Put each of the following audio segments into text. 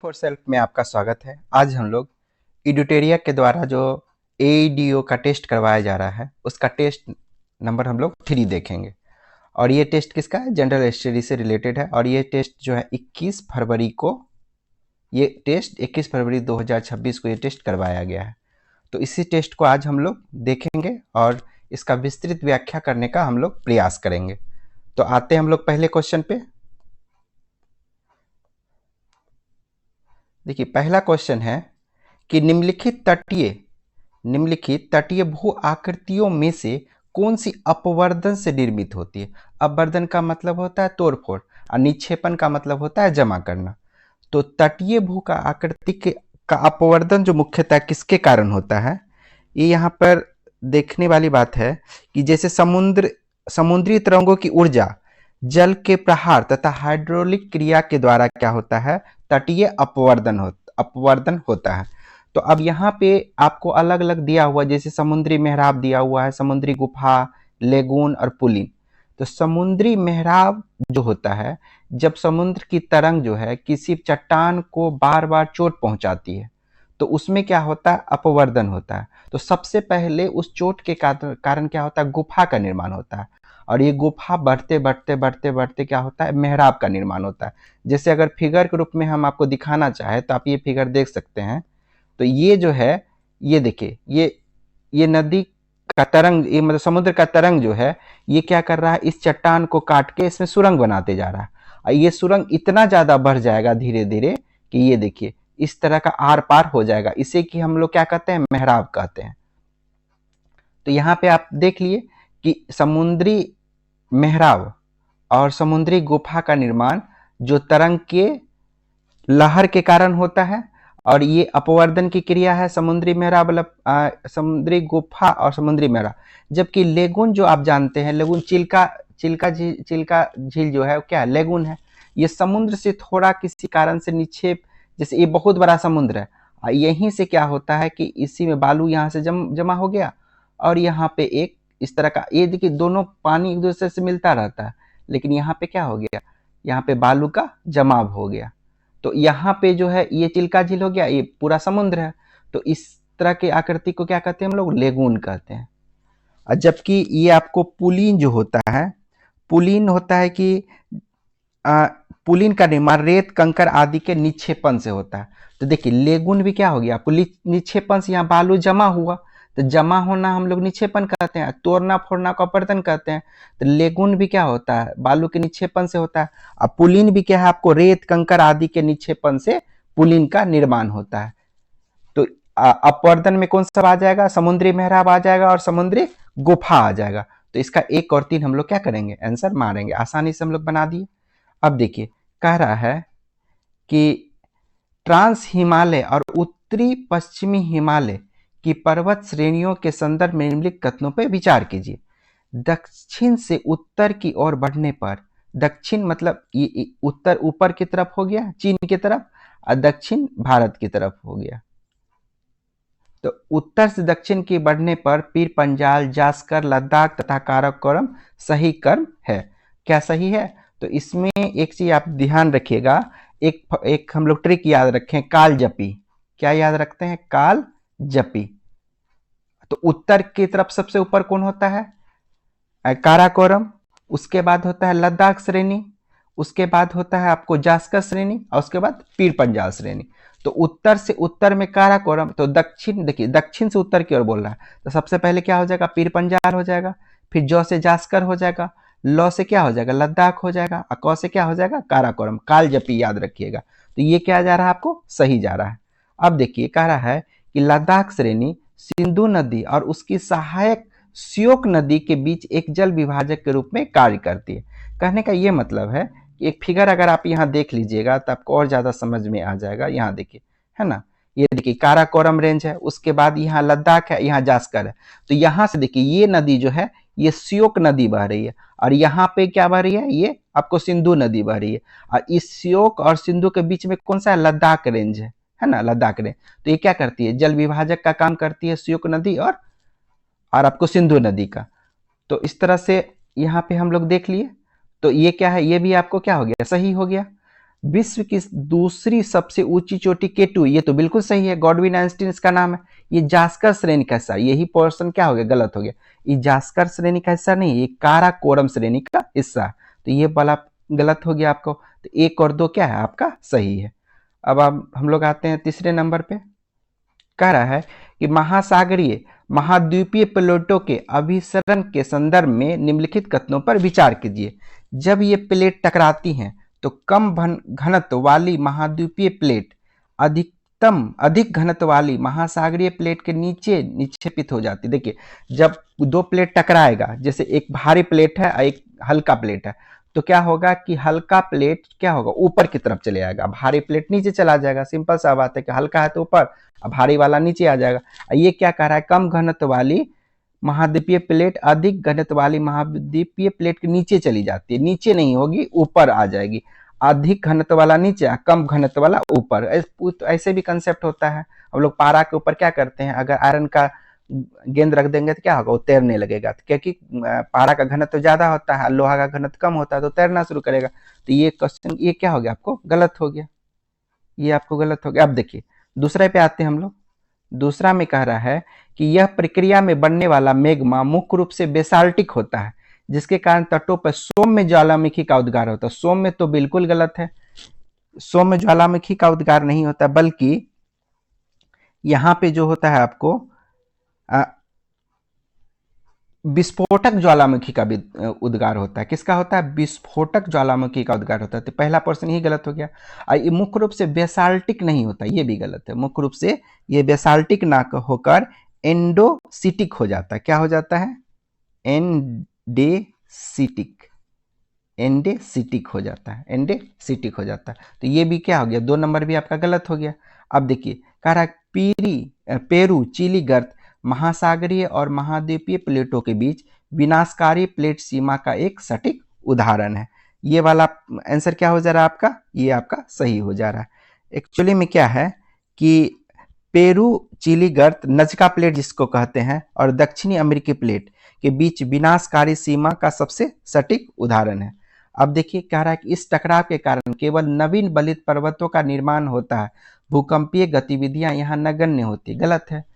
For self में आपका स्वागत है। आज हम लोग इडुटेरिया के द्वारा जो एईडीओ का टेस्ट करवाया जा रहा है उसका टेस्ट नंबर हम लोग 3 देखेंगे। और ये टेस्ट किसका है? जनरल स्टडी से रिलेटेड है। और ये टेस्ट जो है 21 फरवरी 2026 को ये टेस्ट करवाया गया है। तो इसी टेस्ट को आज हम लोग देखेंगे और इसका विस्तृत व्याख्या करने का हम लोग प्रयास करेंगे। तो आते हैं हम लोग पहले क्वेश्चन पे। देखिए, पहला क्वेश्चन है कि निम्नलिखित तटीय भू आकृतियों में से कौन सी अपवर्दन से निर्मित होती है? अपवर्दन का मतलब होता है तोड़फोड़ और निक्षेपण का मतलब होता है जमा करना। तो तटीय भू का आकृति का अपवर्दन जो मुख्यतः किसके कारण होता है, ये यहाँ पर देखने वाली बात है कि जैसे समुद्री तरंगों की ऊर्जा, जल के प्रहार तथा हाइड्रोलिक क्रिया के द्वारा क्या होता है? तटीय अपवर्दन होता है। तो अब यहाँ पे आपको अलग अलग दिया हुआ, जैसे समुद्री मेहराब दिया हुआ है, समुद्री गुफा, लेगून और पुलिन। तो समुद्री मेहराब जो होता है, जब समुद्र की तरंग जो है किसी चट्टान को बार बार चोट पहुंचाती है तो उसमें क्या होता है? अपवर्दन होता है। तो सबसे पहले उस चोट के कारण क्या होता है? गुफा का निर्माण होता है। और ये गुफा बढ़ते बढ़ते क्या होता है? मेहराब का निर्माण होता है। जैसे अगर फिगर के रूप में हम आपको दिखाना चाहे तो आप ये फिगर देख सकते हैं। तो ये जो है, ये देखिए, ये नदी का तरंग, ये मतलब समुद्र का तरंग जो है, ये क्या कर रहा है? इस चट्टान को काट के इसमें सुरंग बनाते जा रहा है। और ये सुरंग इतना ज्यादा बढ़ जाएगा धीरे धीरे कि ये देखिए इस तरह का आर पार हो जाएगा। इसे कि हम लोग क्या कहते हैं? मेहराब कहते हैं। तो यहाँ पे आप देख लिए कि समुद्री मेहराब और समुद्री गुफा का निर्माण जो तरंग के लहर के कारण होता है, और ये अपवर्दन की क्रिया है समुद्री मेहराब, समुद्री गुफा और समुद्री मेहराब। जबकि लेगून जो आप जानते हैं, लेगून चिल्का झील जो है क्या है? लेगून है। ये समुद्र से थोड़ा किसी कारण से निक्षेप, जैसे ये बहुत बड़ा समुद्र है, यहीं से क्या होता है कि इसी में बालू यहाँ से जमा हो गया और यहाँ पे एक इस तरह का, ये देखिए दोनों पानी एक दूसरे से मिलता रहता है, लेकिन यहाँ पे क्या हो गया? यहाँ पे बालू का जमाव हो गया। तो यहाँ पे जो है ये चिल्का झील हो गया, ये पूरा समुद्र है। तो इस तरह की आकृति को क्या कहते हैं हम लोग? लेगून कहते हैं। और जबकि ये आपको पुलिन जो होता है, पुलिन होता है कि पुलिन का निर्माण रेत कंकर आदि के निक्षेपण से होता है। तो देखिए लेगून भी क्या हो गया? आपको निक्षेपण से यहाँ बालू जमा हुआ, तो जमा होना हम लोग निक्षेपण कहते हैं, तोड़ना फोड़ना को अपवर्दन कहते हैं। तो लेगून भी क्या होता है? बालू के निक्षेपण से होता है। अब पुलिन भी क्या है? आपको रेत कंकर आदि के निक्षेपण से पुलिन का निर्माण होता है। तो अपवर्दन में कौन सा आ जाएगा? समुद्री मेहराब आ जाएगा और समुद्री गुफा आ जाएगा। तो इसका 1 और 3 हम लोग क्या करेंगे? आंसर मारेंगे। आसानी से हम लोग बना दिए। अब देखिए, कह रहा है कि ट्रांस हिमालय और उत्तरी पश्चिमी हिमालय की पर्वत श्रेणियों के संदर्भ में निम्नलिखित कथनों पर विचार कीजिए। दक्षिण से उत्तर की ओर बढ़ने पर, दक्षिण मतलब ये उत्तर ऊपर की तरफ हो गया चीन की तरफ, और दक्षिण भारत की तरफ हो गया। तो उत्तर से दक्षिण की बढ़ने पर पीर पंजाल, जास्कर, लद्दाख तथा काराकोरम सही क्रम है। क्या सही है? तो इसमें एक चीज आप ध्यान रखिएगा, एक हम लोग ट्रिक याद रखें, काल जपी। क्या याद रखते हैं? काल जपी। तो उत्तर की तरफ सबसे ऊपर कौन होता है? काराकोरम। उसके बाद होता है लद्दाख श्रेणी, उसके बाद होता है आपको जास्कर श्रेणी, और उसके बाद पीर पंजाल श्रेणी। तो उत्तर से उत्तर में काराकोरम, तो दक्षिण, देखिए दक्षिण से उत्तर की ओर बोल रहा है, तो सबसे पहले क्या हो जाएगा? पीर पंजाल हो जाएगा, फिर जौ से जास्कर हो जाएगा, लौ से क्या हो जाएगा? लद्दाख हो जाएगा, और कौ से क्या हो जाएगा? काराकोरम। काल जपी याद रखिएगा। तो ये क्या जा रहा है? आपको सही जा रहा है। अब देखिए, कह रहा है कि लद्दाख श्रेणी सिंधु नदी और उसकी सहायक श्योक नदी के बीच एक जल विभाजक के रूप में कार्य करती है। कहने का ये मतलब है कि एक फिगर अगर आप यहाँ देख लीजिएगा तो आपको और ज्यादा समझ में आ जाएगा। यहाँ देखिए, है ना, ये देखिए काराकोरम रेंज है, उसके बाद यहाँ लद्दाख है, यहाँ जास्कर है। तो यहाँ से देखिए ये नदी जो है ये श्योक नदी बह रही है, और यहाँ पे क्या बह रही है? ये आपको सिंधु नदी बह रही है। और इस श्योक और सिंधु के बीच में कौन सा है? लद्दाख रेंज है ना, लद्दाख रेंज। तो ये क्या करती है? जल विभाजक का काम करती है, श्योक नदी और आपको सिंधु नदी का। तो इस तरह से यहाँ पे हम लोग देख लिए। तो ये क्या है? ये भी आपको क्या हो गया? सही हो गया। विश्व की दूसरी सबसे ऊंची चोटी K2, ये तो बिल्कुल सही है, गॉडविन आइंस्टीन इसका नाम है। ये जास्कर श्रेणी का हिस्सा, यही पोर्शन क्या हो गया, गलत हो गया। ये जास्कर श्रेणी का हिस्सा नहीं, ये काराकोरम श्रेणी का हिस्सा, तो ये वाला गलत हो गया आपको। तो 1 और 2 क्या है आपका, सही है। अब हम लोग आते हैं तीसरे नंबर पे। कह रहा है कि महासागरीय महाद्वीपीय प्लेटों के अभिसरण के संदर्भ में निम्नलिखित कथनों पर विचार कीजिए। जब ये प्लेट टकराती हैं तो कम घनत्व वाली महाद्वीपीय प्लेट अधिक घनत्व वाली महासागरीय प्लेट के नीचे निक्षेपित हो जाती। देखिए, जब 2 प्लेट टकराएगा, जैसे एक भारी प्लेट है और एक हल्का प्लेट है, तो क्या होगा कि हल्का प्लेट क्या होगा, ऊपर की तरफ चले जाएगा, भारी प्लेट नीचे चला जाएगा। सिंपल सा बात है कि हल्का है तो ऊपर, भारी वाला नीचे आ जाएगा। ये क्या कह रहा है, कम घनत्व वाली महाद्वीपीय प्लेट अधिक घनत्व वाली महाद्वीपीय प्लेट के नीचे चली जाती है, नीचे नहीं होगी, ऊपर आ जाएगी। अधिक घनत्व वाला नीचे, कम घनत्व वाला ऊपर, ऐसे भी कंसेप्ट होता है। हम लोग पारा के ऊपर क्या करते हैं, अगर आयरन का गेंद रख देंगे तो क्या होगा, वो तैरने लगेगा, क्योंकि पारा का घनत्व ज्यादा होता है, लोहा का घनत्व कम होता है, तो तैरना शुरू करेगा। तो ये क्वेश्चन ये क्या हो गया, आपको गलत हो गया, ये आपको गलत हो गया। अब देखिए दूसरे पे आते हैं हम लोग। दूसरा में कह रहा है कि यह प्रक्रिया में बनने वाला मैग्मा मुख्य रूप से बेसाल्टिक होता है, जिसके कारण तटों पर सौम्य ज्वालामुखी का उद्गार होता है। सौम्य तो बिल्कुल गलत है, सौम्य ज्वालामुखी का उद्गार नहीं होता, बल्कि यहां पे जो होता है आपको विस्फोटक ज्वालामुखी का भी उद्गार होता है। किसका होता है, विस्फोटक ज्वालामुखी का उद्गार होता है। तो पहला पर्सन ही गलत हो गया। ये मुख्य रूप से बेसाल्टिक नहीं होता, ये भी गलत है। मुख्य रूप से ये बेसाल्टिक ना होकर एंडोसिटिक हो जाता है। क्या हो जाता है, एंडेसिटिक, एंडेसिटिक हो जाता है, एंडेसिटिक हो जाता है। तो ये भी क्या हो गया, 2 नंबर भी आपका गलत हो गया। अब देखिए कह रहा है पेरू चिली गर्त महासागरीय और महाद्वीपीय प्लेटों के बीच विनाशकारी प्लेट सीमा का एक सटीक उदाहरण है। ये वाला आंसर क्या हो जा रहा है आपका, ये आपका सही हो जा रहा है। एक्चुअली में क्या है कि पेरू चिली गर्त नजका प्लेट जिसको कहते हैं और दक्षिणी अमेरिकी प्लेट के बीच विनाशकारी सीमा का सबसे सटीक उदाहरण है। अब देखिए कह रहा है कि इस टकराव के कारण केवल नवीन बलित पर्वतों का निर्माण होता है, भूकंपीय गतिविधियां यहाँ नगण्य होती। गलत है।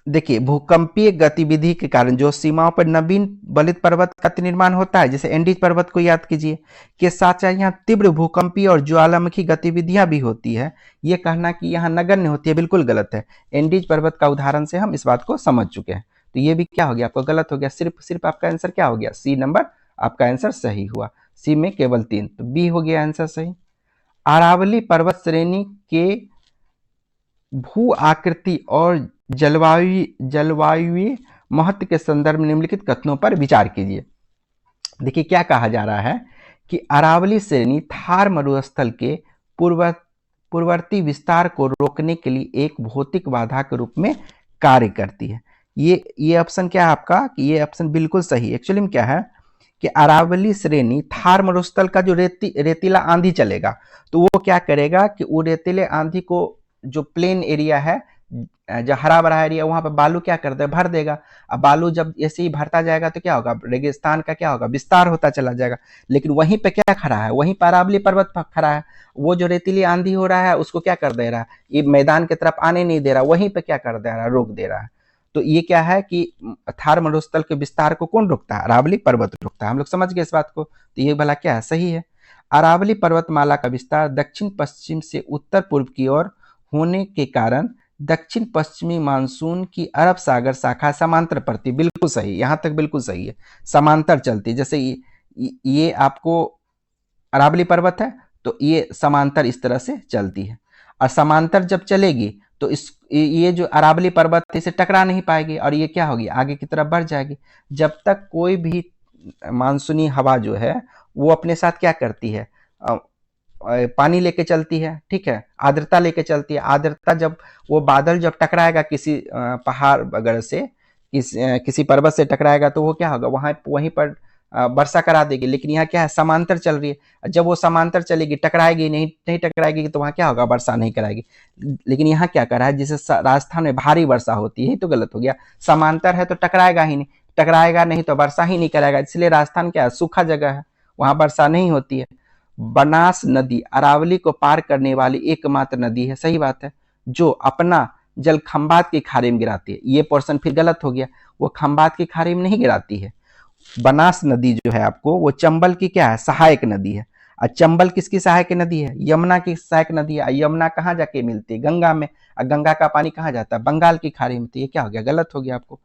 देखिए भूकंपीय गतिविधि के कारण जो सीमाओं पर नवीन बलित पर्वत का निर्माण होता है, जैसे एंडीज पर्वत को याद कीजिए, के साथ यहाँ तीव्र भूकंपीय और ज्वालामुखी गतिविधियां भी होती है। ये कहना कि यहाँ नगण्य होती है बिल्कुल गलत है। एंडीज पर्वत का उदाहरण से हम इस बात को समझ चुके हैं। तो ये भी क्या हो गया, आपको गलत हो गया। सिर्फ आपका आंसर क्या हो गया, सी नंबर आपका आंसर सही हुआ। सी में केवल 3, तो बी हो गया आंसर सही। अरावली पर्वत श्रेणी के भू आकृति और जलवायु महत्व के संदर्भ में निम्नलिखित कथनों पर विचार कीजिए। देखिए क्या कहा जा रहा है कि अरावली श्रेणी थार मरुस्थल के पूर्ववर्ती विस्तार को रोकने के लिए एक भौतिक बाधा के रूप में कार्य करती है। ये ऑप्शन क्या है आपका, कि ये ऑप्शन बिल्कुल सही। एक्चुअली में क्या है कि अरावली श्रेणी थार मरुस्थल का जो रेतीला आंधी चलेगा, तो वो क्या करेगा कि वो रेतीले आंधी को जो प्लेन एरिया है, जो हरा भरा एरिया, वहां पर बालू क्या करता है, भर देगा। अब बालू जब ऐसे ही भरता जाएगा तो क्या होगा, रेगिस्तान का क्या होगा, विस्तार होता चला जाएगा। लेकिन वहीं पे क्या खड़ा है, वहीं पर अरावली पर्वत खड़ा है। वो जो रेतीली आंधी हो रहा है उसको क्या कर दे रहा है, ये मैदान की तरफ आने नहीं दे रहा, वहीं पे क्या कर दे रहा है, रोक दे रहा है। तो ये क्या है कि थार मरुस्थल के विस्तार को कौन रोकता है, अरावली पर्वत रोकता है। हम लोग समझ गए इस बात को। तो ये भला क्या है, सही है। अरावली पर्वतमाला का विस्तार दक्षिण पश्चिम से उत्तर पूर्व की ओर होने के कारण दक्षिण पश्चिमी मानसून की अरब सागर शाखा समांतर पड़ती। बिल्कुल सही, यहां तक बिल्कुल सही है, समांतर चलती। जैसे ये आपको अरावली पर्वत है तो ये समांतर इस तरह से चलती है, और समांतर जब चलेगी तो ये जो अरावली पर्वत है इसे टकरा नहीं पाएगी, और ये क्या होगी, आगे की तरफ बढ़ जाएगी। जब तक कोई भी मानसूनी हवा जो है वो अपने साथ क्या करती है, पानी लेके चलती है, ठीक है, आर्द्रता लेके चलती है। आर्द्रता जब वो बादल जब टकराएगा किसी पहाड़ वगैरह से, किसी पर्वत से टकराएगा, तो वो क्या होगा, वहीं पर वर्षा करा देगी। लेकिन यहाँ क्या है, समांतर चल रही है। जब वो समांतर चलेगी, टकराएगी नहीं टकराएगी, तो वहाँ क्या होगा, वर्षा नहीं कराएगी। लेकिन यहाँ क्या कर रहा है, जिसे राजस्थान में भारी वर्षा होती है, तो गलत हो गया। समांतर है तो टकराएगा ही नहीं, टकराएगा नहीं तो वर्षा ही नहीं कराएगा। इसलिए राजस्थान क्या है, सूखा जगह है, वहाँ वर्षा नहीं होती है। बनास नदी अरावली को पार करने वाली एकमात्र नदी है, सही बात है, जो अपना जल खंबात की खाड़ी में गिराती है। ये पोर्शन फिर गलत हो गया, वो खंबात की खाड़ी में नहीं गिराती है। बनास नदी जो है आपको वो चंबल की क्या है, सहायक नदी है। और चंबल किसकी सहायक नदी है, यमुना की सहायक नदी है। यमुना कहाँ जाके मिलती है, गंगा में। और गंगा का पानी कहाँ जाता है, बंगाल की खाड़ी में। तो ये क्या हो गया, गलत हो गया आपको।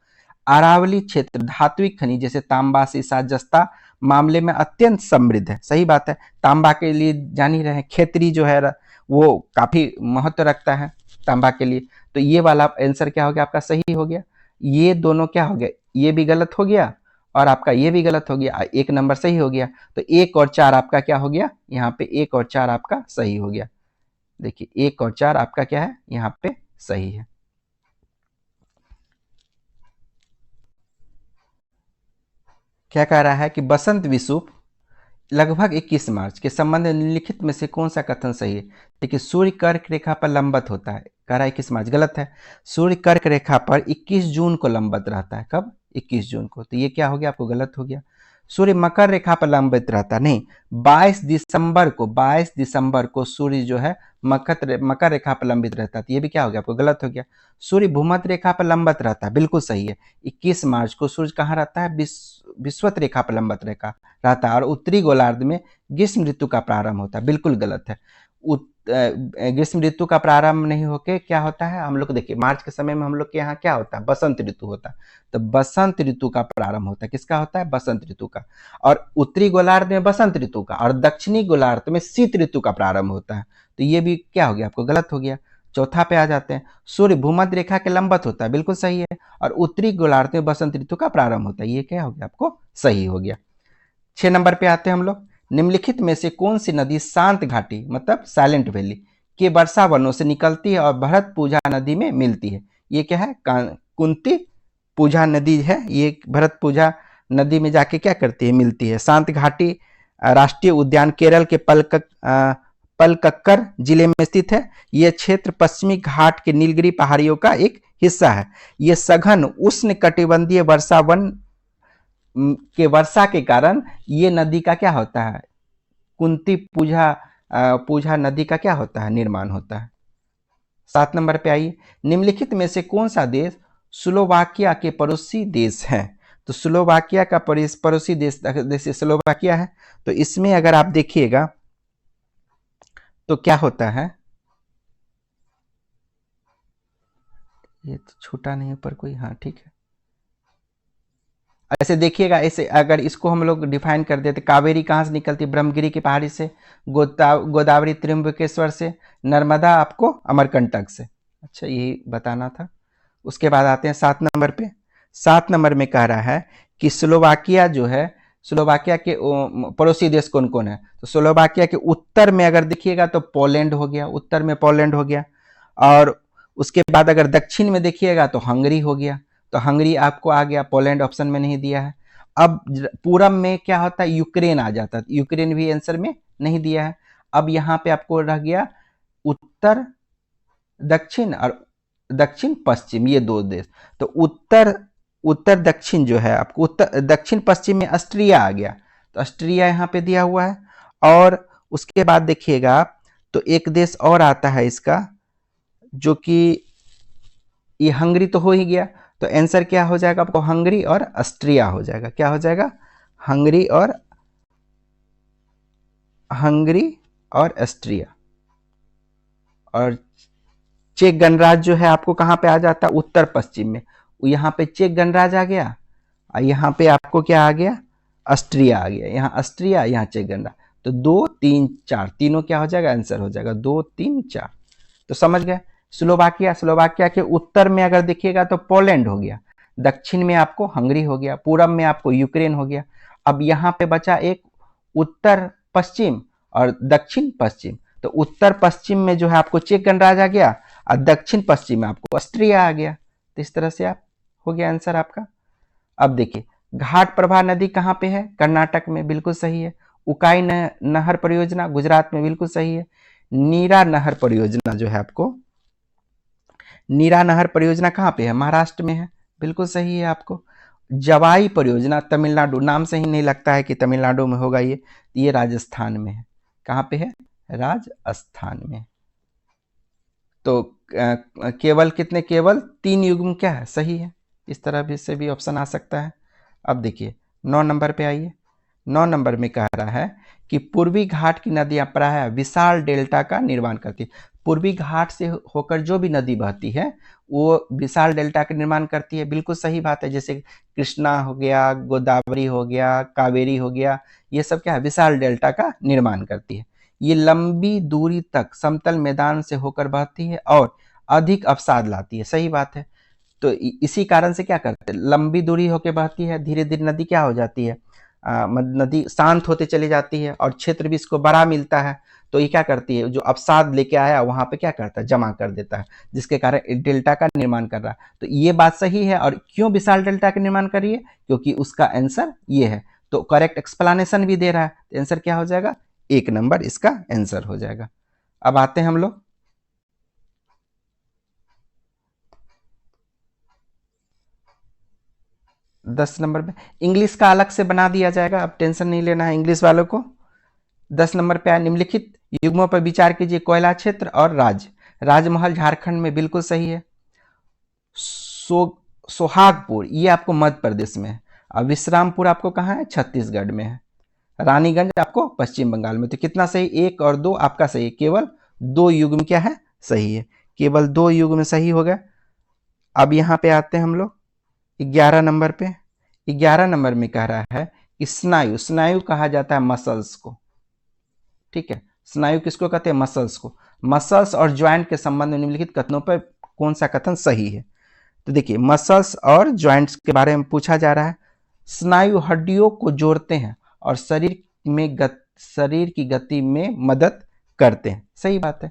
अरावली क्षेत्र धात्विक खनिज जैसे तांबा सीसा जस्ता मामले में अत्यंत समृद्ध है, सही बात है। तांबा के लिए जान ही रहे हैं, खेतरी जो है वो काफी महत्व रखता है तांबा के लिए। तो ये वाला आंसर क्या हो गया आपका, सही हो गया। ये दोनों क्या हो गया, ये भी गलत हो गया और आपका ये भी गलत हो गया, एक नंबर सही हो गया। तो 1 और 4 आपका क्या हो गया, यहाँ पे 1 और 4 आपका सही हो गया। देखिए 1 और 4 आपका क्या है, यहाँ पे सही है। क्या कह रहा है कि बसंत विषुव लगभग 21 मार्च के संबंध में निम्नलिखित में से कौन सा कथन सही है। देखिए सूर्य कर्क रेखा पर लंबवत होता है, कह रहा है 21 मार्च, गलत है। सूर्य कर्क रेखा पर 21 जून को लंबवत रहता है, कब, 21 जून को। तो ये क्या हो गया आपको, गलत हो गया। सूर्य मकर रेखा पर लंबवत रहता नहीं, 22 दिसंबर को सूर्य जो है मकर रेखा पर लंबित रहता है। तो ये भी क्या हो गया आपको, गलत हो गया। सूर्य भूमध्य रेखा पर लंबवत रहता है, बिल्कुल सही है। 21 मार्च को सूर्य कहाँ रहता है, विषुवत रेखा पर लंबवत रेखा रहता है और उत्तरी गोलार्ध में ग्रीष्म ऋतु का प्रारंभ होता है, बिल्कुल गलत है। ग्रीष्म ऋतु का प्रारंभ नहीं होके क्या होता है, हम लोग देखिए मार्च के समय में हम लोग के यहाँ क्या होता है, बसंत ऋतु होता है। तो बसंत ऋतु का प्रारंभ होता है, किसका होता है, बसंत ऋतु का। और उत्तरी गोलार्ध में बसंत ऋतु का और दक्षिणी गोलार्ध में शीत ऋतु का प्रारंभ होता है। तो ये भी क्या हो गया आपको, गलत हो गया। चौथा पे आ जाते हैं, सूर्य भूमध्य रेखा के लंबवत होता है, बिल्कुल सही है। और उत्तरी गोलार्ध में बसंत ऋतु का प्रारंभ होता है, ये क्या हो गया आपको, सही हो गया। 6 नंबर पे आते हैं हम लोग, निम्नलिखित में से कौन सी नदी शांत घाटी मतलब साइलेंट वैली के वर्षा वनों से निकलती है और भरत पूजा नदी में मिलती है। ये क्या है, कुंती पूजा नदी है, ये भरत पूजा नदी में जाके क्या करती है, मिलती है। शांत घाटी राष्ट्रीय उद्यान केरल के पलक्कड़ जिले में स्थित है। यह क्षेत्र पश्चिमी घाट के नीलगिरी पहाड़ियों का एक हिस्सा है। यह सघन उष्ण कटिबंधीय वर्षा वन के वर्षा के कारण ये नदी का क्या होता है, कुंती पूजा नदी का क्या होता है, निर्माण होता है। 7 नंबर पे आइए, निम्नलिखित में से कौन सा देश स्लोवाकिया के पड़ोसी देश है। तो स्लोवाकिया का पड़ोसी देश जैसे स्लोवाकिया है, तो इसमें अगर आप देखिएगा तो क्या होता है, ये तो छोटा नहीं ऊपर कोई, हाँ ठीक है। ऐसे देखिएगा, ऐसे अगर इसको हम लोग डिफाइन कर देते, कावेरी कहाँ से निकलती है, ब्रह्मगिरी की पहाड़ी से, गोदावरी त्र्यंबकेश्वर से, नर्मदा आपको अमरकंटक से। अच्छा यही बताना था। उसके बाद आते हैं 7 नंबर पे। 7 नंबर में कह रहा है कि स्लोवाकिया जो है, स्लोवाकिया के पड़ोसी देश कौन कौन है। तो स्लोवाकिया के उत्तर में अगर देखिएगा तो पोलैंड हो गया, उत्तर में पोलैंड हो गया। और उसके बाद अगर दक्षिण में देखिएगा तो हंगरी हो गया। तो हंगरी आपको आ गया, पोलैंड ऑप्शन में नहीं दिया है। अब पूरब में क्या होता है, यूक्रेन आ जाता है, यूक्रेन भी आंसर में नहीं दिया है। अब यहाँ पे आपको रह गया उत्तर दक्षिण और दक्षिण पश्चिम, ये 2 देश। तो उत्तर दक्षिण जो है आपको, उत्तर दक्षिण पश्चिम में ऑस्ट्रिया आ गया, तो ऑस्ट्रिया यहाँ पे दिया हुआ है। और उसके बाद देखिएगा तो एक देश और आता है इसका, जो कि ये हंगरी तो हो ही गया। तो आंसर क्या हो जाएगा आपको, हंगरी और ऑस्ट्रिया हो जाएगा। क्या हो जाएगा, हंगरी और ऑस्ट्रिया। और चेक गणराज्य जो है आपको कहाँ पे आ जाता है, उत्तर पश्चिम में। यहाँ पे चेक गणराज्य आ गया और यहाँ पे आपको क्या आ गया, ऑस्ट्रिया आ गया। यहाँ ऑस्ट्रिया, यहाँ चेक गणराज्य। तो 2 3 4 तीनों क्या हो जाएगा, आंसर हो जाएगा 2 3 4। तो समझ गए। स्लोवाकिया के उत्तर में अगर देखिएगा तो पोलैंड हो गया, दक्षिण में आपको हंगरी हो गया, पूरब में आपको यूक्रेन हो गया। अब यहाँ पे बचा एक उत्तर पश्चिम और दक्षिण पश्चिम। तो उत्तर पश्चिम में जो है आपको चेक गणराज्य आ गया और दक्षिण पश्चिम में आपको ऑस्ट्रिया आ गया। तो इस तरह से आप हो गया आंसर आपका। अब देखिए घाट प्रभा नदी कहाँ पे है, कर्नाटक में, बिल्कुल सही है। उकाई नहर परियोजना गुजरात में, बिल्कुल सही है। नीरा नहर परियोजना जो है आपको, नीरा नहर परियोजना कहाँ पे है, महाराष्ट्र में है, बिल्कुल सही है आपको। जवाई परियोजना तमिलनाडु, नाम से ही नहीं लगता है कि तमिलनाडु में होगा, ये राजस्थान में है। कहाँ पे है? राजस्थान में। तो केवल कितने? केवल 3 युग्म क्या है? सही है। इस तरह भी से भी ऑप्शन आ सकता है। अब देखिए 9 नंबर पे आइए। 9 नंबर में कह रहा है कि पूर्वी घाट की नदियां प्रायः विशाल डेल्टा का निर्माण करती है। पूर्वी घाट से होकर जो भी नदी बहती है वो विशाल डेल्टा का निर्माण करती है। बिल्कुल सही बात है। जैसे कृष्णा हो गया, गोदावरी हो गया, कावेरी हो गया, ये सब क्या है? विशाल डेल्टा का निर्माण करती है। ये लंबी दूरी तक समतल मैदान से होकर बहती है और अधिक अवसाद लाती है। सही बात है। तो इसी कारण से क्या करते हैं? लंबी दूरी होकर बहती है, धीरे धीरे नदी क्या हो जाती है? नदी शांत होते चली जाती है और क्षेत्र भी इसको बड़ा मिलता है। तो ये क्या करती है? जो अवसाद लेके आया वहां पे क्या करता है? जमा कर देता है, जिसके कारण डेल्टा का निर्माण कर रहा है। तो ये बात सही है। और क्यों विशाल डेल्टा का निर्माण कर रही है? क्योंकि उसका आंसर ये है। तो करेक्ट एक्सप्लेनेशन भी दे रहा है। तो आंसर क्या हो जाएगा? 1 नंबर इसका आंसर हो जाएगा। अब आते हैं हम लोग 10 नंबर पे। इंग्लिश का अलग से बना दिया जाएगा, अब टेंशन नहीं लेना है इंग्लिश वालों को। 10 नंबर पे निम्नलिखित युग्मों पर विचार कीजिए। कोयला क्षेत्र और राजमहल झारखंड में, बिल्कुल सही है। सोहागपुर ये आपको मध्य प्रदेश में है। अब विश्रामपुर आपको कहाँ है? छत्तीसगढ़ में है। रानीगंज आपको पश्चिम बंगाल में। तो कितना सही? 1 और 2 आपका सही है। केवल 2 युग्म क्या है? सही है। केवल 2 युग्म सही हो गया। अब यहाँ पे आते हैं हम लोग 11 नंबर पे। 11 नंबर में कह रहा है कि स्नायु, स्नायु कहा जाता है मसल्स को। ठीक है, स्नायु किसको कहते हैं? मसल्स को। मसल्स और ज्वाइंट के संबंध में निम्नलिखित कथनों पर कौन सा कथन सही है? तो देखिए मसल्स और ज्वाइंट्स के बारे में पूछा जा रहा है। स्नायु हड्डियों को जोड़ते हैं और शरीर की गति में मदद करते हैं। सही बात है।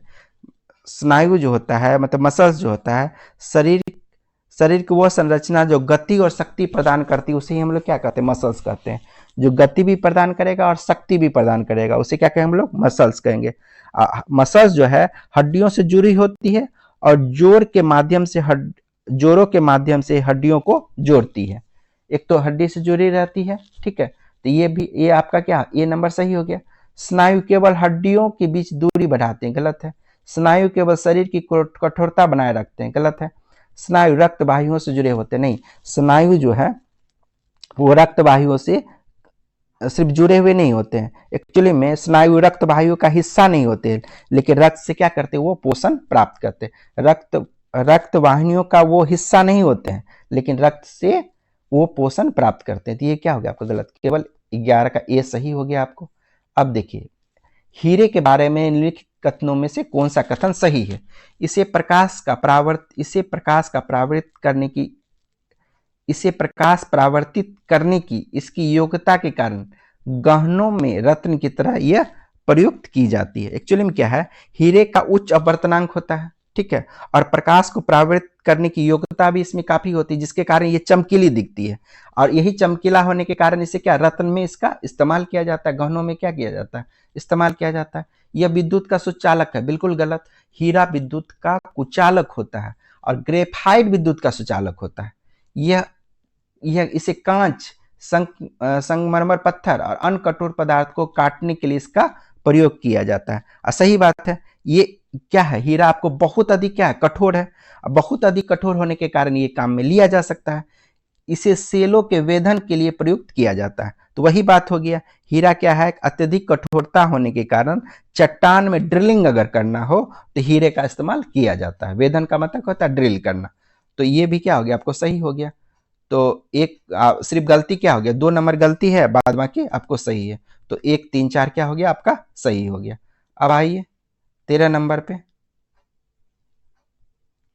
स्नायु जो होता है मतलब मसल्स जो होता है, शरीर की वह संरचना जो गति और शक्ति प्रदान करती है उसे ही हम लोग क्या कहते हैं? मसल्स कहते हैं। जो गति भी प्रदान करेगा और शक्ति भी प्रदान करेगा उसे क्या कहेंगे हम लोग? मसल्स कहेंगे। मसल्स जो है हड्डियों से जुड़ी होती है और जोड़ों के माध्यम से हड्डियों को जोड़ती है। एक तो हड्डी से जुड़ी रहती है, ठीक है। तो ये आपका क्या? ये नंबर सही हो गया। स्नायु केवल हड्डियों के बीच दूरी बढ़ाते हैं, गलत है। स्नायु केवल शरीर की कठोरता बनाए रखते हैं, गलत है। स्नायु रक्त वाहियों से जुड़े होते नहीं। स्नायु जो है वो रक्त वाहियों से सिर्फ जुड़े हुए नहीं होते हैं। एक्चुअली में स्नायु रक्त वाहियों का हिस्सा नहीं होते हैं, लेकिन रक्त से क्या करते हैं? वो पोषण प्राप्त करते हैं। रक्त वाहिनियों का वो हिस्सा नहीं होते हैं, लेकिन रक्त से वो पोषण प्राप्त करते हैं। तो ये क्या हो गया आपका? गलत। केवल 11 का ए सही हो गया आपको। अब देखिए हीरे के बारे में निम्नलिखित कथनों में से कौन सा कथन सही है? इसे प्रकाश परावर्तित करने की इसकी योग्यता के कारण गहनों में रत्न की तरह यह प्रयुक्त की जाती है। एक्चुअली में क्या है? हीरे का उच्च अपवर्तनांक होता है, ठीक है, और प्रकाश को परावर्तित करने की योग्यता भी इसमें काफी होती है, जिसके कारण ये चमकीली दिखती है। और यही चमकीला होने के कारण इसे क्या? रत्न में इसका इस्तेमाल किया जाता है, गहनों में क्या किया जाता है? इस्तेमाल किया जाता है। यह विद्युत का सुचालक है, बिल्कुल गलत। हीरा विद्युत का कुचालक होता है और ग्रेफाइट विद्युत का सुचालक होता है। यह इसे कांच, संगमरमर पत्थर और अन्य कठोर पदार्थ को काटने के लिए इसका प्रयोग किया जाता है। सही बात है। ये क्या है? हीरा आपको बहुत अधिक क्या है? कठोर है। बहुत अधिक कठोर होने के कारण ये काम में लिया जा सकता है। इसे सेलों के वेधन के लिए प्रयुक्त किया जाता है। तो वही बात हो गया। हीरा क्या है? अत्यधिक कठोरता होने के कारण चट्टान में ड्रिलिंग अगर करना हो तो हीरे का इस्तेमाल किया जाता है। वेधन का मतलब होता है ड्रिल करना। तो ये भी क्या हो गया? आपको सही हो गया। तो एक सिर्फ गलती क्या हो गया? 2 नंबर गलती है, बाद बाकी आपको सही है। तो 1 3 4 क्या हो गया? आपका सही हो गया। अब आइए 13 नंबर पे।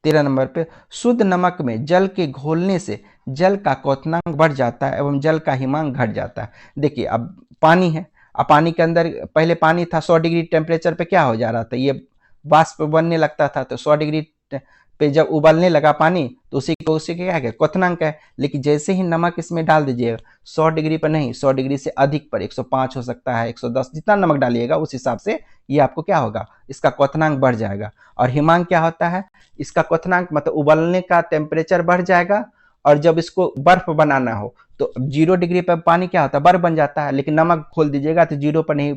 13 नंबर पे शुद्ध नमक में जल के घोलने से जल का क्वथनांक बढ़ जाता है एवं जल का हिमांक घट जाता है। देखिए अब पानी है, अब पानी के अंदर पहले पानी था 100 डिग्री टेम्परेचर पे क्या हो जा रहा था? ये वाष्प बनने लगता था। तो 100 डिग्री पे जब उबलने लगा पानी तो उसी क्या है? क्वथनांक है। लेकिन जैसे ही नमक इसमें डाल दीजिएगा 100 डिग्री पर नहीं, 100 डिग्री से अधिक पर 105 हो सकता है, 110, जितना नमक डालिएगा उस हिसाब से ये आपको क्या होगा? इसका क्वथनांक बढ़ जाएगा। और हिमांक क्या होता है? इसका क्वथनांक मतलब उबलने का टेम्परेचर बढ़ जाएगा और जब इसको बर्फ बनाना हो तो 0 डिग्री पर पानी क्या होता है, बर्फ बन जाता है। लेकिन नमक खोल दीजिएगा तो 0 पर नहीं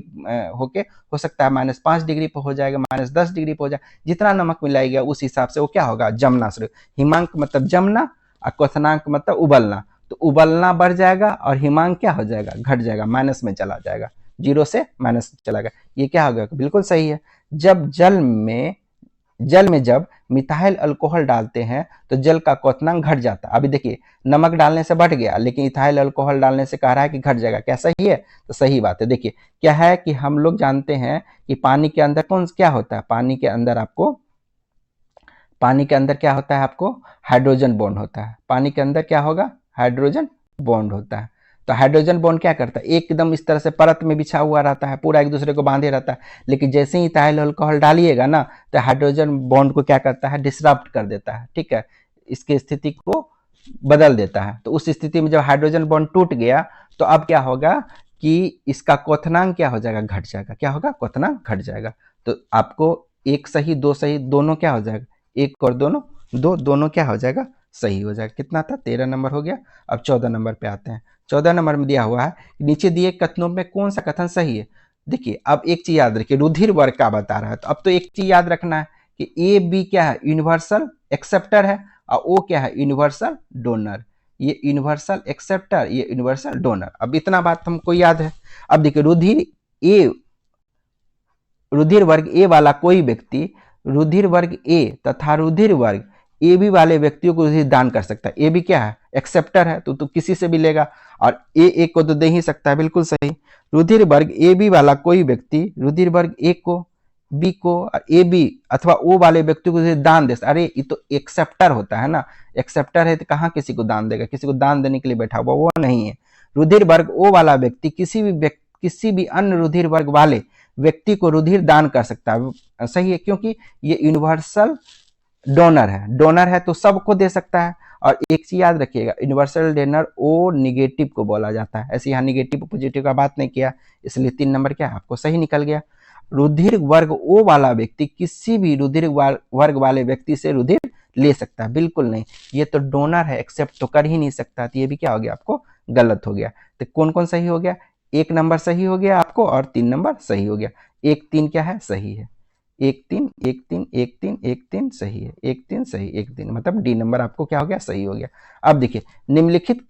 होके हो सकता है -5 डिग्री पर हो जाएगा, -10 डिग्री पर हो जाएगा। जितना नमक मिलाएगा उस हिसाब से वो क्या होगा, जमना शुरू। हिमांक मतलब जमना और क्वथनांक मतलब उबलना। तो उबलना बढ़ जाएगा और हिमांक क्या हो जाएगा, घट जाएगा, माइनस में चला जाएगा, 0 से माइनस चला गया। ये क्या हो गया, बिल्कुल सही है। जब जल में जब मिथाइल अल्कोहल डालते हैं तो जल का क्वथनांक घट जाता है। अभी देखिए नमक डालने से बढ़ गया, लेकिन इथाइल अल्कोहल डालने से कह रहा है कि घट जाएगा। क्या सही है? तो सही बात है। देखिए क्या है कि हम लोग जानते हैं कि पानी के अंदर कौन क्या होता है, पानी के अंदर क्या होता है, आपको हाइड्रोजन बॉन्ड होता है। पानी के अंदर क्या होगा, हाइड्रोजन बॉन्ड होता है। तो हाइड्रोजन बॉन्ड क्या करता है, एकदम इस तरह से परत में बिछा हुआ रहता है, पूरा एक दूसरे को बांधे रहता है। लेकिन जैसे ही इथाइल अल्कोहल डालिएगा ना, तो हाइड्रोजन बॉन्ड को क्या करता है, डिसरप्ट कर देता है। ठीक है, इसकी स्थिति को बदल देता है। तो उस स्थिति में जब हाइड्रोजन बॉन्ड टूट गया तो अब क्या होगा कि इसका क्वथनांक क्या हो जाएगा, घट जाएगा। क्या होगा, क्वथनांक घट जाएगा। तो आपको एक सही दो सही दोनों क्या हो जाएगा, एक और दोनों क्या हो जाएगा, सही हो जाएगा। कितना था, 13 नंबर हो गया। अब 14 नंबर पे आते हैं। 14 नंबर में दिया हुआ है नीचे दिए कथनों में कौन सा कथन सही है। देखिए अब एक चीज याद रखिए, रुधिर वर्ग का बता रहा है। तो अब तो एक चीज याद रखना है कि ए बी क्या है, यूनिवर्सल एक्सेप्टर है, और ओ क्या है, यूनिवर्सल डोनर। ये यूनिवर्सल एक्सेप्टर, ये यूनिवर्सल डोनर। अब इतना बात हमको याद है। अब देखिए रुधिर वर्ग ए वाला कोई व्यक्ति रुधिर वर्ग ए तथा रुधिर वर्ग ए बी वाले व्यक्तियों को रुधिर दान कर सकता है। ए बी क्या है, एक्सेप्टर है, तो किसी से भी लेगा, और ए को तो दे ही सकता है, बिल्कुल सही। रुधिर वर्ग ए बी वाला कोई व्यक्ति रुधिर वर्ग ए को, बी को, ए बी अथवा ओ वाले व्यक्ति को रुधिर दान दे। अरे ये तो एक्सेप्टर होता है ना, एक्सेप्टर है तो कहाँ किसी को दान देगा, किसी को दान देने के लिए बैठा हुआ वो नहीं है। रुधिर वर्ग ओ वाला व्यक्ति किसी भी अन्य रुधिर वर्ग वाले व्यक्ति को रुधिर दान कर सकता है। सही है, क्योंकि ये यूनिवर्सल डोनर है तो सबको दे सकता है। और एक चीज याद रखिएगा, यूनिवर्सल डोनर ओ निगेटिव को बोला जाता है। ऐसे यहाँ निगेटिव पॉजिटिव का बात नहीं किया, इसलिए 3 नंबर क्या है आपको सही निकल गया। रुधिर वर्ग ओ वाला व्यक्ति किसी भी रुधिर वर्ग वाले व्यक्ति से रुधिर ले सकता है, बिल्कुल नहीं। ये तो डोनर है, एक्सेप्ट तो कर ही नहीं सकता। तो ये भी क्या हो गया, आपको गलत हो गया। तो कौन कौन सही हो गया, 1 नंबर सही हो गया आपको और 3 नंबर सही हो गया। 1 3 क्या है, सही है। 1 3 1 3 1 3 1 3 सही है, 1 3 सही, 1 3 मतलब डी नंबर आपको क्या हो गया, सही हो गया। अब देखिए निम्नलिखित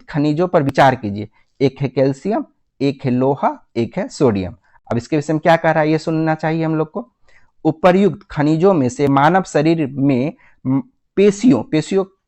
खनिजों पर विचार कीजिए। एक है कैल्शियम, एक है लोहा, एक है सोडियम। अब इसके विषय में क्या कह रहा है ये सुनना चाहिए हम लोग को। उपर्युक्त खनिजों में से मानव शरीर में पेशियों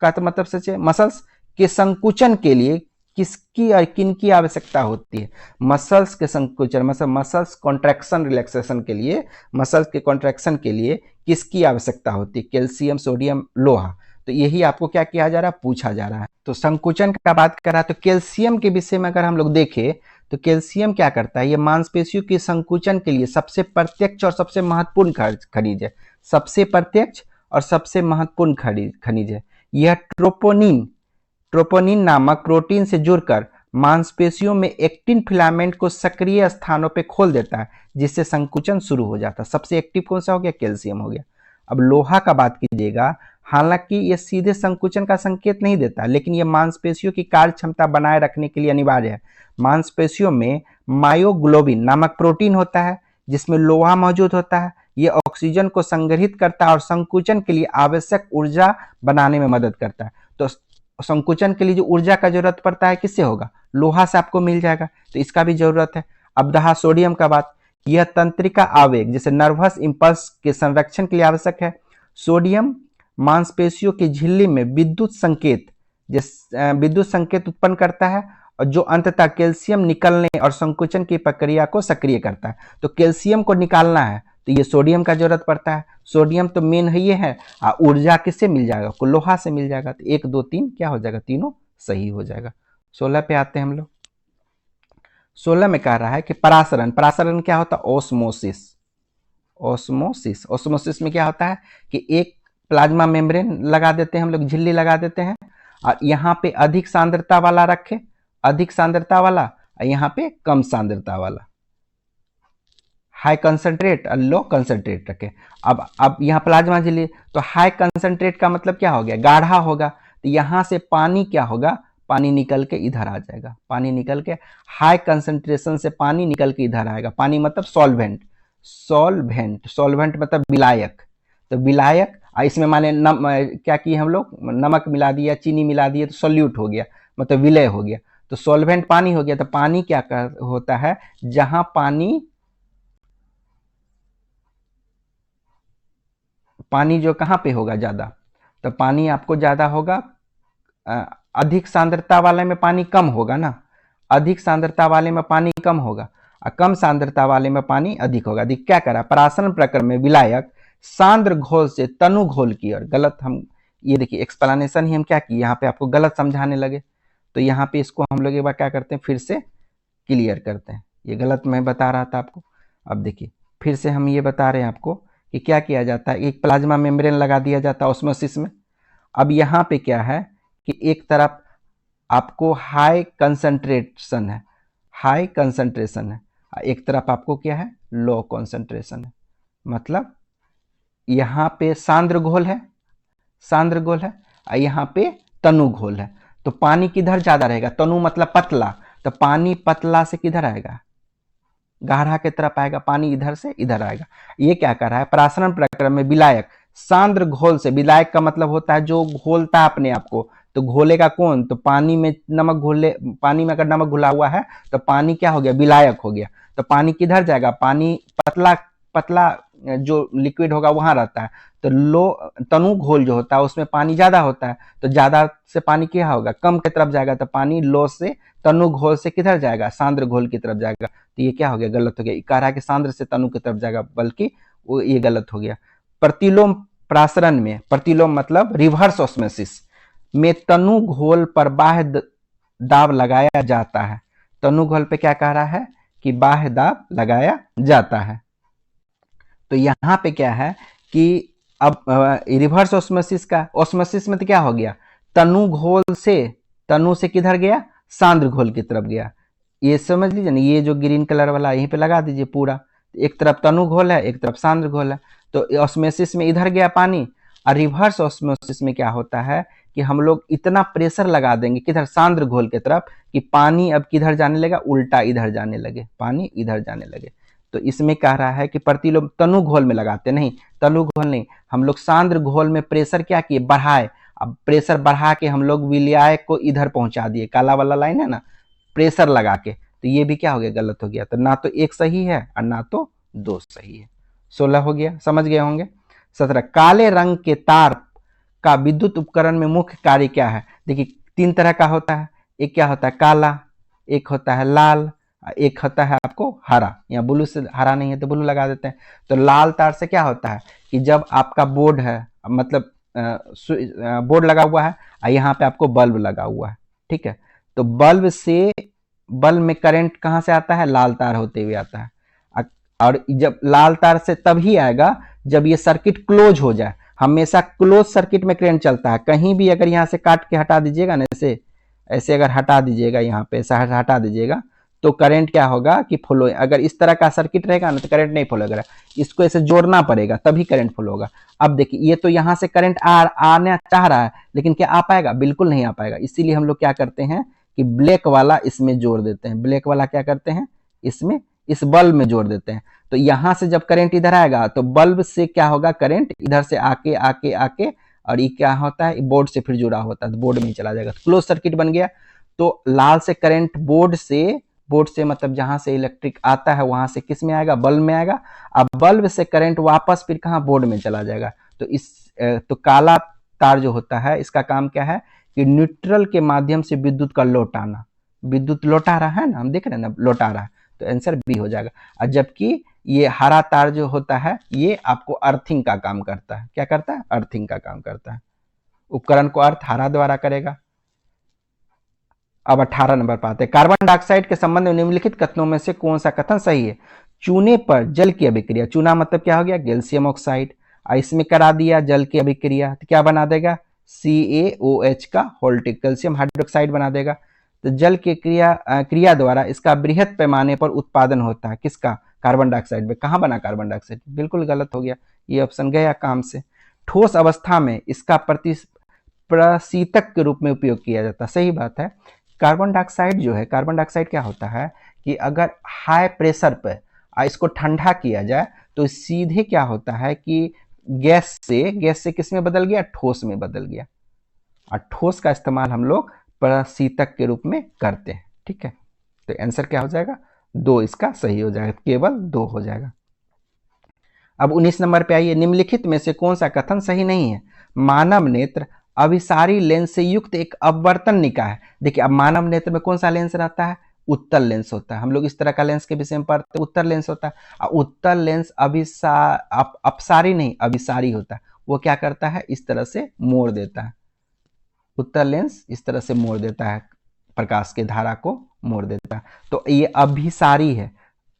का तो मतलब सच है, मसल्स के संकुचन के लिए किसकी और किन की आवश्यकता होती है। मसल्स के संकुचन मतलब मसल्स कॉन्ट्रैक्शन रिलैक्सेशन के लिए, मसल्स के कॉन्ट्रैक्शन के लिए किसकी आवश्यकता होती है, कैल्शियम, सोडियम, लोहा। तो यही आपको क्या किया जा रहा है, पूछा जा रहा है। तो संकुचन का बात कर रहा है, तो कैल्शियम के विषय में अगर हम लोग देखें तो कैल्शियम क्या करता है, ये मांसपेशियों के संकुचन के लिए सबसे प्रत्यक्ष और सबसे महत्वपूर्ण खनिज है। सबसे प्रत्यक्ष और सबसे महत्वपूर्ण खनिज है। यह ट्रोपोनिन नामक प्रोटीन से जुड़कर मांसपेशियों में एक्टिन फिलामेंट को सक्रिय स्थानों पर खोल देता है, जिससे संकुचन शुरू हो जाता है। सबसे एक्टिव कौन सा हो गया, कैल्शियम हो गया। अब लोहा का बात कीजिएगा, हालांकि यह सीधे संकुचन का संकेत नहीं देता, लेकिन यह मांसपेशियों की कार्य क्षमता बनाए रखने के लिए अनिवार्य है। मांसपेशियों में मायोग्लोबिन नामक प्रोटीन होता है जिसमें लोहा मौजूद होता है। यह ऑक्सीजन को संग्रहित करता है और संकुचन के लिए आवश्यक ऊर्जा बनाने में मदद करता है। तो संकुचन के लिए जो ऊर्जा का जरूरत पड़ता है किससे होगा, लोहा से आपको मिल जाएगा, तो इसका भी जरूरत है। अब रहा सोडियम का बात, यह तंत्रिका आवेग जैसे नर्वस इंपल्स के संरक्षण के लिए आवश्यक है। सोडियम मांसपेशियों की झिल्ली में विद्युत संकेत उत्पन्न करता है, और जो अंततः कैल्शियम निकलने और संकुचन की प्रक्रिया को सक्रिय करता है। तो कैल्शियम को निकालना है तो ये सोडियम का जरूरत पड़ता है। सोडियम तो मेन है ये है, ऊर्जा किससे मिल जाएगा, को लोहा से मिल जाएगा। तो 1 2 3 क्या हो जाएगा, तीनों सही हो जाएगा। 16 पे आते हैं हम लोग। 16 में कह रहा है कि परासरण क्या होता है, ओस्मोसिस में क्या होता है कि एक प्लाज्मा मेम्ब्रेन लगा देते हैं हम लोग, झिल्ली लगा देते हैं, और यहाँ पे अधिक सांद्रता वाला रखे, अधिक सांद्रता वाला, और यहाँ पे कम सांद्रता वाला, हाई कंसंट्रेट और लो कंसंट्रेट रखे। अब यहाँ प्लाज्मा झिल्ली, तो हाई कंसंट्रेट का मतलब क्या हो गया, गाढ़ा होगा। तो यहाँ से पानी क्या होगा, पानी निकल के इधर आ जाएगा, पानी निकल के हाई कंसंट्रेशन से पानी निकल के इधर आएगा। पानी मतलब सॉल्वेंट, सॉल्वेंट मतलब विलायक। तो विलायक, इसमें माने क्या किए हम लोग, नमक मिला दिया, चीनी मिला दिए तो सोल्यूट हो गया, मतलब विलय हो गया। तो सॉल्वेंट पानी हो गया। तो पानी क्या होता है, जहां पानी जो कहाँ पे होगा ज्यादा, तो पानी आपको ज्यादा होगा, अधिक सांद्रता वाले में पानी कम होगा ना, अधिक सांद्रता वाले में पानी कम होगा और कम सांद्रता वाले में पानी अधिक होगा। अधिक क्या करा, परासरण प्रक्रम में विलायक सांद्र घोल से तनु घोल की ओर, गलत हम ये देखिए एक्सप्लेनेशन ही हम क्या किए यहाँ पे आपको गलत समझाने लगे। तो यहाँ पे इसको हम लोग एक बार क्या करते हैं, फिर से क्लियर करते हैं। ये गलत मैं बता रहा था आपको। अब देखिए फिर से हम ये बता रहे हैं आपको कि क्या किया जाता है, एक प्लाज्मा मेम्ब्रेन लगा दिया जाता है ऑस्मोसिस में। अब यहाँ पे क्या है कि एक तरफ आपको हाई कंसंट्रेशन है, हाई कंसंट्रेशन है, एक तरफ आपको क्या है, लो कंसंट्रेशन है। मतलब यहाँ पे सांद्र घोल है, सांद्र घोल है, और यहाँ पे तनु घोल है। तो पानी किधर ज्यादा रहेगा, तनु मतलब पतला, तो पानी पतला से किधर आएगा, गाढ़ा की तरफ आएगा, पानी इधर से इधर आएगा। ये क्या कर रहा है, परासरण प्रक्रम में विलायक सांद्र घोल से, विलायक का मतलब होता है जो घोलता है अपने आप को, तो घोलेगा कौन, तो पानी में नमक घोले, पानी में अगर नमक घुला हुआ है तो पानी क्या हो गया, विलायक हो गया। तो पानी किधर जाएगा, पानी पतला पतला जो लिक्विड होगा वहां रहता है। तो लो तनु घोल जो होता है उसमें पानी ज्यादा होता है, तो ज्यादा से पानी क्या होगा, कम की तरफ जाएगा। तो पानी लो से तनु घोल से किधर जाएगा, सांद्र घोल की तरफ जाएगा। तो ये क्या हो गया, गलत हो गया। कह रहा है कि सांद्र से तनु की तरफ जाएगा, बल्कि वो ये गलत हो गया। प्रतिलोम प्रासरण में, प्रतिलोम मतलब रिवर्स ऑस्मोसिस में तनु घोल पर बाह्य दाब लगाया जाता है। तनु घोल पे क्या कह रहा है कि बाह्य दाब लगाया जाता है। तो यहाँ पे क्या है कि अब रिवर्स ऑस्मोसिस का, ऑस्मोसिस में तो क्या हो गया, तनु घोल से, तनु से किधर गया, सांद्र घोल की तरफ गया। ये समझ लीजिए ना, ये जो ग्रीन कलर वाला यहीं पे लगा दीजिए पूरा, एक तरफ तनु घोल है, एक तरफ सांद्र घोल है। तो ऑस्मोसिस में इधर गया पानी, और रिवर्स ऑस्मोसिस में क्या होता है कि हम लोग इतना प्रेशर लगा देंगे किधर, सांद्र घोल की तरफ, कि पानी अब किधर जाने लगा, उल्टा इधर जाने लगे, पानी इधर जाने लगे। तो इसमें कह रहा है कि प्रतिलोम तनु घोल में लगाते नहीं, तनु घोल नहीं, हम लोग सांद्र घोल में प्रेशर क्या किए, बढ़ाए। अब प्रेशर बढ़ा के हम लोग विलायक को इधर पहुंचा दिए, काला वाला लाइन है ना, प्रेशर लगा के। तो ये भी क्या हो गया, गलत हो गया। तो ना तो एक सही है और ना तो दो सही है। 16 हो गया, समझ गए होंगे। 17 काले रंग के तार का विद्युत उपकरण में मुख्य कार्य क्या है। देखिए 3 तरह का होता है, एक क्या होता है काला, एक होता है लाल, एक होता है आपको हरा। या ब्लू से, हरा नहीं है तो ब्लू लगा देते हैं। तो लाल तार से क्या होता है कि जब आपका बोर्ड है, मतलब बोर्ड लगा हुआ है और यहाँ पे आपको बल्ब लगा हुआ है, ठीक है, तो बल्ब से, बल्ब में करंट कहाँ से आता है, लाल तार होते हुए आता है। और जब लाल तार से तभी आएगा जब ये सर्किट क्लोज हो जाए। हमेशा क्लोज सर्किट में करंट चलता है। कहीं भी अगर यहाँ से काट के हटा दीजिएगा ना, ऐसे ऐसे अगर हटा दीजिएगा, यहाँ पे ऐसा हटा दीजिएगा, तो करंट क्या होगा कि फ्लो, अगर इस तरह का सर्किट रहेगा ना तो करंट नहीं फ्लो होगा, इसको ऐसे जोड़ना पड़ेगा तभी करंट फ्लो होगा। अब देखिए ये तो यहाँ से करंट आना चाह रहा है, लेकिन क्या आ पाएगा, बिल्कुल नहीं आ पाएगा। इसीलिए हम लोग क्या करते हैं कि ब्लैक वाला इसमें जोड़ देते हैं, ब्लैक वाला क्या करते हैं, इसमें, इस बल्ब में जोड़ देते हैं। तो यहां से जब करंट इधर आएगा तो बल्ब से क्या होगा, करंट इधर से आके आके आके, और ये क्या होता है, बोर्ड से फिर जुड़ा होता है, तो बोर्ड में चला जाएगा, क्लोज सर्किट बन गया। तो लाल से करंट बोर्ड से मतलब जहां से इलेक्ट्रिक आता है वहां से किस में आएगा, बल्ब में आएगा। अब बल्ब से करंट वापस फिर कहां, बोर्ड में चला जाएगा। तो तो काला तार जो होता है इसका काम क्या है कि न्यूट्रल के माध्यम से विद्युत का लौटाना, विद्युत लौटा रहा है ना, हम देख रहे हैं ना, लौटा रहा है। तो आंसर बी हो जाएगा। और जबकि ये हरा तार जो होता है ये आपको अर्थिंग का काम करता है। क्या करता है, अर्थिंग का काम करता है। उपकरण को अर्थ हरा द्वारा करेगा। अब 18 नंबर पर आते हैं। कार्बन डाइऑक्साइड के संबंध में निम्नलिखित कथनों में से कौन सा कथन सही है। चूने पर जल की अभिक्रिया, चूना मतलब क्या हो गया, कैल्शियम ऑक्साइड, इसमें करा दिया जल की अभिक्रिया, तो क्या बना देगा, CaOH का होल्टिक कैल्शियम हाइड्रोक्साइड बना देगा। तो जल की क्रिया द्वारा इसका बृहद पैमाने पर उत्पादन होता है, किसका, कार्बन डाइऑक्साइड में। कहाँ बना कार्बन डाइऑक्साइड, बिल्कुल गलत हो गया, ये ऑप्शन गया काम से। ठोस अवस्था में इसका प्रशीतक के रूप में उपयोग किया जाता है। सही बात है। कार्बन डाइऑक्साइड जो है, कार्बन डाइऑक्साइड क्या होता है कि अगर हाई प्रेशर पर इसको ठंडा किया जाए तो सीधे क्या होता है कि गैस से किस में बदल गया, ठोस में बदल गया। और ठोस का इस्तेमाल हम लोग प्रशीतक के रूप में करते हैं। ठीक है, तो आंसर क्या हो जाएगा, 2 इसका सही हो जाएगा, केवल 2 हो जाएगा। अब 19 नंबर पे आइए, निम्नलिखित में से कौन सा कथन सही नहीं है। मानव नेत्र अभिसारी लेंस से युक्त एक अपवर्तन निकाय है। देखिए, अब मानव नेत्र में कौन सा लेंस रहता है, उत्तल लेंस होता है। हम लोग इस तरह का लेंस के विषय में पढ़ते हैं, उत्तल लेंस होता है। और उत्तल लेंस अपसारी नहीं, अभिसारी होता है। वो क्या करता है, इस तरह से मोड़ देता है। उत्तल लेंस इस तरह से मोड़ देता है, प्रकाश के धारा को मोड़ देता है। तो ये अभिसारी है,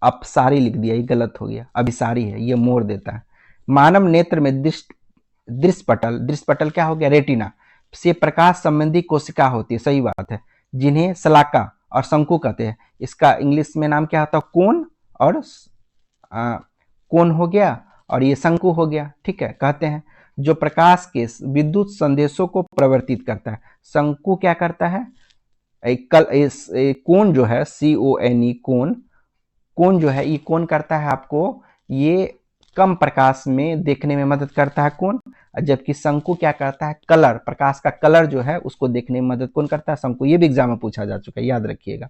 अपसारी लिख दिया, ये गलत हो गया, अभिसारी है, ये मोड़ देता है। मानव नेत्र में दृष्टिपटल क्या हो गया, रेटिना से प्रकाश संबंधी कोशिका होती है। सही बात है, जिन्हें शलाका और शंकु कहते हैं। इसका इंग्लिश में नाम क्या होता है, कोन, और कोन हो गया, और ये शंकु हो गया। ठीक है, कहते हैं जो प्रकाश के विद्युत संदेशों को प्रवर्तित करता है। शंकु क्या करता है, कोन जो है, CONE, कोन जो है, ये कोन करता है आपको, ये कम प्रकाश में देखने में मदद करता है कोन। जबकि शंकु क्या करता है, कलर, प्रकाश का कलर जो है उसको देखने में मदद कौन करता है, शंकु। ये भी एग्जाम में पूछा जा चुका है, याद रखिएगा।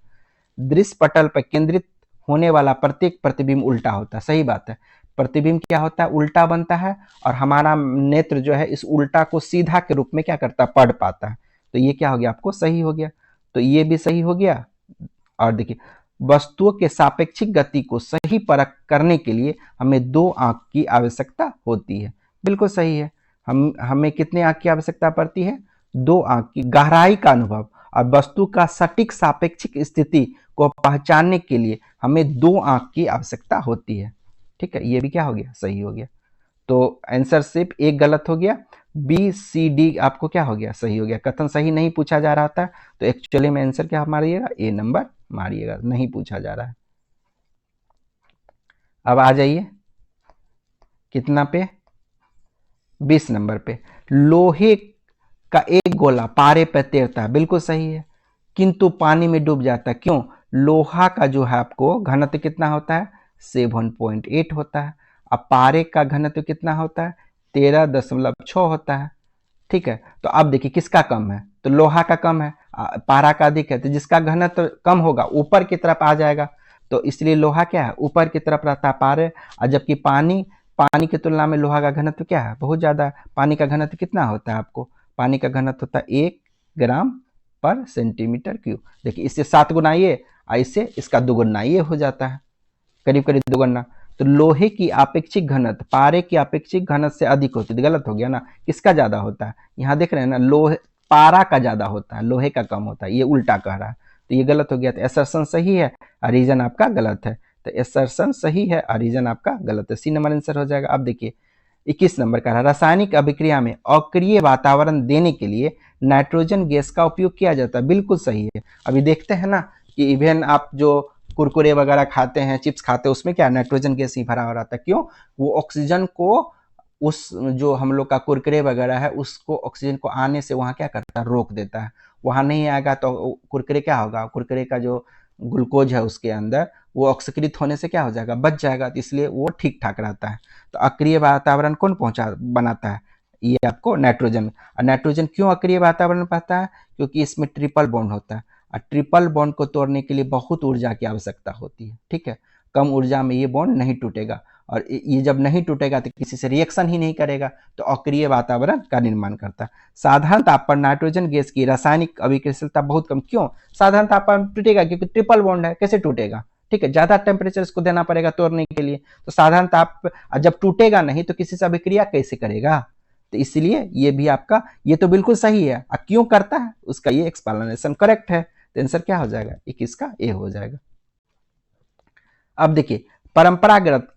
दृश्य पटल पर केंद्रित होने वाला प्रत्येक प्रतिबिंब उल्टा होता है। सही बात है, प्रतिबिंब क्या होता है, उल्टा बनता है, और हमारा नेत्र जो है इस उल्टा को सीधा के रूप में क्या करता है, पढ़ पाता है। तो ये क्या हो गया, आपको सही हो गया, तो ये भी सही हो गया। और देखिए, वस्तुओं के सापेक्षिक गति को सही परख करने के लिए हमें 2 आंख की आवश्यकता होती है। बिल्कुल सही है, हमें कितने आंख की आवश्यकता पड़ती है, 2 आंख की। गहराई का अनुभव और वस्तु का सटीक सापेक्षिक स्थिति को पहचानने के लिए हमें 2 आंख की आवश्यकता होती है। ठीक है, ये भी क्या हो गया, सही हो गया। तो आंसर सिर्फ एक गलत हो गया, BCD आपको क्या हो गया, सही हो गया। कथन सही नहीं पूछा जा रहा था, तो एक्चुअली में आंसर क्या मारिएगा, A नंबर मारिएगा, नहीं पूछा जा रहा है। अब आ जाइए कितना पे, 20 नंबर पे। लोहे का एक गोला पारे पर तैरता है, बिल्कुल सही है, किंतु पानी में डूब जाता है। क्यों, लोहा का जो है आपको घनत्व कितना होता है, 7.8 होता है। अब पारे का घनत्व कितना होता है, 13.6 होता है। ठीक है, तो अब देखिए किसका कम है, तो लोहा का कम है, पारा का अधिक है। तो जिसका घनत्व कम होगा ऊपर की तरफ आ जाएगा, तो इसलिए लोहा क्या है, ऊपर की तरफ रहता है पारे। और जबकि पानी की तुलना में लोहा का घनत्व क्या है, बहुत ज्यादा है। पानी का घनत्व कितना होता है आपको, पानी का घनत्व होता है 1 ग्राम पर सेंटीमीटर क्यूब। देखिए, इससे 7 गुना ये, इससे इसका 2 गुना ये हो जाता है, करीब करीब 2 गुना। तो लोहे की अपेक्षिक घनत्व पारे की अपेक्षिक घनत्व से अधिक होती है। गलत हो गया ना, किसका ज्यादा होता है, यहाँ देख रहे हैं ना, लोहे, पारा का ज्यादा होता है, लोहे का कम होता है, ये उल्टा कह रहा है, तो ये गलत हो गया। तो असर्शन सही है, रीजन आपका गलत है। तो असर्शन सही है, रीजन आपका गलत है, C नंबर आंसर हो जाएगा। अब देखिए 21 नंबर का, रासायनिक अभिक्रिया में अक्रिय वातावरण देने के लिए नाइट्रोजन गैस का उपयोग किया जाता है। बिल्कुल सही है। अभी देखते हैं ना कि इवन आप जो कुरकुरे वगैरह खाते हैं, चिप्स खाते हैं, उसमें क्या नाइट्रोजन गैस ही भरा हो रहता है। क्यों, वो ऑक्सीजन को, उस जो हम लोग का कुरकुरे वगैरह है उसको ऑक्सीजन को आने से वहाँ क्या करता है, रोक देता है। वहाँ नहीं आएगा तो कुरकुरे क्या होगा, कुरकुरे का जो ग्लूकोज है उसके अंदर वो ऑक्सीकृत होने से क्या हो जाएगा, बच जाएगा। तो इसलिए वो ठीक ठाक रहता है। तो अक्रिय वातावरण कौन बनाता है, ये आपको नाइट्रोजन। और नाइट्रोजन क्यों अक्रिय वातावरण पाता है, क्योंकि इसमें ट्रिपल बॉन्ड होता है, और ट्रिपल बॉन्ड को तोड़ने के लिए बहुत ऊर्जा की आवश्यकता होती है। ठीक है, कम ऊर्जा में ये बॉन्ड नहीं टूटेगा, और ये जब नहीं टूटेगा तो किसी से रिएक्शन ही नहीं करेगा, तो अक्रिय वातावरण का निर्माण करता है। साधारण ताप पर नाइट्रोजन गैस की रासायनिक अभिक्रियाशीलता बहुत कम। क्यों, साधारण ताप पर टूटेगा, क्योंकि ट्रिपल बॉन्ड है, कैसे टूटेगा। ठीक है, ज्यादा टेम्परेचर इसको देना पड़ेगा तोड़ने के लिए, तो साधारण ताप जब टूटेगा नहीं तो किसी से अभिक्रिया कैसे करेगा। तो इसलिए ये भी आपका, ये तो बिल्कुल सही है, क्यों करता है उसका ये एक्सप्लेनेशन करेक्ट है। तो आंसर क्या हो जाएगा, 21 का A हो जाएगा। अब देखिए, परंपरागत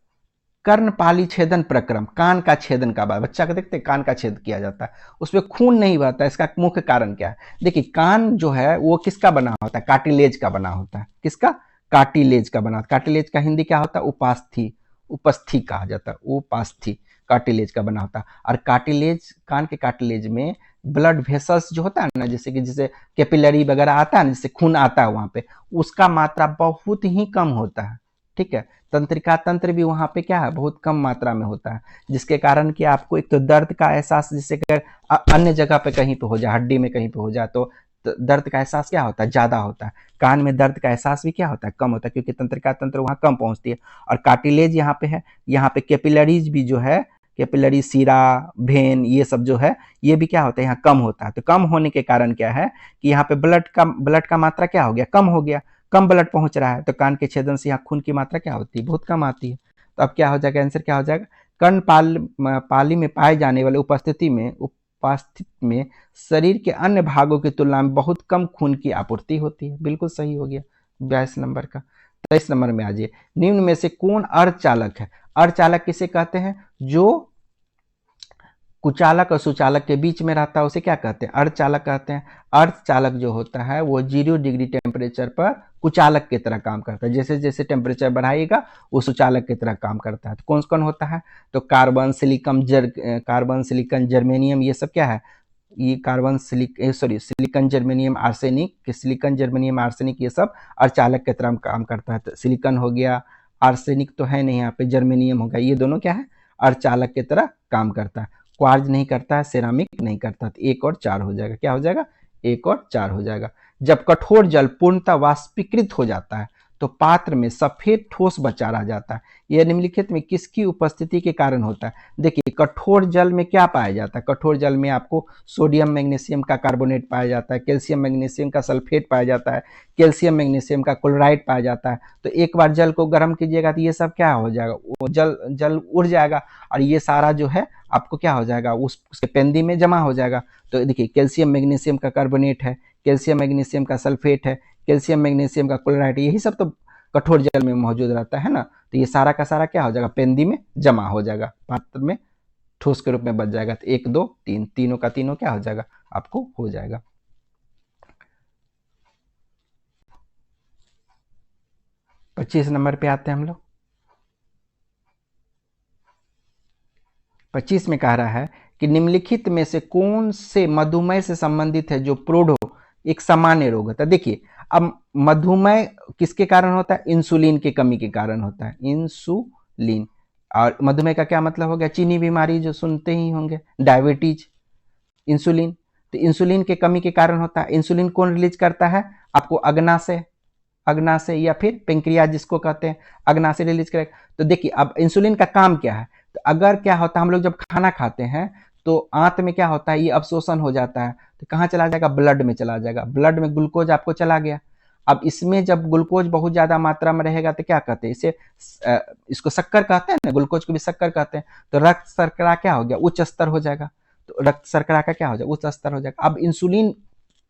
कर्णपाली छेदन प्रक्रम, कान का छेदन का बात, बच्चा को देखते हैं कान का छेद किया जाता है, उसमें खून नहीं बहता, इसका मुख्य कारण क्या है। देखिए, कान जो है वो किसका बना होता है, कार्टिलेज का बना होता है। किसका, कार्टिलेज का बना। कार्टिलेज का हिंदी क्या होता है, उपास्थि, उपस्थि कहा जाता है, उपास्थि कार्टिलेज का बना होता है। और कार्टिलेज, कान के कार्टिलेज में ब्लड वेसल्स जो होता है ना, जैसे कि जैसे कैपिलरी वगैरह आता है ना, जिससे खून आता है वहां पे, उसका मात्रा बहुत ही कम होता है। ठीक है, तंत्रिका तंत्र भी वहां पे क्या है, बहुत कम मात्रा में होता है, जिसके कारण कि आपको एक तो दर्द का एहसास, जैसे कि अन्य जगह पे कहीं पे हो जाए, हड्डी में कहीं पे हो जाए, तो दर्द का एहसास क्या होता है, ज्यादा होता है। कान में दर्द का एहसास भी क्या होता है, कम होता है, क्योंकि तंत्रिका तंत्र वहां कम पहुंचती है। और कार्टिलेज यहाँ पे है, यहाँ पे कैपिलरीज भी जो है, कैपिलरी, सीरा, वेन, ये सब जो है, ये भी क्या होता है, यहाँ कम होता है। तो कम होने के कारण क्या है कि यहाँ पे ब्लड का मात्रा क्या हो गया, कम हो गया, कम ब्लड पहुंच रहा है, तो कान के छेदन से यहाँ खून की मात्रा क्या होती है, बहुत कम आती है। तो अब क्या हो जाएगा, आंसर क्या हो जाएगा, कर्ण पाली में पाए जाने वाले उपस्थिति में शरीर के अन्य भागों की तुलना में बहुत कम खून की आपूर्ति होती है। बिल्कुल सही हो गया 22 नंबर का। 23 नंबर में आ जाइए, निम्न में से कौन अर्धचालक है। अर्धचालक किसे कहते हैं, जो कुचालक और सुचालक के बीच में रहता है उसे क्या कहते हैं, अर्धचालक कहते हैं। अर्धचालक जो होता है वो 0 डिग्री टेम्परेचर पर कुचालक की तरह काम करता है, जैसे जैसे टेम्परेचर बढ़ाएगा वो सुचालक की तरह काम करता है। तो कौन कौन होता है, तो कार्बन सिलिकन जर्मेनियम, ये सब क्या है, ये सिलिकन जर्मेनियम आर्सेनिक, ये सब अर्धचालक की तरह काम करता है। तो सिलिकन हो गया, आर्सेनिक तो है नहीं यहाँ पे, जर्मेनियम हो गया, ये दोनों क्या है, अर्धचालक की तरह काम करता है। क्वार्ज नहीं करता है, सेरामिक नहीं करता। तो 1 और 4 हो जाएगा, क्या हो जाएगा, 1 और 4 हो जाएगा। जब कठोर जल पूर्णतः वाष्पीकृत हो जाता है तो पात्र में सफेद ठोस बचा रह जाता है। यह निम्नलिखित में किसकी उपस्थिति के कारण होता है। देखिए, कठोर जल में क्या पाया जाता है, कठोर जल में आपको सोडियम मैग्नीशियम का कार्बोनेट पाया जाता है, कैल्शियम मैग्नीशियम का सल्फेट पाया जाता है, कैल्शियम मैग्नीशियम का क्लोराइड पाया जाता है। तो एक बार जल को गर्म कीजिएगा तो ये सब क्या हो जाएगा, वो जल उड़ जाएगा, और ये सारा जो है आपको क्या हो जाएगा, उसके पेंदी में जमा हो जाएगा। तो देखिए, कैल्शियम मैग्नीशियम का कार्बोनेट है, कैल्शियम मैग्नीशियम का सल्फेट है, कैल्शियम मैग्नीशियम का क्लोराइड, यही सब तो कठोर जल में मौजूद रहता है ना। तो ये सारा का सारा क्या हो जाएगा, पेंदी में जमा हो जाएगा, पात्र में ठोस के रूप में बच जाएगा। तो 1 2 3, तीनों का तीनों क्या हो जाएगा, आपको हो जाएगा। 25 नंबर पे आते हैं हम लोग। 25 में कह रहा है कि निम्नलिखित में से कौन से मधुमेह से संबंधित है जो प्रौढ़ हो, एक सामान्य रोग होता है। देखिए, अब मधुमेह किसके कारण होता है, इंसुलिन की कमी के कारण होता है, इंसुलिन। और मधुमेह का क्या मतलब हो गया, चीनी बीमारी जो सुनते ही होंगे, डायबिटीज, इंसुलिन। तो इंसुलिन के कमी के कारण होता है। इंसुलिन कौन रिलीज करता है, आपको अग्नाशय या फिर पेंक्रियाज जिसको कहते हैं, अग्नाशय रिलीज करेगा। तो देखिए, अब इंसुलिन का काम क्या है, तो अगर क्या होता है, हम लोग जब खाना खाते हैं तो आंत में क्या होता है, ये अवशोषण हो जाता है, तो कहाँ चला जाएगा, ब्लड में चला जाएगा। ब्लड में ग्लूकोज आपको चला गया। अब इसमें जब ग्लूकोज बहुत ज्यादा मात्रा में रहेगा तो क्या कहते हैं, इसको शक्कर कहते हैं ना, ग्लूकोज को भी शक्कर कहते हैं। तो रक्त शर्करा क्या हो गया, उच्च स्तर हो जाएगा। तो रक्त शर्करा का क्या हो जाएगा, उच्च स्तर हो जाएगा। अब इंसुलिन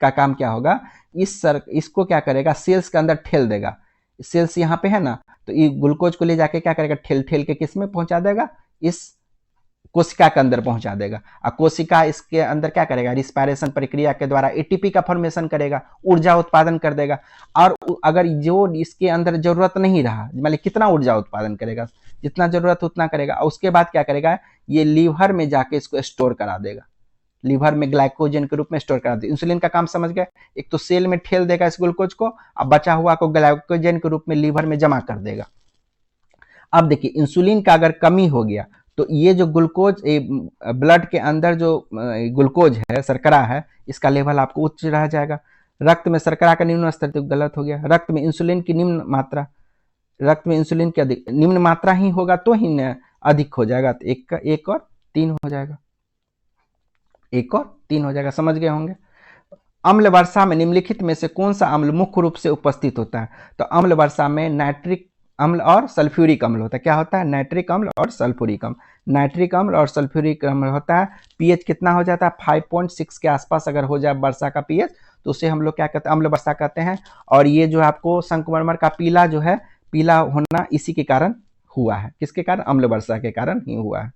का काम क्या होगा, इसको क्या करेगा, सेल्स के अंदर ठेल देगा। सेल्स यहाँ पे है ना, तो ये ग्लूकोज को ले जाके क्या करेगा, ठेल ठेल के किस में पहुंचा देगा, इस कोशिका के अंदर पहुंचा देगा। और कोशिका इसके अंदर क्या करेगा, रिस्पायरेशन प्रक्रिया के द्वारा एटीपी का फॉर्मेशन करेगा, ऊर्जा उत्पादन कर देगा। और अगर जो इसके अंदर जरूरत नहीं रहा, मान कितना ऊर्जा उत्पादन करेगा, जितना जरूरत उतना करेगा। और उसके बाद क्या करेगा, ये लीवर में जाके इसको स्टोर करा देगा, लीवर में ग्लाइकोजन के रूप में स्टोर करा देगा। इंसुलिन का काम समझ गए, एक तो सेल में ठेल देगा इस ग्लूकोज को, अब बचा हुआ को ग्लाइकोजन के रूप में लीवर में जमा कर देगा। अब देखिए, इंसुलिन का अगर कमी हो गया तो ये जो ग्लूकोज, ब्लड के अंदर जो ग्लूकोज है, शर्करा है, इसका लेवल आपको उच्च रह जाएगा। रक्त में शर्करा का निम्न स्तर, तो गलत हो गया। रक्त में इंसुलिन की निम्न मात्रा, रक्त में इंसुलिन की अधिक निम्न मात्रा ही होगा तो ही अधिक हो जाएगा। तो 1 और 3 हो जाएगा, 1 और 3 हो जाएगा, समझ गए होंगे। अम्ल वर्षा में निम्नलिखित में से कौन सा अम्ल मुख्य रूप से उपस्थित होता है। तो अम्ल वर्षा में नाइट्रिक अम्ल और सल्फ्यूरिक अम्ल होता है। क्या होता है, नाइट्रिक अम्ल और सल्फ्यूरिक अम्ल। नाइट्रिक अम्ल और सल्फ्यूरिक अम्ल होता है, पीएच कितना हो जाता है, 5.6 के आसपास अगर हो जाए वर्षा का पीएच, तो उसे हम लोग क्या कहते हैं, अम्ल वर्षा कहते हैं। और ये जो आपको संगमरमर का पीला जो है, पीला होना इसी के कारण हुआ है, किसके कारण, अम्ल वर्षा के कारण ही हुआ है।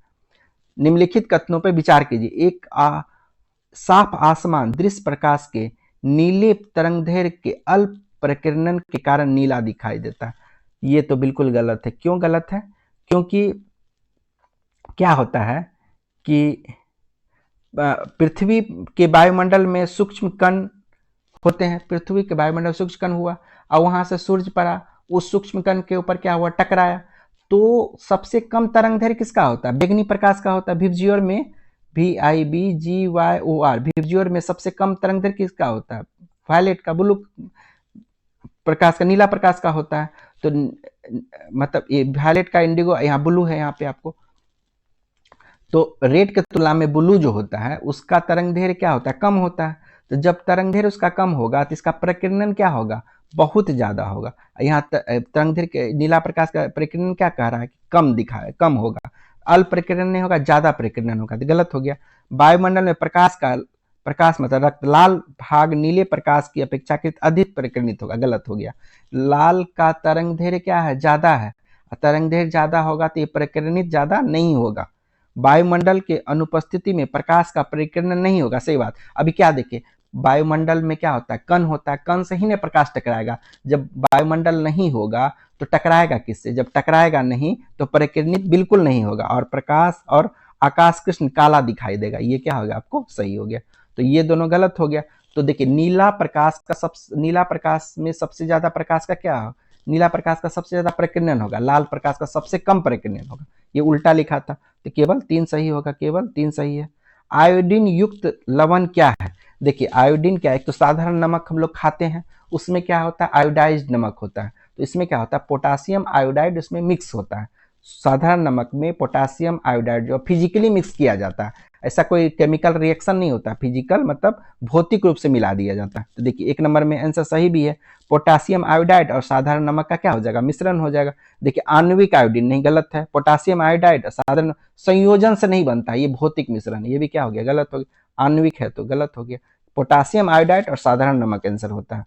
निम्नलिखित कथनों पर विचार कीजिए। एक साफ आसमान दृश्य प्रकाश के नीले तरंगदैर्घ्य के अल्प प्रकीर्णन के कारण नीला दिखाई देता है। ये तो बिल्कुल गलत है। क्यों गलत है, क्योंकि क्या होता है कि पृथ्वी के वायुमंडल में सूक्ष्म कण होते हैं, पृथ्वी के वायुमंडल सूक्ष्म कण हुआ और वहां से सूर्य पड़ा, उस सूक्ष्म कण के ऊपर क्या हुआ, टकराया। तो सबसे कम तरंग दैर्घ्य किसका होता है, बैगनी प्रकाश का होता है। विबज्योर में VIBGYOR, विबज्योर में सबसे कम तरंग दैर्घ्य किसका होता है, वायलेट का, ब्लू प्रकाश का, नीला प्रकाश का होता है। तो मतलब ये वायलेट का, इंडिगो, यहाँ ब्लू है यहाँ पे आपको। तो रेड के तुलना में ब्लू जो होता है उसका तरंग दैर्घ्य क्या होता है, कम होता है। तो जब तरंग दैर्घ्य उसका कम होगा तो इसका प्रकीर्णन क्या होगा, बहुत ज्यादा होगा। यहाँ तरंग दैर्घ्य नीला प्रकाश का प्रकीर्णन क्या कह रहा है कि कम दिखा है, कम होगा। अल्प प्रकीर्णन नहीं होगा, ज्यादा प्रकीर्णन होगा, तो गलत हो गया। वायुमंडल में प्रकाश मतलब रक्त लाल भाग नीले प्रकाश की अपेक्षाकृत अधिक प्रकीर्णित होगा, गलत हो गया। लाल का तरंग दैर्घ्य क्या है, ज्यादा है, तरंग दैर्घ्य ज्यादा होगा तो ये प्रकीर्णित ज्यादा नहीं होगा। वायुमंडल के अनुपस्थिति में प्रकाश का प्रकीर्णन नहीं होगा, सही बात। अभी क्या देखिए, वायुमंडल में क्या होता है, कण होता है, कण से ही ना प्रकाश टकराएगा। जब वायुमंडल नहीं होगा तो टकराएगा किससे, जब टकराएगा नहीं तो प्रकीर्णित बिल्कुल नहीं होगा, और प्रकाश और आकाश कृष्ण काला दिखाई देगा। ये क्या हो गया, आपको सही हो गया। तो ये दोनों गलत हो गया। तो देखिए नीला प्रकाश में सबसे ज्यादा प्रकाश का क्या हो, नीला प्रकाश का सबसे ज्यादा प्रकीर्णन होगा, लाल प्रकाश का सबसे कम प्रकीर्णन होगा। ये उल्टा लिखा था, तो केवल 3 सही होगा, केवल 3 सही है। आयोडीन युक्त लवण क्या है, देखिए आयोडीन क्या है, एक तो साधारण नमक हम लोग खाते हैं, उसमें क्या होता है, आयोडाइज्ड नमक होता है। तो इसमें क्या होता है, पोटासियम आयोडाइड उसमें मिक्स होता है। साधारण नमक में पोटासियम आयोडाइड जो फिजिकली मिक्स किया जाता है, ऐसा कोई केमिकल रिएक्शन नहीं होता, फिजिकल मतलब भौतिक रूप से मिला दिया जाता है। तो देखिए 1 नंबर में आंसर सही भी है, पोटासियम आयोडाइड और साधारण नमक का क्या हो जाएगा, मिश्रण हो जाएगा। देखिए आणविक आयोडीन नहीं, गलत है। पोटासियम आयोडाइड साधारण संयोजन से नहीं बनता, ये भौतिक मिश्रण है, ये भी क्या हो गया, गलत हो गया। आणविक है तो गलत हो गया। पोटासियम आयोडाइड और साधारण नमक आंसर होता है।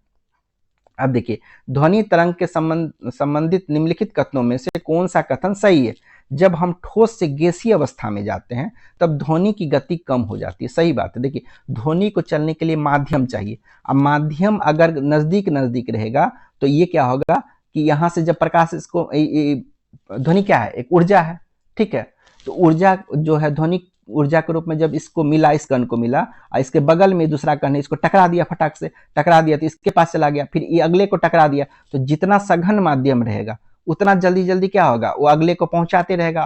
अब देखिए ध्वनि तरंग के संबंधित निम्नलिखित कथनों में से कौन सा कथन सही है। जब हम ठोस से गैसीय अवस्था में जाते हैं तब ध्वनि की गति कम हो जाती है, सही बात है। देखिए ध्वनि को चलने के लिए माध्यम चाहिए, अब माध्यम अगर नजदीक नजदीक रहेगा तो ये क्या होगा कि यहाँ से जब प्रकाश इसको ध्वनि क्या है, एक ऊर्जा है, ठीक है। तो ऊर्जा जो है ध्वनि ऊर्जा के रूप में जब इसको मिला, इस कण को मिला और इसके बगल में दूसरा कण है, इसको टकरा दिया, फटाक से टकरा दिया तो इसके पास चला गया, फिर ये अगले को टकरा दिया। तो जितना सघन माध्यम रहेगा उतना जल्दी जल्दी क्या होगा, वो अगले को पहुंचाते रहेगा,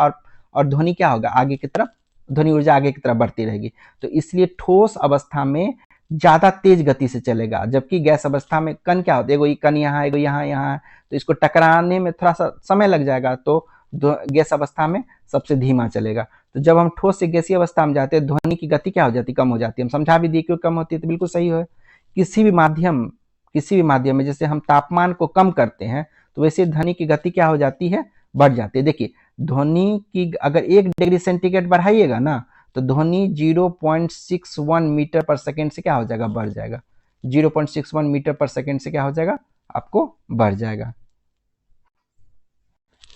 और ध्वनि क्या होगा, आगे की तरफ, ध्वनि ऊर्जा आगे की तरफ बढ़ती रहेगी। तो इसलिए ठोस अवस्था में ज्यादा तेज गति से चलेगा, जबकि गैस अवस्था में कण क्या होता है, एगो कण यहाँ, एगो यहाँ यहाँ, तो इसको टकराने में थोड़ा सा समय लग जाएगा। तो गैस अवस्था में सबसे धीमा चलेगा। तो जब हम ठोस से गैसीय अवस्था में जाते हैं ध्वनि की गति क्या हो जाती है, कम हो जाती है। हम समझा भी दिए क्यों कम होती है, तो बिल्कुल सही है। किसी भी माध्यम में जैसे हम तापमान को कम करते हैं तो वैसे ध्वनि की गति क्या हो जाती है, बढ़ जाती है। देखिए ध्वनि की अगर 1 डिग्री सेंटीग्रेड बढ़ाइएगा ना तो ध्वनि 0.61 मीटर पर सेकेंड से क्या हो जाएगा, बढ़ जाएगा। 0.61 मीटर पर सेकेंड से क्या हो जाएगा, आपको बढ़ जाएगा,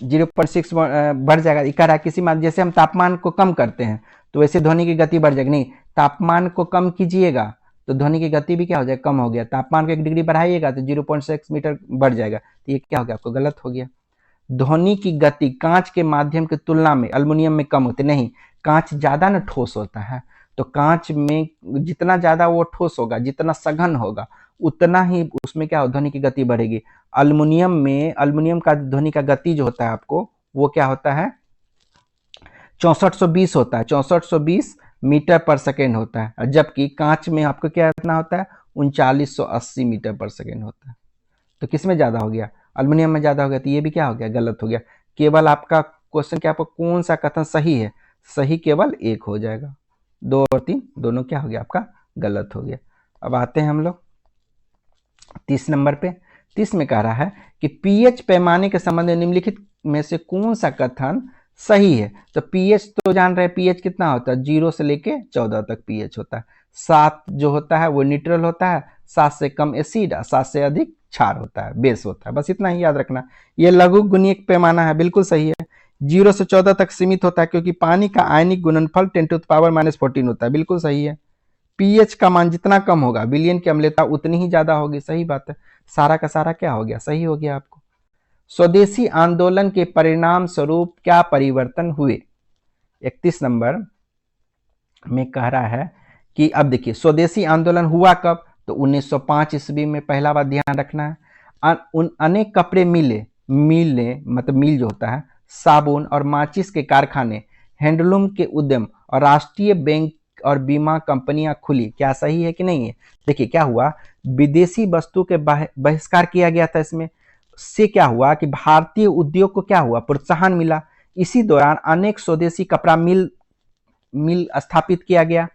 0.6 बढ़ जाएगा। कह रहा है किसी माध्यम, जैसे हम तापमान को कम करते हैं तो वैसे ध्वनि की गति बढ़ जाएगी, नहीं, तापमान को कम कीजिएगा तो ध्वनि की गति भी क्या हो जाएगा, कम हो गया। तापमान को 1 डिग्री बढ़ाइएगा तो 0.6 मीटर बढ़ जाएगा, तो ये क्या हो गया, आपको गलत हो गया। ध्वनि की गति कांच के माध्यम की तुलना में एल्युमिनियम में कम होती नहीं, कांच ज्यादा ना ठोस होता है, तो कांच में जितना ज्यादा वो ठोस होगा, जितना सघन होगा, उतना ही उसमें क्या हो, ध्वनि की गति बढ़ेगी। एल्युमिनियम का ध्वनि का गति जो होता है आपको, वो क्या होता है, 6420 होता है, 6420 मीटर पर सेकेंड होता है, जबकि कांच में आपको क्या इतना होता है, 3980 मीटर पर सेकेंड होता है। तो किस में ज्यादा हो गया, एल्युमिनियम में ज्यादा हो गया, तो ये भी क्या हो गया, गलत हो गया। केवल आपका क्वेश्चन क्या, आपको कौन सा कथन सही है, सही केवल एक हो जाएगा, 2 और 3 दोनों क्या हो गया, आपका गलत हो गया। अब आते हैं हम लोग 30 नंबर पे। 30 में कह रहा है कि पीएच पैमाने के संबंध में निम्नलिखित में से कौन सा कथन सही है। तो पीएच तो जान रहे हैं, पीएच कितना होता है, 0 से लेके 14 तक पीएच होता है। 7 जो होता है वो न्यूट्रल होता है, 7 से कम एसिड, 7 से अधिक क्षार होता है, बेस होता है। बस इतना ही याद रखना। ये लघु गुणिक पैमाना है, बिल्कुल सही है। 0 से 14 तक सीमित होता है क्योंकि पानी का आयनिक गुणनफल 10⁻⁻14 होता है, बिल्कुल सही है। पीएच का मान जितना कम होगा विलयन की अम्लता उतनी ही ज्यादा होगी, सही बात है। सारा का सारा क्या हो गया, सही हो गया आपको। स्वदेशी आंदोलन के परिणाम स्वरूप क्या परिवर्तन हुए। 31 नंबर, में कह रहा है कि अब देखिए स्वदेशी आंदोलन हुआ कब, तो 1905 ईस्वी में, पहला बात ध्यान रखना है। उन अनेक कपड़े मिले मतलब मिल जो होता है, साबुन और माचिस के कारखाने, हैंडलूम के उद्यम और राष्ट्रीय बैंक और बीमा कंपनियां खुली। क्या सही है कि नहीं है? देखिए क्या हुआ, विदेशी वस्तु के बहिष्कार किया गया था इसमें। से क्या हुआ कि भारतीय उद्योग को क्या हुआ, प्रोत्साहन मिला। इसी दौरान अनेक स्वदेशी कपड़ा मिल मिल स्थापित किया गया,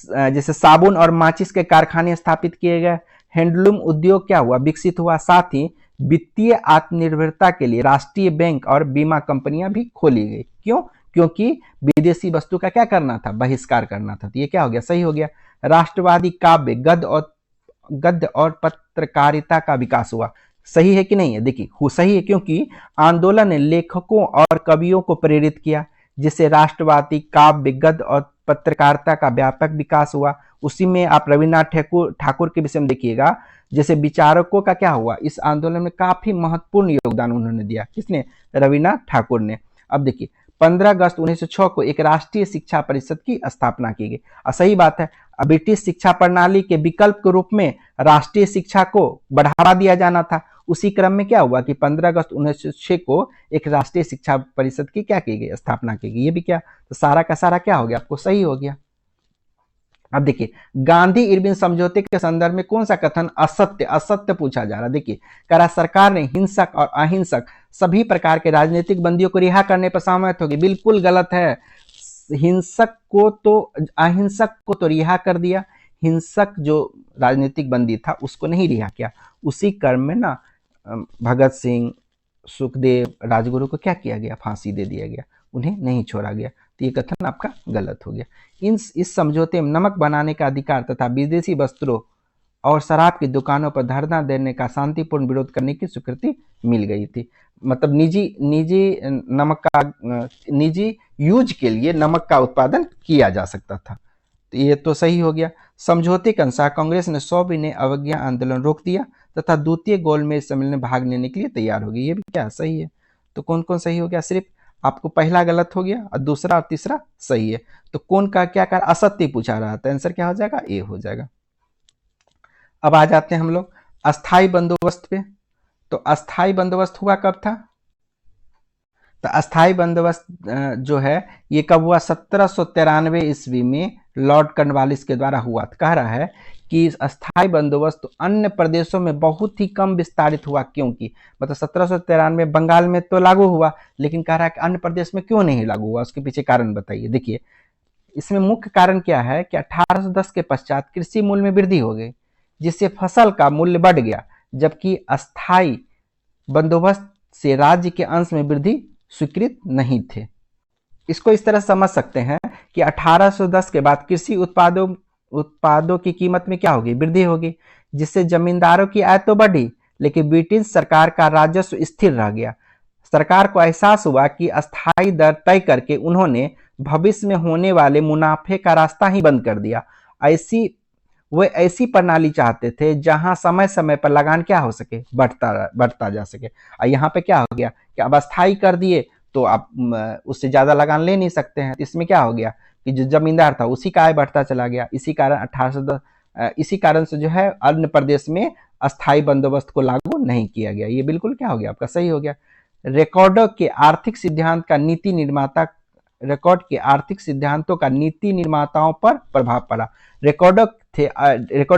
जैसे साबुन और माचिस के कारखाने स्थापित किए गए। हैंडलूम उद्योग क्या हुआ, विकसित हुआ। साथ ही वित्तीय आत्मनिर्भरता के लिए राष्ट्रीय बैंक और बीमा कंपनियां भी खोली गई। क्यों? क्योंकि विदेशी वस्तु का क्या करना था, बहिष्कार करना था। तो ये क्या हो गया, सही हो गया। राष्ट्रवादी काव्य, गद्य और पत्रकारिता का विकास हुआ। सही है कि नहीं है? देखिए सही है, क्योंकि आंदोलन ने लेखकों और कवियों को प्रेरित किया, जिससे राष्ट्रवादी काव्य, गद्य और पत्रकारिता का व्यापक विकास हुआ। उसी में आप रविन्द्रनाथ ठाकुर के विषय में देखिएगा, जैसे विचारकों का क्या हुआ, इस आंदोलन में काफी महत्वपूर्ण योगदान उन्होंने दिया। किसने? रविन्द्रनाथ ठाकुर ने। अब देखिए 15 अगस्त 1906 को एक राष्ट्रीय शिक्षा परिषद की स्थापना की गई। और सही बात है, ब्रिटिश शिक्षा प्रणाली के विकल्प के रूप में राष्ट्रीय शिक्षा को बढ़ावा दिया जाना था। उसी क्रम में क्या हुआ कि 15 अगस्त 1906 को एक राष्ट्रीय शिक्षा परिषद की क्या की गई, स्थापना की गई। ये भी क्या, तो सारा का सारा क्या हो गया, आपको सही हो गया। अब देखिए गांधी इरविन समझौते के संदर्भ में कौन सा कथन असत्य पूछा जा रहा है। देखिए कह रहा सरकार ने हिंसक और अहिंसक सभी प्रकार के राजनीतिक बंदियों को रिहा करने पर सहमत होगी। बिल्कुल गलत है। अहिंसक को तो रिहा कर दिया, हिंसक जो राजनीतिक बंदी था उसको नहीं रिहा किया। उसी क्रम में ना भगत सिंह, सुखदेव, राजगुरु को क्या किया गया, फांसी दे दिया गया, उन्हें नहीं छोड़ा गया। तो ये कथन आपका गलत हो गया। इस समझौते में नमक बनाने का अधिकार तथा विदेशी वस्त्रों और शराब की दुकानों पर धरना देने का शांतिपूर्ण विरोध करने की स्वीकृति मिल गई थी। मतलब निजी यूज के लिए नमक का उत्पादन किया जा सकता था। तो ये तो सही हो गया। समझौते के अनुसार कांग्रेस ने सविनय अवज्ञा आंदोलन रोक दिया तथा द्वितीय गोलमेज सम्मेलन में भाग लेने के लिए तैयार हो गई। ये भी क्या सही है? तो कौन कौन सही हो गया? सिर्फ आपको पहला गलत हो गया और दूसरा और तीसरा सही है। तो कौन का क्या कर असत्य पूछा रहा था, आंसर क्या हो जाएगा, ए हो जाएगा। अब आ जाते हैं हम लोग अस्थाई बंदोबस्त पे। तो अस्थाई बंदोबस्त हुआ कब था? तो अस्थाई बंदोबस्त जो है ये कब हुआ? 1793 ईस्वी में लॉर्ड कॉर्नवालिस के द्वारा हुआ। कह रहा है कि अस्थाई बंदोबस्त तो अन्य प्रदेशों में बहुत ही कम विस्तारित हुआ। क्योंकि मतलब 1793 बंगाल में तो लागू हुआ, लेकिन कह रहा है कि अन्य प्रदेश में क्यों नहीं लागू हुआ, उसके पीछे कारण बताइए। देखिए इसमें मुख्य कारण क्या है कि 1810 के पश्चात कृषि मूल्य में वृद्धि हो गई, जिससे फसल का मूल्य बढ़ गया, जबकि अस्थाई बंदोबस्त से राज्य के अंश में वृद्धि स्वीकृत नहीं थे। इसको इस तरह समझ सकते हैं कि 1810 के बाद कृषि उत्पादों की कीमत में क्या होगी, वृद्धि होगी, जिससे जमींदारों की आय तो बढ़ी, लेकिन ब्रिटिश सरकार का राजस्व स्थिर रह गया। सरकार को एहसास हुआ कि अस्थायी दर तय करके उन्होंने भविष्य में होने वाले मुनाफे का रास्ता ही बंद कर दिया। वे ऐसी प्रणाली चाहते थे जहां समय समय पर लगान क्या हो सके, बढ़ता जा सके। और यहाँ पे क्या हो गया कि अब अस्थायी कर दिए तो आप उससे ज्यादा लगान ले नहीं सकते हैं। इसमें क्या हो गया कि जो जमींदार था उसी का आय बढ़ता चला गया। इसी कारण से जो है अन्य प्रदेश में अस्थायी बंदोबस्त को लागू नहीं किया गया। ये बिल्कुल क्या हो गया, आपका सही हो गया। रिकॉर्ड के आर्थिक सिद्धांतों का नीति निर्माताओं पर प्रभाव पड़ा। रिकॉर्ड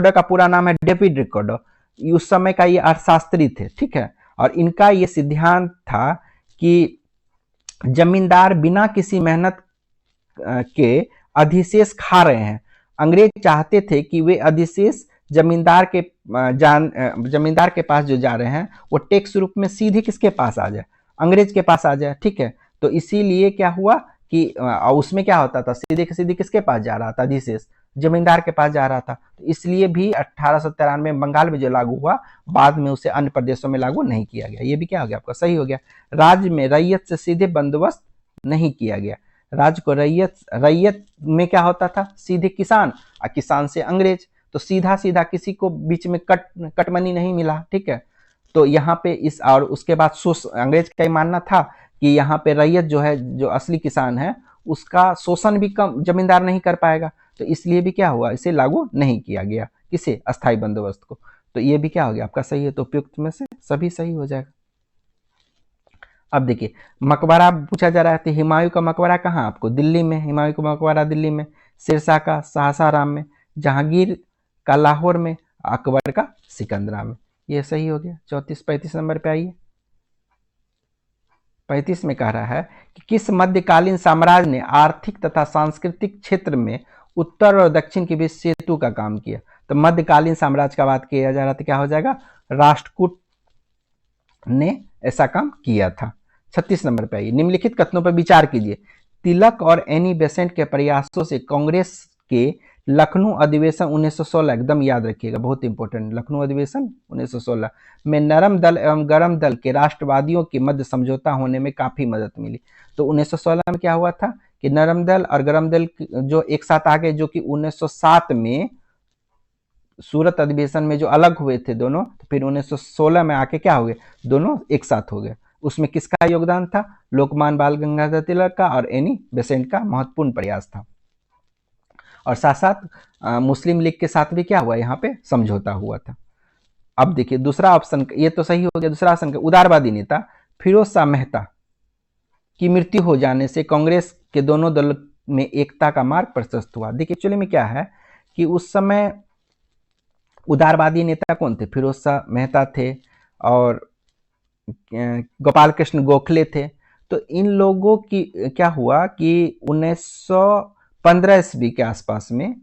का पूरा नाम है डेविड रिकॉर्ड। उस समय का ये अर्थशास्त्री थे, ठीक है। और इनका ये सिद्धांत था कि जमींदार बिना किसी मेहनत के अधिशेष खा रहे हैं। अंग्रेज चाहते थे कि वे अधिशेष जमींदार के पास जो जा रहे हैं वो टैक्स रूप में सीधे किसके पास आ जाए, अंग्रेज के पास आ जाए, ठीक है। तो इसीलिए क्या हुआ कि उसमें क्या होता था, सीधे किसके पास जा रहा था, अधिशेष जमींदार के पास जा रहा था। तो इसलिए भी 1893 बंगाल में जो लागू हुआ, बाद में उसे अन्य प्रदेशों में लागू नहीं किया गया। ये भी क्या हो गया, आपका सही हो गया। राज्य में रैयत से सीधे बंदोबस्त नहीं किया गया। राज्य को रैयत में क्या होता था, सीधे किसान और किसान से अंग्रेज। तो सीधा किसी को बीच में कटमनी नहीं मिला, ठीक है। तो यहाँ पे और उसके बाद अंग्रेज का मानना था कि यहाँ पे रैयत जो है, जो असली किसान है, उसका शोषण भी कम जमींदार नहीं कर पाएगा, तो इसलिए भी क्या हुआ, इसे लागू नहीं किया गया, किसे, अस्थायी बंदोबस्त को। तो ये भी क्या हो गया आपका सही है, तो उपयुक्त में से सभी सही हो जाएगा। अब देखिए मकबरा पूछा जा रहा है, तो हुमायूं का मकबरा कहाँ आपको, दिल्ली में, हुमायूं का मकबरा दिल्ली में, शेरशाह का सासाराम में, जहांगीर का लाहौर में, अकबर का सिकंदरा में। ये सही हो गया। 34-35 नंबर पे आइए। 35 में कह रहा है कि किस मध्यकालीन साम्राज्य ने आर्थिक तथा सांस्कृतिक क्षेत्र में उत्तर और दक्षिण के बीच सेतु का काम किया। तो मध्यकालीन साम्राज्य का बात किया जा रहा था, क्या हो जाएगा, राष्ट्रकूट ने ऐसा काम किया था। 36 नंबर पे आइए। निम्नलिखित कथनों पर विचार कीजिए। तिलक और एनी बेसेंट के प्रयासों से कांग्रेस के लखनऊ अधिवेशन 1916, एकदम याद रखिएगा, बहुत इंपॉर्टेंट, लखनऊ अधिवेशन 1916 में नरम दल एवं गरम दल के राष्ट्रवादियों के मध्य समझौता होने में काफी मदद मिली। तो 1916 में क्या हुआ था कि नरम दल और गरम दल जो एक साथ आ गए, जो कि 1907 में सूरत अधिवेशन में जो अलग हुए थे दोनों, तो फिर 1916 में आके क्या हो गए, दोनों एक साथ हो गए। उसमें किसका योगदान था, लोकमान्य बाल गंगाधर तिलक का और एनी बेसेंट का महत्वपूर्ण प्रयास था। और साथ साथ मुस्लिम लीग के साथ भी क्या हुआ, यहाँ पे समझौता हुआ था। अब देखिए दूसरा ऑप्शन, ये तो सही हो गया। दूसरा ऑप्शन, उदारवादी नेता फिरोज शाह मेहता की मृत्यु हो जाने से कांग्रेस के दोनों दल में एकता का मार्ग प्रशस्त हुआ। देखिए एक्चुअली में क्या है कि उस समय उदारवादी नेता कौन थे, फिरोज शाह मेहता थे और गोपाल कृष्ण गोखले थे। तो इन लोगों की क्या हुआ कि 1915 ईस्वी के आसपास में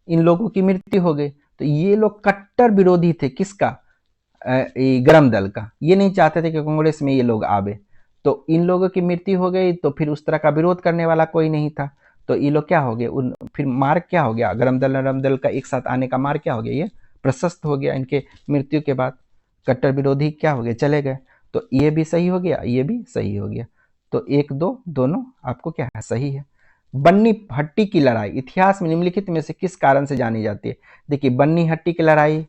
इन लोगों की मृत्यु हो गई। तो ये लोग कट्टर विरोधी थे किसका, गरम दल का। ये नहीं चाहते थे कि कांग्रेस में ये लोग आवे। तो इन लोगों की मृत्यु हो गई, तो फिर उस तरह का विरोध करने वाला कोई नहीं था। तो ये लोग क्या हो गए, उन फिर मार्ग क्या हो गया, गरम दल नरम दल का एक साथ आने का मार्ग क्या हो गया, ये प्रशस्त हो गया। इनके मृत्यु के बाद कट्टर विरोधी क्या हो गए, चले गए। तो ये भी सही हो गया, ये भी सही हो गया। तो 1-2 दोनों आपको क्या है, सही है। बन्नी हट्टी की लड़ाई इतिहास में निम्नलिखित में से किस कारण से जानी जाती है। देखिए बन्नी हट्टी की लड़ाई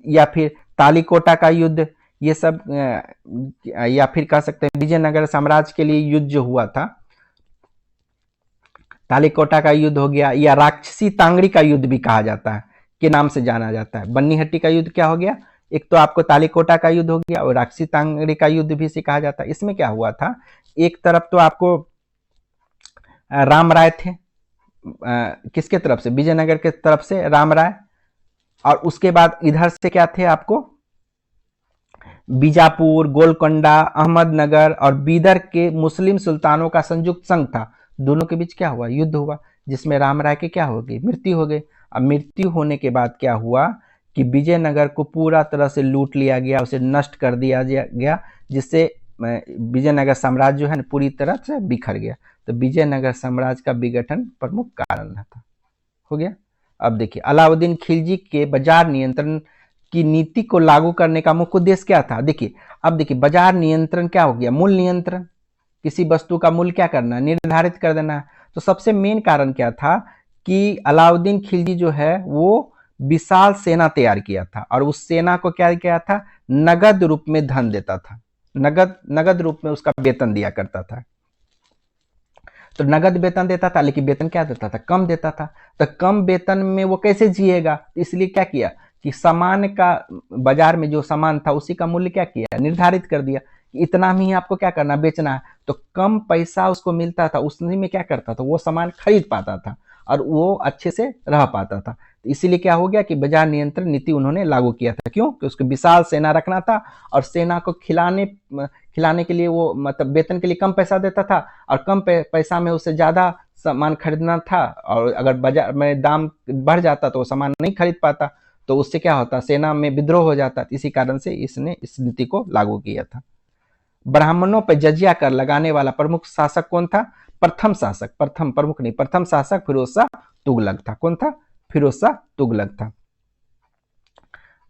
या फिर तालीकोटा का युद्ध, ये सब या फिर कह सकते हैं विजयनगर साम्राज्य के लिए युद्ध जो हुआ था, तालीकोटा का युद्ध हो गया, या राक्षसी तांगड़ी का युद्ध भी कहा जाता है, के नाम से जाना जाता है। बन्नी हट्टी का युद्ध क्या हो गया, एक तो आपको तालीकोटा का युद्ध हो गया और राक्षसी तांगड़ी का युद्ध भी इसे कहा जाता है। इसमें क्या हुआ था, एक तरफ तो आपको राम राय थे, किसके तरफ से, विजयनगर के तरफ से राम राय, और उसके बाद इधर से क्या थे आपको, बीजापुर, गोलकोंडा, अहमदनगर और बीदर के मुस्लिम सुल्तानों का संयुक्त संघ था। दोनों के बीच क्या हुआ, युद्ध हुआ, जिसमें राम राय की क्या हो गई, मृत्यु हो गई। अब मृत्यु होने के बाद क्या हुआ कि विजयनगर को पूरा तरह से लूट लिया गया, उसे नष्ट कर दिया गया, जिससे विजयनगर साम्राज्य जो है पूरी तरह से बिखर गया। तो विजयनगर साम्राज्य का विघटन प्रमुख कारण था। हो गया। अब देखिए अलाउद्दीन खिलजी के बाजार नियंत्रण की नीति को लागू करने का मुख्य उद्देश्य क्या था। देखिए अब देखिए बाजार नियंत्रण क्या हो गया, मूल्य नियंत्रण, किसी वस्तु का मूल्य क्या करना, निर्धारित कर देना। तो सबसे मेन कारण क्या था कि अलाउद्दीन खिलजी जो है वो विशाल सेना तैयार किया था, और उस सेना को क्या किया था, नगद रूप में धन देता था, नगद रूप में उसका वेतन दिया करता था। तो नगद वेतन देता था, लेकिन वेतन क्या देता था, कम देता था। तो कम वेतन में वो कैसे जिएगा, इसलिए क्या किया कि सामान का, बाजार में जो सामान था उसी का मूल्य क्या किया, निर्धारित कर दिया कि इतना ही आपको क्या करना, बेचना है। तो कम पैसा उसको मिलता था, उसी में क्या करता था, वो सामान खरीद पाता था और वो अच्छे से रह पाता था। तो इसीलिए क्या हो गया कि बाजार नियंत्रण नीति उन्होंने लागू किया था। क्यों, कि उसको विशाल सेना रखना था और सेना को खिलाने के लिए वो मतलब वेतन के लिए कम पैसा देता था, और कम पैसा में उससे ज्यादा सामान खरीदना था, और अगर बाजार में दाम बढ़ जाता तो वो सामान नहीं खरीद पाता, तो उससे क्या होता, सेना में विद्रोह हो जाता। इसी कारण से इसने इस नीति को लागू किया था। ब्राह्मणों पर जजिया कर लगाने वाला प्रमुख शासक कौन था, प्रथम शासक, प्रथम प्रमुख नहीं, प्रथम शासक फिरोज शाह तुगलक था। कौन था, फिरोज शाह तुगलक था।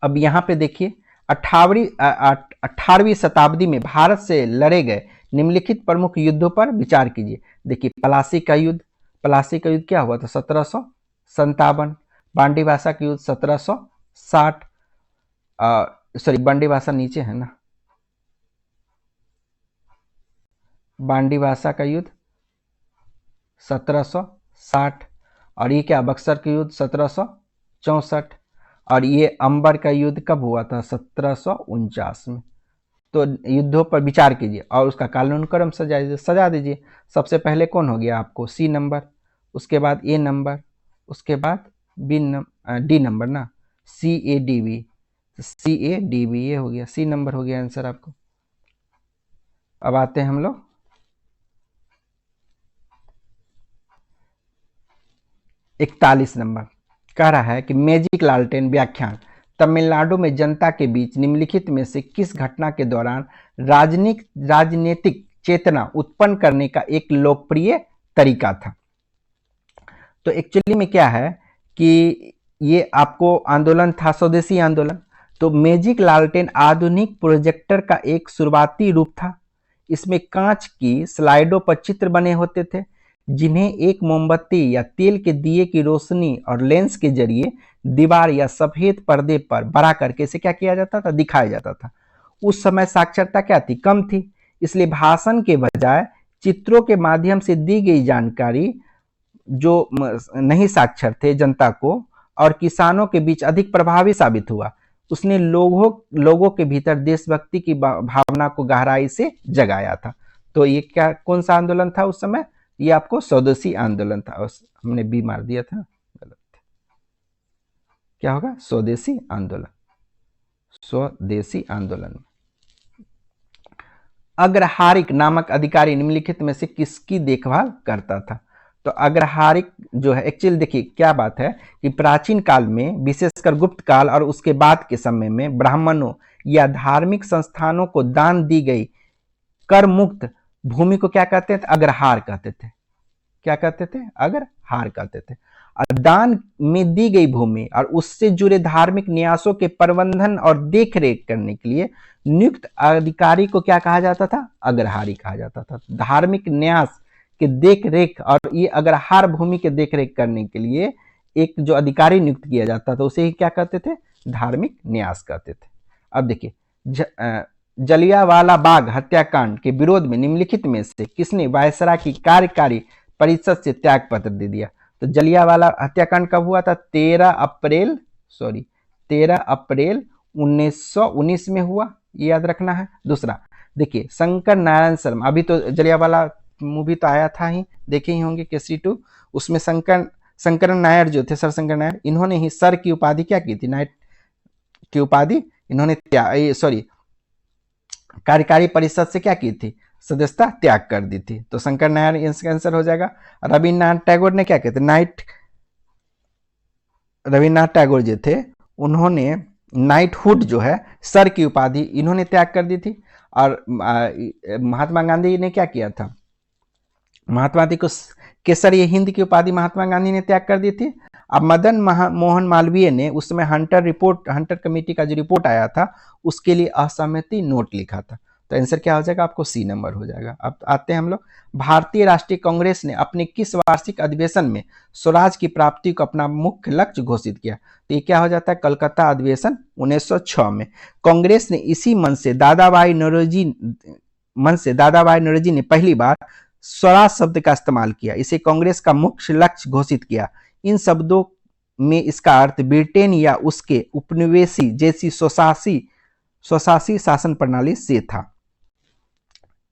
अब यहां पे देखिए 18वीं शताब्दी में भारत से लड़े गए निम्नलिखित प्रमुख युद्धों पर विचार कीजिए। देखिए प्लासी का युद्ध, प्लासी का युद्ध क्या हुआ था, 1757। बांडीवासा का युद्ध 1760, सॉरी बांडीवासा नीचे है ना, बांडीवासा का युद्ध 1760। और ये क्या, बक्सर का युद्ध 1764। और ये अंबर का युद्ध कब हुआ था, 1749 में। तो युद्धों पर विचार कीजिए और उसका कालानुक्रम सजा दीजिए। सबसे पहले कौन हो गया आपको, सी नंबर, उसके बाद ए नंबर, उसके बाद डी नंबर ना, CADB, CADB ये हो गया, सी नंबर हो गया आंसर आपको। अब आते हैं हम लोग 41 नंबर। कह रहा है कि मैजिक लालटेन व्याख्यान तमिलनाडु में जनता के बीच निम्नलिखित में से किस घटना के दौरान राजनीतिक चेतना उत्पन्न करने का एक लोकप्रिय तरीका था। तो एक्चुअली में क्या है कि ये आपको आंदोलन था स्वदेशी आंदोलन। तो मैजिक लालटेन आधुनिक प्रोजेक्टर का एक शुरुआती रूप था। इसमें कांच की स्लाइडों पर चित्र बने होते थे, जिन्हें एक मोमबत्ती या तेल के दिए की रोशनी और लेंस के जरिए दीवार या सफेद पर्दे पर बड़ा करके इसे क्या किया जाता था, दिखाया जाता था। उस समय साक्षरता क्या थी, कम थी, इसलिए भाषण के बजाय चित्रों के माध्यम से दी गई जानकारी जो नहीं साक्षर थे जनता को और किसानों के बीच अधिक प्रभावी साबित हुआ। उसने लोगों के भीतर देशभक्ति की भावना को गहराई से जगाया था। तो ये क्या, कौन सा आंदोलन था उस समय, ये आपको स्वदेशी आंदोलन था। हमने बी मार दिया था, गलत। क्या होगा, स्वदेशी आंदोलन। स्वदेशी आंदोलन। अग्रहारिक नामक अधिकारी निम्नलिखित में से किसकी देखभाल करता था। तो अग्रहारिक जो है, एक्चुअली देखिए क्या बात है कि प्राचीन काल में, विशेषकर गुप्त काल और उसके बाद के समय में, ब्राह्मणों या धार्मिक संस्थानों को दान दी गई कर मुक्त भूमि को क्या कहते थे, अग्रहार कहते थे। क्या कहते थे, अग्रहार कहते थे। दान में दी गई भूमि और उससे जुड़े धार्मिक न्यासों के प्रबंधन और देखरेख करने के लिए नियुक्त अधिकारी को क्या कहा जाता था, अग्रहारी कहा जाता था। धार्मिक न्यास के देख रेख और ये अग्रहार भूमि के देख रेख करने के लिए एक जो अधिकारी नियुक्त किया जाता था उसे ही क्या कहते थे, धार्मिक न्यास कहते थे। अब देखिए, जलियांवाला बाग हत्याकांड के विरोध में निम्नलिखित में से किसने वायसराय की कार्यकारी परिषद से त्याग पत्र दे दिया। तो जलियांवाला हत्याकांड कब हुआ था, 13 अप्रैल 1919 में हुआ, ये याद रखना है। दूसरा देखिए, शंकर नारायण शर्मा, अभी तो जलियांवाला मूवी तो आया था ही, देखे ही होंगे केसरी 2, उसमें शंकर नायर जो थे, सर शंकर नायर, इन्होंने ही सर की उपाधि क्या की थी, नाइट की उपाधि इन्होंने कार्यकारी परिषद से क्या की थी, सदस्यता त्याग कर दी थी। तो शंकर नायर इसका आंसर हो जाएगा। रविन्द्रनाथ टैगोर ने क्या कहते, रविन्द्रनाथ टैगोर जो थे उन्होंने नाइटहुड जो है, सर की उपाधि इन्होंने त्याग कर दी थी। और महात्मा गांधी ने क्या किया था, महात्मा गांधी को केसरी हिंद की उपाधि महात्मा गांधी ने त्याग कर दी थी। अब मदन मोहन मालवीय ने उस समय हंटर कमेटी का जो रिपोर्ट आया था उसके लिए असहमति नोट लिखा था। तो आंसर क्या हो जाएगा, आपको सी नंबर हो जाएगा। अब आते हैं हम लोग, भारतीय राष्ट्रीय कांग्रेस ने अपने किस वार्षिक अधिवेशन में स्वराज की प्राप्ति को अपना मुख्य लक्ष्य घोषित किया। तो ये क्या हो जाता है, कलकत्ता अधिवेशन 1906 में। कांग्रेस ने इसी मन से दादाभाई नौरोजी ने पहली बार स्वराज शब्द का इस्तेमाल किया, इसे कांग्रेस का मुख्य लक्ष्य घोषित किया। इन शब्दों में इसका अर्थ ब्रिटेन या उसके उपनिवेशी जैसी स्वशासी शासन प्रणाली से था।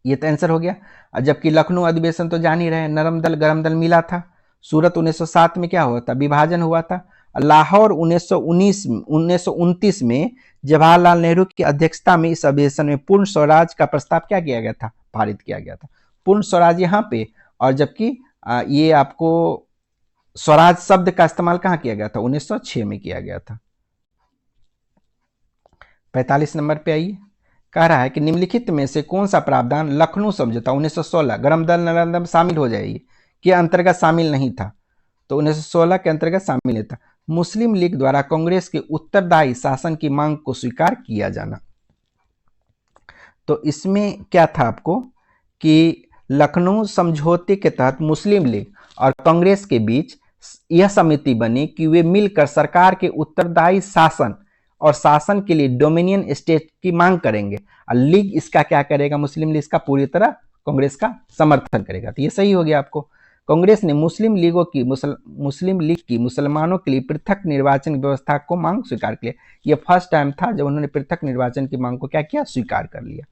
ये तो आंसर हो गया। जबकि लखनऊ अधिवेशन तो जान ही रहे, नरम दल गरम दल मिला था। सूरत 1907 में क्या हुआ था, विभाजन हुआ था। लाहौर 1929 में जवाहरलाल नेहरू की अध्यक्षता में इस अधिवेशन में पूर्ण स्वराज का प्रस्ताव क्या किया गया था, पारित किया गया था। पूर्ण स्वराज यहाँ पे, और जबकि ये आपको स्वराज शब्द का इस्तेमाल कहाँ किया गया था, 1906 में किया गया था। 45 नंबर पे आइए, कह रहा है कि निम्नलिखित में से कौन सा प्रावधान लखनऊ समझौता 1916 गरम दल नरम दल शामिल हो जाएगी के अंतर्गत शामिल नहीं था। तो 1916 के अंतर्गत शामिल नहीं था। मुस्लिम लीग द्वारा कांग्रेस के उत्तरदायी शासन की मांग को स्वीकार किया जाना। तो इसमें क्या था आपको कि लखनऊ समझौते के तहत मुस्लिम लीग और कांग्रेस के बीच यह समिति बनी कि वे मिलकर सरकार के उत्तरदायी शासन और शासन के लिए डोमिनियन स्टेट की मांग करेंगे, और लीग इसका क्या करेगा, मुस्लिम लीग इसका पूरी तरह कांग्रेस का समर्थन करेगा। तो ये सही हो गया आपको। कांग्रेस ने मुस्लिम लीग की मुसलमानों के लिए पृथक निर्वाचन व्यवस्था को मांग स्वीकार किया। ये फर्स्ट टाइम था जब उन्होंने पृथक निर्वाचन की मांग को क्या किया, स्वीकार कर लिया।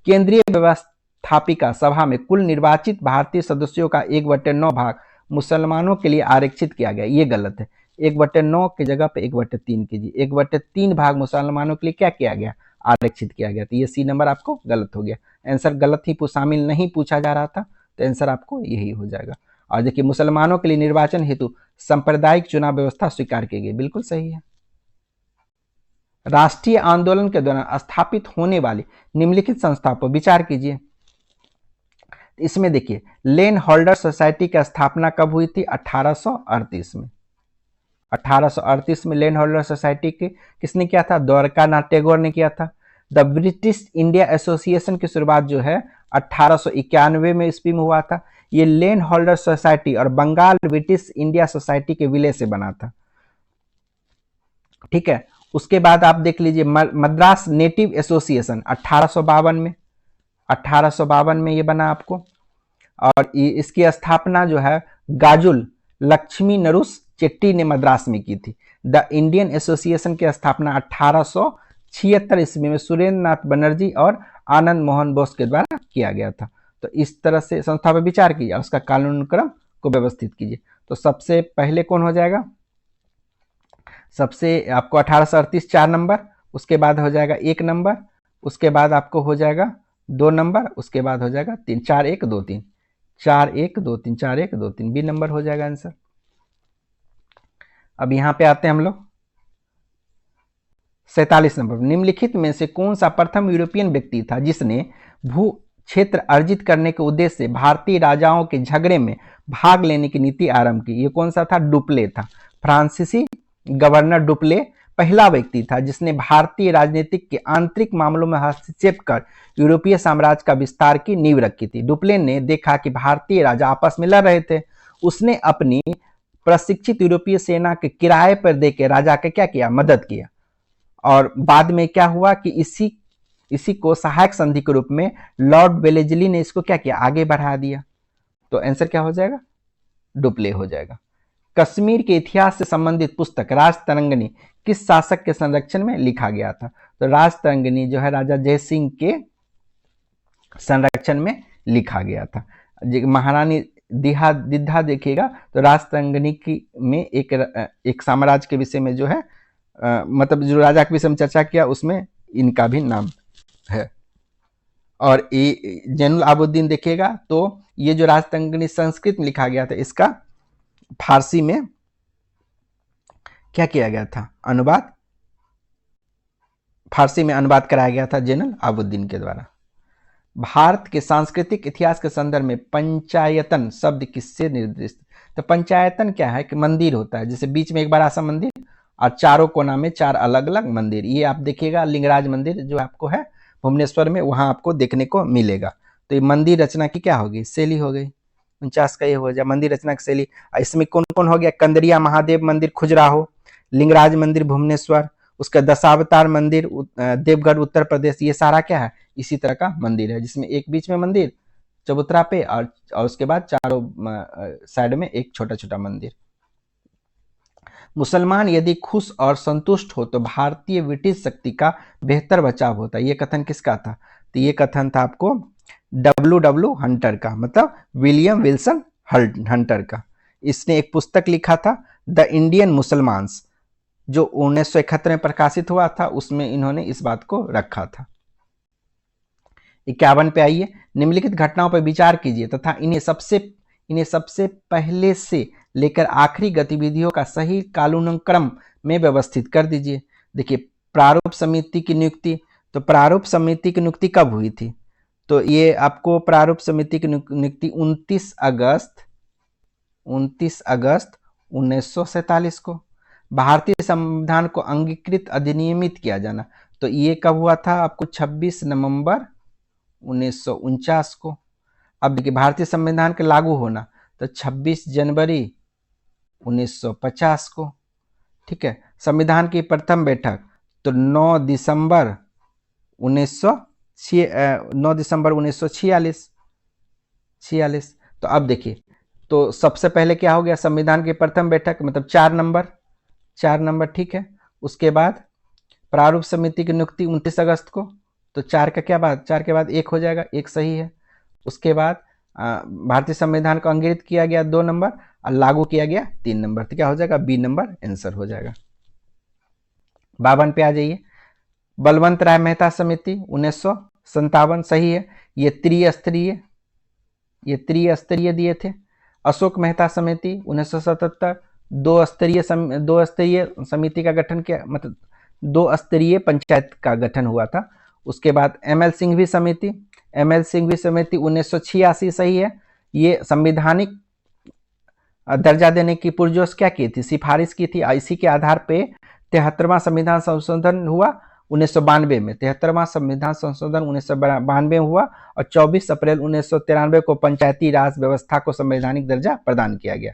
केंद्रीय व्यवस्थापिका सभा में कुल निर्वाचित भारतीय सदस्यों का 1/9 भाग मुसलमानों के लिए आरक्षित किया गया। ये गलत है, 1/9 की जगह पे 1/3 कीजिए। 1/3 भाग मुसलमानों के लिए क्या किया गया, आरक्षित किया गया। तो ये सी नंबर आपको गलत हो गया। आंसर गलत ही शामिल नहीं पूछा जा रहा था, तो आंसर आपको यही हो जाएगा। और देखिए, मुसलमानों के लिए निर्वाचन हेतु सांप्रदायिक चुनाव व्यवस्था स्वीकार की गई, बिल्कुल सही है। राष्ट्रीय आंदोलन के दौरान स्थापित होने वाली निम्नलिखित संस्था पर विचार कीजिए। इसमें देखिए, लैंड होल्डर सोसाइटी की स्थापना कब हुई थी, 1838 में। 1838 में लैंड होल्डर सोसाइटी की किसने किया था, द्वारकानाथ टैगोर ने किया था। द ब्रिटिश इंडिया एसोसिएशन की शुरुआत जो है 1891 में ईस्वी में हुआ था। ये लैंड होल्डर सोसाइटी और बंगाल ब्रिटिश इंडिया सोसाइटी के विलय से बना था, ठीक है। उसके बाद आप देख लीजिए, मद्रास नेटिव एसोसिएशन 1852 में ये बना आपको। और इसकी स्थापना जो है गाजुल लक्ष्मी नरुस चेट्टी ने मद्रास में की थी। द इंडियन एसोसिएशन की स्थापना 1876 ईस्वी में सुरेंद्र नाथ बनर्जी और आनंद मोहन बोस के द्वारा किया गया था। तो इस तरह से संस्था पर विचार कीजिए, उसका कानूनक्रम को व्यवस्थित कीजिए। तो सबसे पहले कौन हो जाएगा, सबसे आपको 1838 4 नंबर, उसके बाद हो जाएगा 1 नंबर, उसके बाद आपको हो जाएगा 2 नंबर, उसके बाद हो जाएगा 3, 4 1 2 3, 4 1 2 3, 4 1 2 3, बी नंबर हो जाएगा आंसर। अब यहां पे आते हैं हम लोग 47 नंबर। निम्नलिखित में से कौन सा प्रथम यूरोपियन व्यक्ति था जिसने भू क्षेत्र अर्जित करने के उद्देश्य से भारतीय राजाओं के झगड़े में भाग लेने की नीति आरंभ की। ये कौन सा था, डुप्ले था। फ्रांसीसी गवर्नर डुप्ले पहला व्यक्ति था जिसने भारतीय राजनीतिक के आंतरिक मामलों में हस्तक्षेप कर यूरोपीय साम्राज्य का विस्तार की नींव रखी थी। डुप्ले ने देखा कि भारतीय राजा आपस में लड़ रहे थे, उसने अपनी प्रशिक्षित यूरोपीय सेना के किराए पर देकर राजा के क्या किया, मदद किया। और बाद में क्या हुआ कि इसी को सहायक संधि के रूप में लॉर्ड वेलेजली ने इसको क्या किया, आगे बढ़ा दिया। तो आंसर क्या हो जाएगा, डुप्ले हो जाएगा। कश्मीर के इतिहास से संबंधित पुस्तक राजतरंगिणी किस शासक के संरक्षण में लिखा गया था। तो राजतरंगिणी जो है राजा जयसिंह के संरक्षण में लिखा गया था। महारानी दिद्धा देखिएगा तो राजतरंगिणी की में एक साम्राज्य के विषय में जो है मतलब जो राजा के विषय में चर्चा किया उसमें इनका भी नाम है। और ये जैनुल आबुद्दीन देखिएगा तो ये जो राजतरंगिणी संस्कृत में लिखा गया था, इसका फारसी में क्या किया गया था, अनुवाद, फारसी में अनुवाद कराया गया था जैनुल आबुद्दीन के द्वारा। भारत के सांस्कृतिक इतिहास के संदर्भ में पंचायतन शब्द किससे निर्दिष्ट। तो पंचायतन क्या है कि मंदिर होता है, जैसे बीच में एक बड़ा सा मंदिर और चारों कोना में 4 अलग अलग मंदिर। ये आप देखिएगा लिंगराज मंदिर जो आपको है भुवनेश्वर में, वहां आपको देखने को मिलेगा। तो ये मंदिर रचना की क्या होगी, शैली हो गई। 49 का ये हो जाए मंदिर रचना की शैली। इसमें कौन कौन हो गया, कंदरिया महादेव मंदिर खुजराहो, लिंगराज मंदिर भुवनेश्वर, उसका दशावतार मंदिर देवगढ़ उत्तर प्रदेश। ये सारा क्या है, इसी तरह का मंदिर है जिसमें एक बीच में मंदिर चबूतरा पे और उसके बाद चारों साइड में एक छोटा छोटा मंदिर। मुसलमान यदि खुश और संतुष्ट हो तो भारतीय ब्रिटिश शक्ति का बेहतर बचाव होता है। ये कथन किसका था, तो ये कथन था आपको W हंटर का, मतलब विलियम विल्सन हंटर का। इसने एक पुस्तक लिखा था द इंडियन मुसलमान्स, जो 1971 में प्रकाशित हुआ था, उसमें इन्होंने इस बात को रखा था। 51 पे आइए, निम्नलिखित घटनाओं पर विचार कीजिए तथा इन्हें सबसे पहले से लेकर आखिरी गतिविधियों का सही कालानुक्रम में व्यवस्थित कर दीजिए। देखिए, प्रारूप समिति की नियुक्ति, तो प्रारूप समिति की नियुक्ति कब हुई थी, तो ये आपको प्रारूप समिति की नियुक्ति 29 अगस्त 1947 को। भारतीय संविधान को अंगीकृत अधिनियमित किया जाना, तो ये कब हुआ था आपको 26 नवंबर 1949 को। अब देखिए, भारतीय संविधान के लागू होना तो 26 जनवरी 1950 को, ठीक है। संविधान की प्रथम बैठक तो 9 दिसंबर 1946। तो अब देखिए, तो सबसे पहले क्या हो गया, संविधान की प्रथम बैठक मतलब 4 नंबर, ठीक है। उसके बाद प्रारूप समिति की नियुक्ति 29 अगस्त को, तो 4 के बाद 1 हो जाएगा, 1 सही है। उसके बाद भारतीय संविधान को अंगित किया गया 2 नंबर और लागू किया गया 3 नंबर, तो क्या हो जाएगा, बी नंबर आंसर हो जाएगा। 52 पे आ जाइए, बलवंत राय मेहता समिति 1957 सही है, ये त्रिस्तरीय दिए थे। अशोक मेहता समिति 1977 दो स्तरीय समिति का गठन किया, मतलब 2 स्तरीय पंचायत का गठन हुआ था। उसके बाद एमएल सिंघवी समिति 1986 सही है, ये संविधानिक दर्जा देने की पुरजोश क्या की थी, सिफारिश की थी। इसी के आधार पे 73वां संविधान संशोधन हुआ 1992 में, 73वां संविधान संशोधन 1992 हुआ और 24 अप्रैल 1993 को पंचायती राज व्यवस्था को संवैधानिक दर्जा प्रदान किया गया।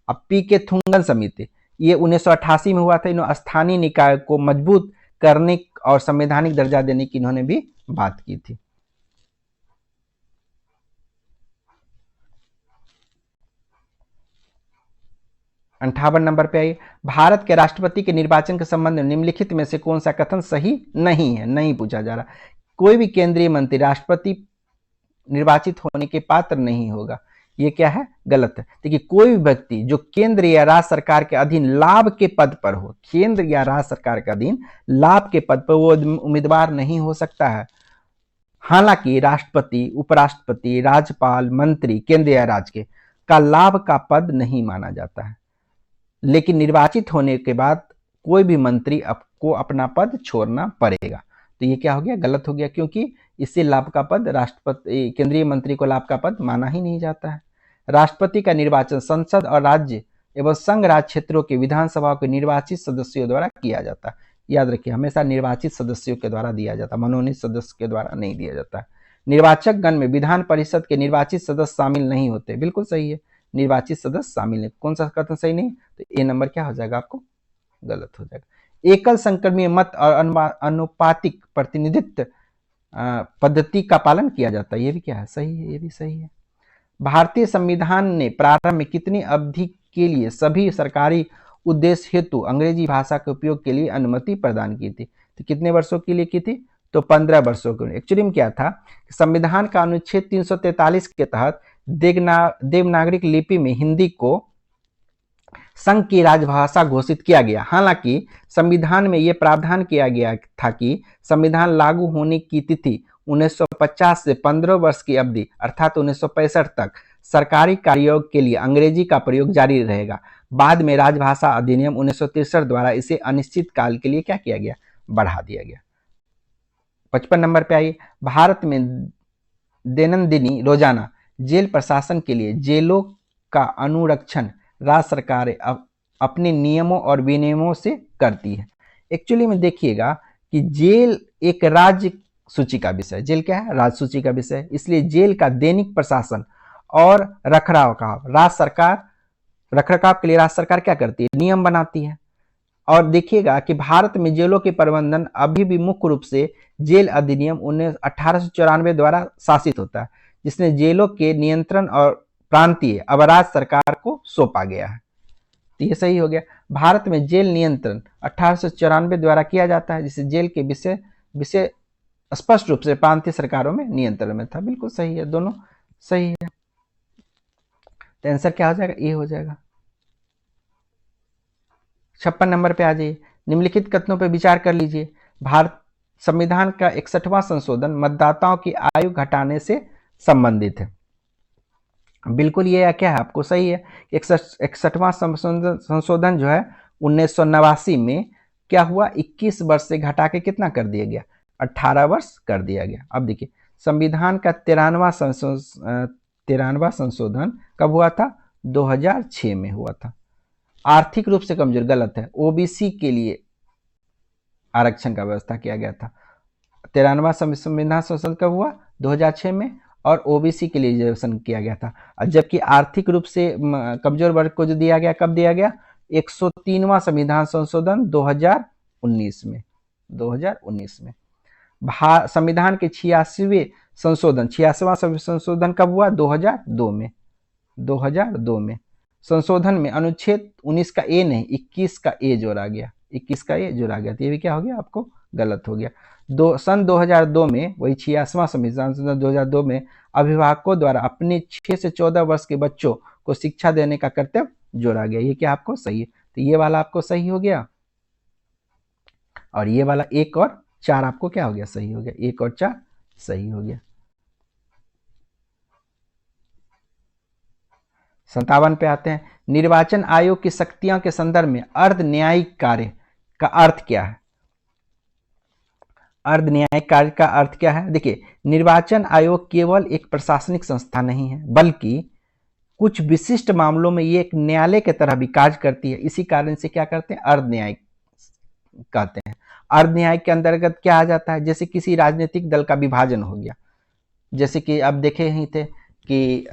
अब पी के थुंगन समिति, ये 1988 में हुआ था। इन्होंने स्थानीय निकाय को मजबूत करने और संवैधानिक दर्जा देने की इन्होंने भी बात की थी। अंठावन नंबर पे आइए, भारत के राष्ट्रपति के निर्वाचन के संबंध में निम्नलिखित में से कौन सा कथन सही नहीं है, नहीं पूछा जा रहा। कोई भी केंद्रीय मंत्री राष्ट्रपति निर्वाचित होने के पात्र नहीं होगा, ये क्या है, गलत है। देखिए, कोई भी व्यक्ति जो केंद्र या राज्य सरकार के अधीन लाभ के पद पर हो, केंद्र या राज्य सरकार के अधीन लाभ के पद पर वो उम्मीदवार नहीं हो सकता है। हालांकि राष्ट्रपति, उपराष्ट्रपति, राज्यपाल, मंत्री केंद्र या राज्य के का लाभ का पद नहीं माना जाता है, लेकिन निर्वाचित होने के बाद कोई भी मंत्री को अपना पद छोड़ना पड़ेगा। तो ये क्या हो गया, गलत हो गया, क्योंकि इससे लाभ का पद राष्ट्रपति, केंद्रीय मंत्री को लाभ का पद माना ही नहीं जाता है। राष्ट्रपति का निर्वाचन संसद और राज्य एवं संघ राज्य क्षेत्रों के विधानसभा के निर्वाचित सदस्यों द्वारा किया जाता है। याद रखिए, हमेशा निर्वाचित सदस्यों के द्वारा दिया जाता है, मनोनीत सदस्य के द्वारा नहीं दिया जाता है। निर्वाचक गण में विधान परिषद के निर्वाचित सदस्य शामिल नहीं होते, बिल्कुल सही है, निर्वाचित सदस्य शामिल है। कौन सा कथन सही नहीं, तो ए नंबर क्या हो जाएगा, आपको गलत हो जाएगा। एकल संक्रमणीय मत और अनुपातिक प्रतिनिधित्व पद्धति का पालन किया जाता है, ये भी क्या है, सही है, ये भी सही है। भारतीय संविधान ने प्रारंभ में कितनी अवधि के लिए सभी सरकारी उद्देश्य हेतु अंग्रेजी भाषा के उपयोग के लिए अनुमति प्रदान की थी, तो कितने वर्षों के लिए की थी, तो 15 वर्षों के लिए। एक्चुअली में क्या था, संविधान का अनुच्छेद 343 के तहत देवनागरिक लिपि में हिंदी को संघ की राजभाषा घोषित किया गया। हालांकि संविधान में यह प्रावधान किया गया था कि संविधान लागू होने की तिथि 1950 से 15 वर्ष की अवधि अर्थात 1965 तक सरकारी कार्यों के लिए अंग्रेजी का प्रयोग जारी रहेगा। बाद में राजभाषा अधिनियम 1963 द्वारा इसे अनिश्चित काल के लिए क्या किया गया, बढ़ा दिया गया। 55 नंबर पे आइए, भारत में दैनंदिनी रोजाना जेल प्रशासन के लिए जेलों का अनुरक्षण राज्य सरकार अपने नियमों और विनियमों से करती है। एक्चुअली में देखिएगा कि जेल एक राज्य सूची का विषय, जेल क्या है, राज्य सूची का विषय, इसलिए जेल का दैनिक प्रशासन और रखरखाव के लिए राज्य सरकार क्या करती है, नियम बनाती है। और देखिएगा कि भारत में जेलों के प्रबंधन अभी भी मुख्य रूप से जेल अधिनियम 1894 द्वारा शासित होता है, जिसने जेलों के नियंत्रण और प्रांतीय अब राज्य सरकार को सौंपा गया है। तो ये सही हो गया। भारत में जेल नियंत्रण 1894 द्वारा किया जाता है, जिससे जेल के विषय स्पष्ट रूप से प्रांतीय सरकारों में नियंत्रण में था। बिल्कुल सही है, दोनों सही है। तो आंसर क्या हो जाएगा, ए हो जाएगा। 56 नंबर पे आ जाइए, निम्नलिखित कथनों पर विचार कर लीजिए। भारत संविधान का 61वां संशोधन मतदाताओं की आयु घटाने से संबंधित है। बिल्कुल ये क्या है, आपको सही है। 61वां संशोधन जो है 1989 में क्या हुआ, 21 वर्ष से घटा के कितना कर दिया गया, 18 वर्ष कर दिया गया। अब देखिए, संविधान का 13वां संशोधन कब हुआ था, 2006 में हुआ था। आर्थिक रूप से कमजोर, गलत है, ओबीसी के लिए आरक्षण का व्यवस्था किया गया था। 13वां संविधान संशोधन कब हुआ, 2006 में, और ओबीसी के लिए रिजर्वेशन किया गया था। जबकि आर्थिक रूप से कमजोर वर्ग को जो दिया गया, कब दिया गया, 103वां संविधान संशोधन 2019 में। संविधान के 86वां संशोधन कब हुआ, 2002 में। 2002 में संशोधन में अनुच्छेद 19 का ए नहीं 21 का ए जोड़ा गया, 21 का ए जोड़ा गया। तो ये भी क्या हो गया आपको गलत हो गया। सन 2002 में वही 86वां संविधान संशोधन 2002 में अभिभावकों द्वारा अपने 6 से 14 वर्ष के बच्चों को शिक्षा देने का कर्तव्य जोड़ा गया। ये क्या आपको सही है? तो ये वाला आपको सही हो गया और ये वाला 1 और 4 आपको क्या हो गया? सही हो गया। 1 और 4 सही हो गया। 57 पे आते हैं। निर्वाचन आयोग की शक्तियों के संदर्भ में अर्ध न्यायिक कार्य का अर्थ क्या है? अर्ध न्यायिक कार्य का अर्थ क्या है? देखिए, निर्वाचन आयोग केवल एक प्रशासनिक संस्था नहीं है, बल्कि कुछ विशिष्ट मामलों में ये एक न्यायालय की तरह भी कार्य करती है। इसी कारण से क्या करते हैं? अर्ध न्यायिक कहते हैं। अर्ध न्यायिक के अंतर्गत क्या आ जाता है? जैसे किसी राजनीतिक दल का विभाजन हो गया, जैसे कि अब देखे ही थे कि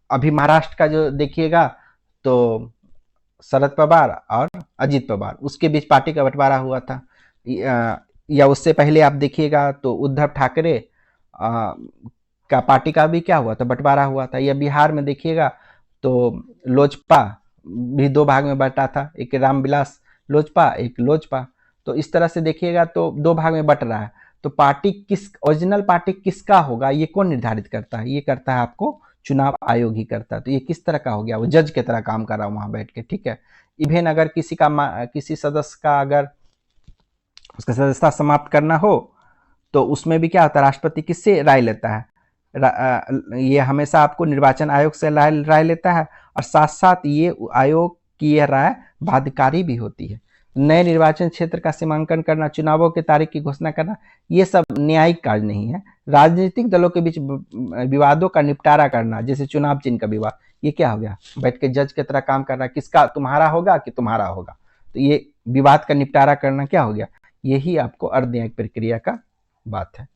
अभी महाराष्ट्र का जो देखिएगा तो शरद पवार और अजित पवार, उसके बीच पार्टी का बंटवारा हुआ था। या उससे पहले आप देखिएगा तो उद्धव ठाकरे का पार्टी का भी क्या हुआ था? बंटवारा हुआ था। या बिहार में देखिएगा तो लोजपा भी 2 भाग में बंटा था, एक रामविलास लोजपा, एक लोजपा। तो इस तरह से देखिएगा तो 2 भाग में बंट रहा है। तो पार्टी ओरिजिनल पार्टी किसका होगा ये कौन निर्धारित करता है? ये करता है आपको चुनाव आयोग ही करता है। तो ये किस तरह का हो गया? वो जज की तरह काम कर रहा है वहां बैठ के, ठीक है। इवन अगर किसी सदस्य का अगर उसका सदस्यता समाप्त करना हो तो उसमें भी क्या होता है? राष्ट्रपति किससे राय लेता है? ये हमेशा आपको निर्वाचन आयोग से राय लेता है और साथ साथ ये आयोग की यह राय बाध्यकारी भी होती है। नए निर्वाचन क्षेत्र का सीमांकन करना, चुनावों की तारीख की घोषणा करना, ये सब न्यायिक कार्य नहीं है। राजनीतिक दलों के बीच विवादों का निपटारा करना, जैसे चुनाव चिन्ह का विवाद, ये क्या हो गया? बैठ के जज की तरह काम करना, किसका तुम्हारा होगा कि तुम्हारा होगा। तो ये विवाद का निपटारा करना क्या हो गया? यही आपको अर्ध न्यायिक प्रक्रिया का बात है।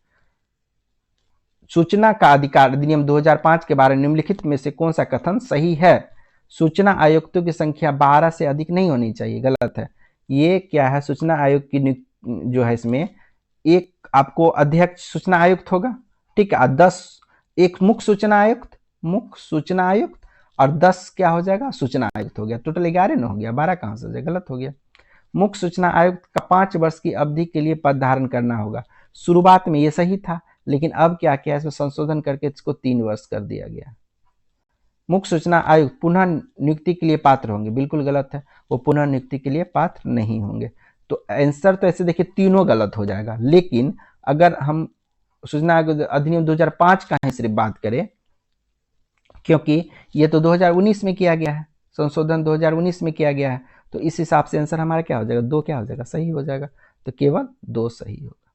सूचना का अधिकार अधिनियम 2005 के बारे में निम्नलिखित में से कौन सा कथन सही है? सूचना आयुक्तों की संख्या 12 से अधिक नहीं होनी चाहिए, गलत है। ये क्या है? सूचना आयोग की जो है इसमें एक आपको अध्यक्ष सूचना आयुक्त होगा, ठीक है। 10 एक मुख्य सूचना आयुक्त और 10 क्या हो जाएगा? सूचना आयुक्त हो गया। टोटल 11 ना हो गया, 12 कहां से हो जाएगा? गलत हो गया। मुख्य सूचना आयुक्त का 5 वर्ष की अवधि के लिए पद धारण करना होगा। शुरुआत में ये सही था, लेकिन अब क्या किया? इसमें संशोधन करके इसको 3 वर्ष कर दिया गया। मुख्य सूचना आयुक्त पुनः नियुक्ति के लिए पात्र होंगे, बिल्कुल गलत है, वो पुनः नियुक्ति के लिए पात्र नहीं होंगे। तो आंसर तो ऐसे देखिए तीनों गलत हो जाएगा। लेकिन अगर हम सूचना आयोग अधिनियम 2005 का ही सिर्फ बात करें, क्योंकि ये तो 2019 में किया गया है, संशोधन 2019 में किया गया है, तो इस हिसाब से आंसर हमारा क्या हो जाएगा? 2 क्या हो जाएगा? सही हो जाएगा। तो केवल 2 सही होगा।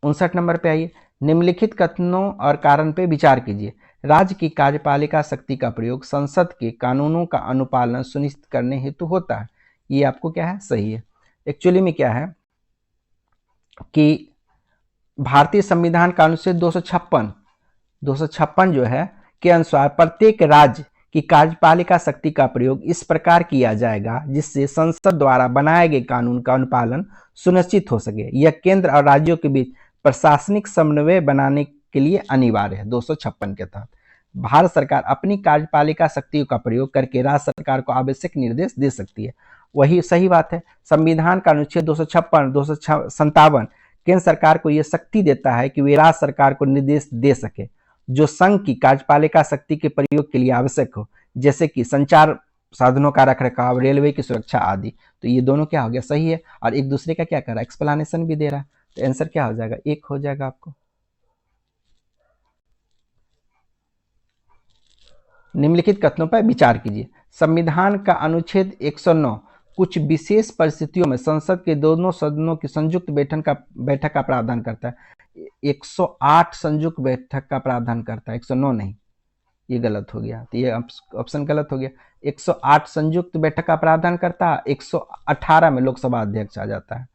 59 नंबर पे आइए। निम्नलिखित कथनों और कारण पे विचार कीजिए। राज्य की कार्यपालिका शक्ति का प्रयोग संसद के कानूनों का अनुपालन सुनिश्चित करने हेतु होता है। ये आपको क्या है? सही है। एक्चुअली में क्या है कि भारतीय संविधान का अनुच्छेद 256 जो है के अनुसार प्रत्येक राज्य की कार्यपालिका शक्ति का प्रयोग इस प्रकार किया जाएगा जिससे संसद द्वारा बनाए गए कानून का अनुपालन सुनिश्चित हो सके। यह केंद्र और राज्यों के बीच प्रशासनिक समन्वय बनाने के लिए अनिवार्य है। 256 के तहत भारत सरकार अपनी कार्यपालिका शक्तियों का प्रयोग करके राज्य सरकार को आवश्यक निर्देश दे सकती है। वही सही बात है। संविधान का अनुच्छेद 257 केंद्र सरकार को यह शक्ति देता है कि वे राज्य सरकार को निर्देश दे सके जो संघ की कार्यपालिका शक्ति के प्रयोग के लिए आवश्यक हो, जैसे कि संचार साधनों का रखरखाव, रेलवे की सुरक्षा आदि। तो ये दोनों क्या हो गया? सही है। और एक दूसरे का क्या कर रहा है? एक्सप्लेनेशन भी दे रहा है। तो आंसर क्या हो जाएगा? 1 हो जाएगा आपको। निम्नलिखित कथनों पर विचार कीजिए। संविधान का अनुच्छेद 109 कुछ विशेष परिस्थितियों में संसद के दोनों सदनों की संयुक्त बैठक का प्रावधान करता है। 108 संयुक्त बैठक का प्रावधान करता है, 109 नहीं, ये गलत हो गया। तो ये ऑप्शन गलत हो गया। 108 संयुक्त बैठक का प्रावधान करता है, 118 में लोकसभा अध्यक्ष आ जाता है।